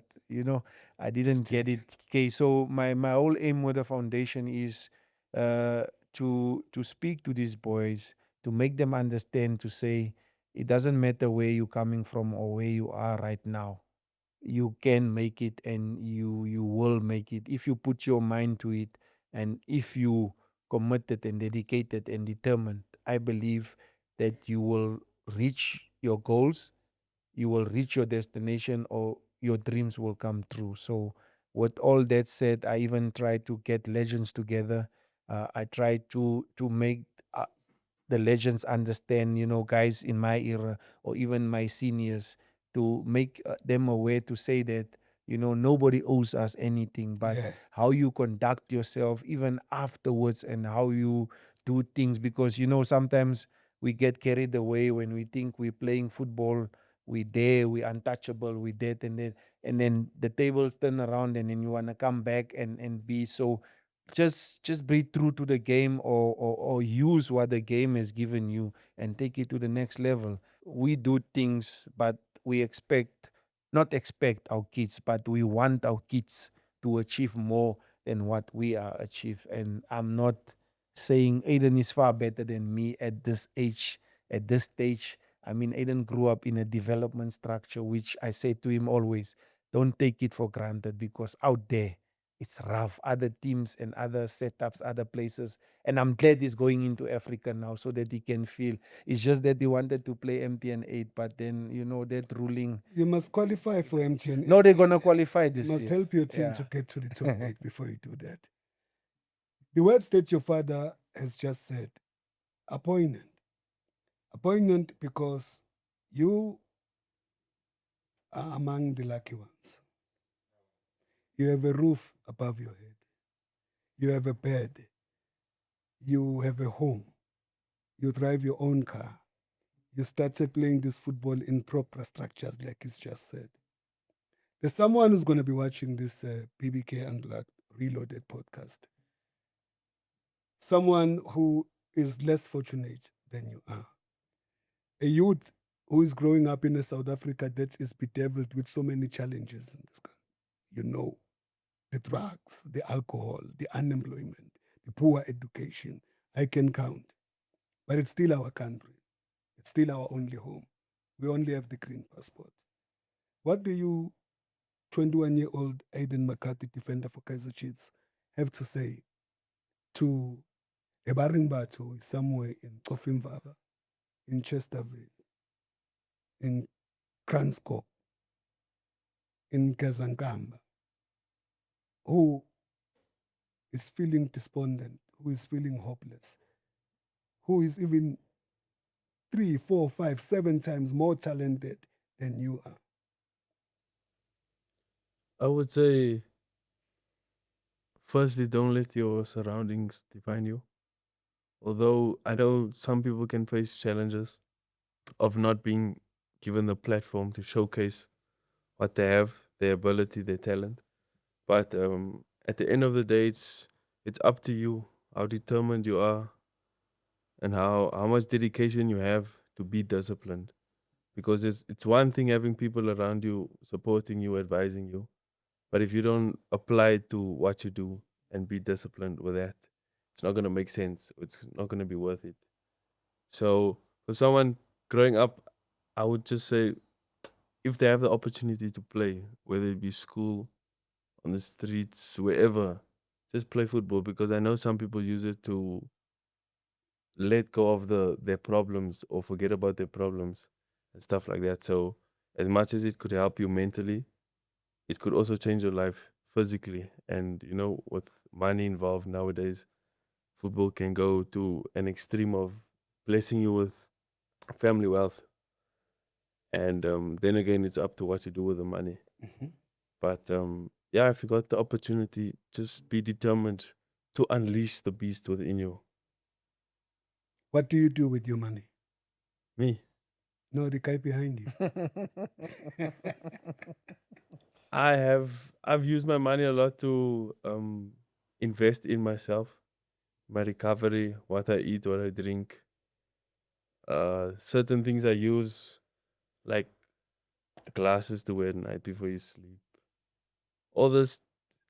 [SPEAKER 3] I didn't
[SPEAKER 1] Just
[SPEAKER 3] get
[SPEAKER 1] didn't
[SPEAKER 3] it. Okay, so my whole aim with the foundation is to speak to these boys, to make them understand, to say it doesn't matter where you're coming from or where you are right now. You can make it, and you will make it if you put your mind to it, and if you committed and dedicated and determined. I believe that you will reach your goals, you will reach your destination, or your dreams will come true. So with all that said, I even try to get legends together. I try to make the legends understand, guys in my era or even my seniors, to make them aware, to say that, nobody owes us anything, but
[SPEAKER 1] Yeah.
[SPEAKER 3] how you conduct yourself even afterwards and how you do things. Because, sometimes we get carried away when we think we're playing football, we there, we untouchable, we that, and then the tables turn around, and then you want to come back and be so. Just be true to the game, or use what the game has given you and take it to the next level. We do things, but we not expect our kids, but we want our kids to achieve more than what we are achieve. And I'm not saying Aiden is far better than me at this age, at this stage. I mean, Aiden grew up in a development structure, which I say to him always, don't take it for granted, because out there it's rough. Other teams and other setups, other places. And I'm glad he's going into Africa now so that he can feel. It's just that he wanted to play MTN 8, but then, that ruling.
[SPEAKER 1] You must qualify for MTN.
[SPEAKER 3] No, they're going to qualify
[SPEAKER 1] You
[SPEAKER 3] this
[SPEAKER 1] must
[SPEAKER 3] year.
[SPEAKER 1] help your team
[SPEAKER 3] Yeah.
[SPEAKER 1] to get to the top 8 before you do that. The words that your father has just said are poignant. Are poignant because you are among the lucky ones. You have a roof above your head. You have a bed. You have a home. You drive your own car. You started playing this football in proper structures, like he's just said. There's someone who's going to be watching this BBK Unplugged Reloaded podcast. Someone who is less fortunate than you are. A youth who is growing up in a South Africa that is bedeviled with so many challenges in this country. You know, the drugs, the alcohol, the unemployment, the poor education. I can count. But it's still our country. It's still our only home. We only have the green passport. What do you, 21-year-old Aden McCarthy, defender for Kaizer Chiefs, have to say to Ebaring Batu somewhere in Kofimvaba, in Chesterville, in Kranskop, in Kazankamba, who is feeling despondent, who is feeling hopeless, who is even 3, 4, 5, 7 times more talented than you are?
[SPEAKER 2] I would say, firstly, don't let your surroundings define you. Although I know some people can face challenges of not being given the platform to showcase what they have, their ability, their talent. But at the end of the day, it's up to you how determined you are and how much dedication you have to be disciplined. Because it's one thing having people around you supporting you, advising you, but if you don't apply it to what you do and be disciplined with that, it's not gonna make sense. It's not gonna be worth it. So for someone growing up, I would just say if they have the opportunity to play, whether it be school, on the streets, wherever, just play football because I know some people use it to let go of their problems or forget about their problems and stuff like that. So as much as it could help you mentally, it could also change your life physically. And with money involved nowadays, football can go to an extreme of blessing you with family wealth. And then again, it's up to what you do with the money.
[SPEAKER 1] Mhm.
[SPEAKER 2] But yeah, if you got the opportunity, just be determined to unleash the beast within you.
[SPEAKER 1] What do you do with your money?
[SPEAKER 2] Me,
[SPEAKER 1] No, the guy behind you.
[SPEAKER 2] I've used my money a lot to invest in myself, my recovery, what I eat, what I drink, certain things I use, like glasses to wear at night before you sleep. All this,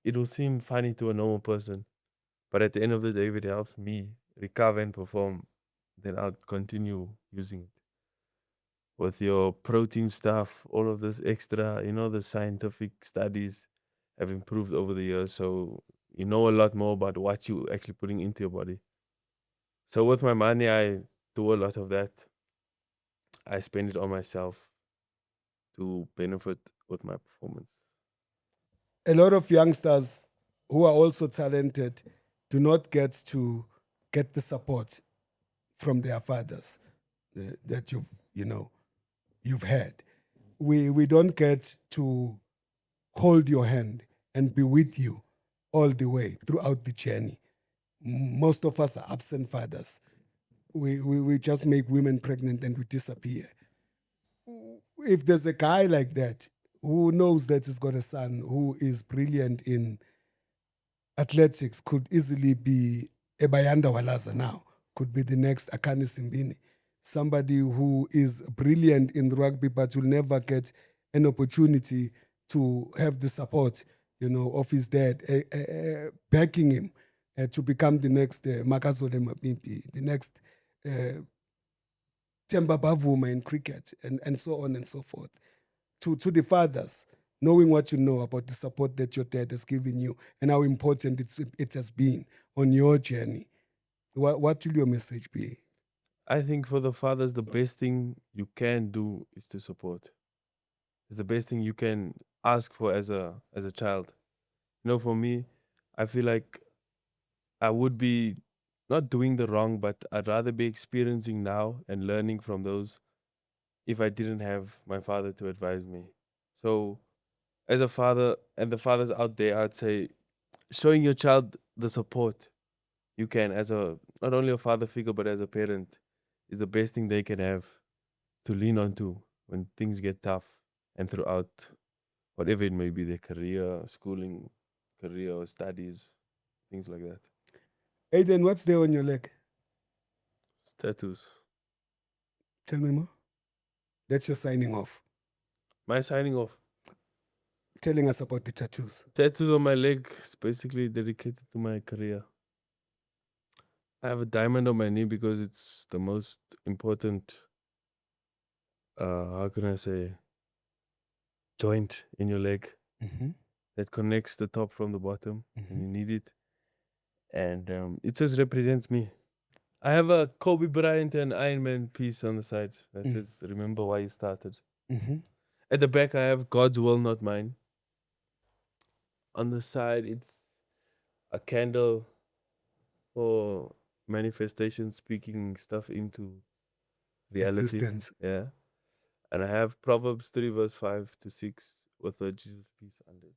[SPEAKER 2] it will seem funny to a normal person, but at the end of the day, if it helps me recover and perform, then I'll continue using it. With your protein stuff, all of this extra, the scientific studies have improved over the years. So you know a lot more about what you actually putting into your body. So with my money, I do a lot of that. I spend it on myself to benefit with my performance.
[SPEAKER 1] A lot of youngsters who are also talented do not get to get the support from their fathers that you've had. We don't get to hold your hand and be with you all the way throughout the journey. Most of us are absent fathers. We just make women pregnant and we disappear. If there's a guy like that who knows that he's got a son who is brilliant in athletics, could easily be Ebayanda Walaza now, could be the next Akani Simbini. Somebody who is brilliant in rugby but will never get an opportunity to have the support, of his dad, backing him to become the next Makazole Mapimpi, the next Temba Bavuma in cricket, and so on and so forth. To the fathers, knowing what you know about the support that your dad has given you and how important it has been on your journey, what will your message be?
[SPEAKER 2] I think for the fathers, the best thing you can do is to support. It's the best thing you can ask for as a child. You know, for me, I feel like I would be not doing the wrong, but I'd rather be experiencing now and learning from those if I didn't have my father to advise me. So, as a father and the fathers out there, I'd say showing your child the support you can as a not only a father figure but as a parent is the best thing they can have to lean onto when things get tough and throughout whatever it may be, their career, schooling, career or studies, things like that.
[SPEAKER 1] Aiden, what's there on your leg?
[SPEAKER 2] It's tattoos.
[SPEAKER 1] Tell me more. That's your signing off.
[SPEAKER 2] My signing off.
[SPEAKER 1] Telling us about the tattoos.
[SPEAKER 2] Tattoos on my leg is basically dedicated to my career. I have a diamond on my knee because it's the most important, how can I say, joint in your leg
[SPEAKER 1] Mm-hmm.
[SPEAKER 2] that connects the top from the bottom and
[SPEAKER 1] Mm-hmm.
[SPEAKER 2] you need it. And it just represents me. I have a Kobe Bryant and Iron Man piece on the side that says, remember why you started.
[SPEAKER 1] Mm-hmm.
[SPEAKER 2] At the back, I have God's will, not mine. On the side, it's a candle for manifestation, speaking stuff into reality.
[SPEAKER 1] Existence.
[SPEAKER 2] Yeah. And I have Proverbs 3, verse 5 to 6 with a Jesus piece under it.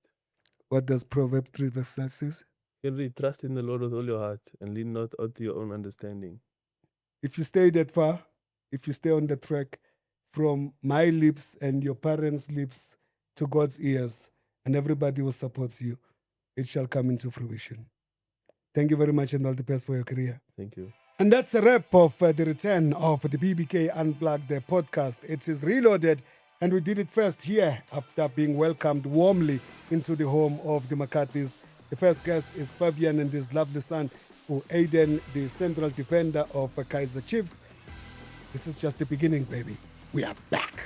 [SPEAKER 1] What does Proverbs 3 verse 6 says?
[SPEAKER 2] You can read, trust in the Lord with all your heart and lean not onto your own understanding.
[SPEAKER 1] If you stay that far, if you stay on the track from my lips and your parents' lips to God's ears and everybody who supports you, it shall come into fruition. Thank you very much and all the best for your career.
[SPEAKER 2] Thank you.
[SPEAKER 1] And that's a wrap of the return of the BBK Unplugged podcast. It is reloaded, and we did it first here after being welcomed warmly into the home of the McCarthys. The first guest is Fabian and his lovely son, Aiden, the central defender of Kaizer Chiefs. This is just the beginning, baby. We are back.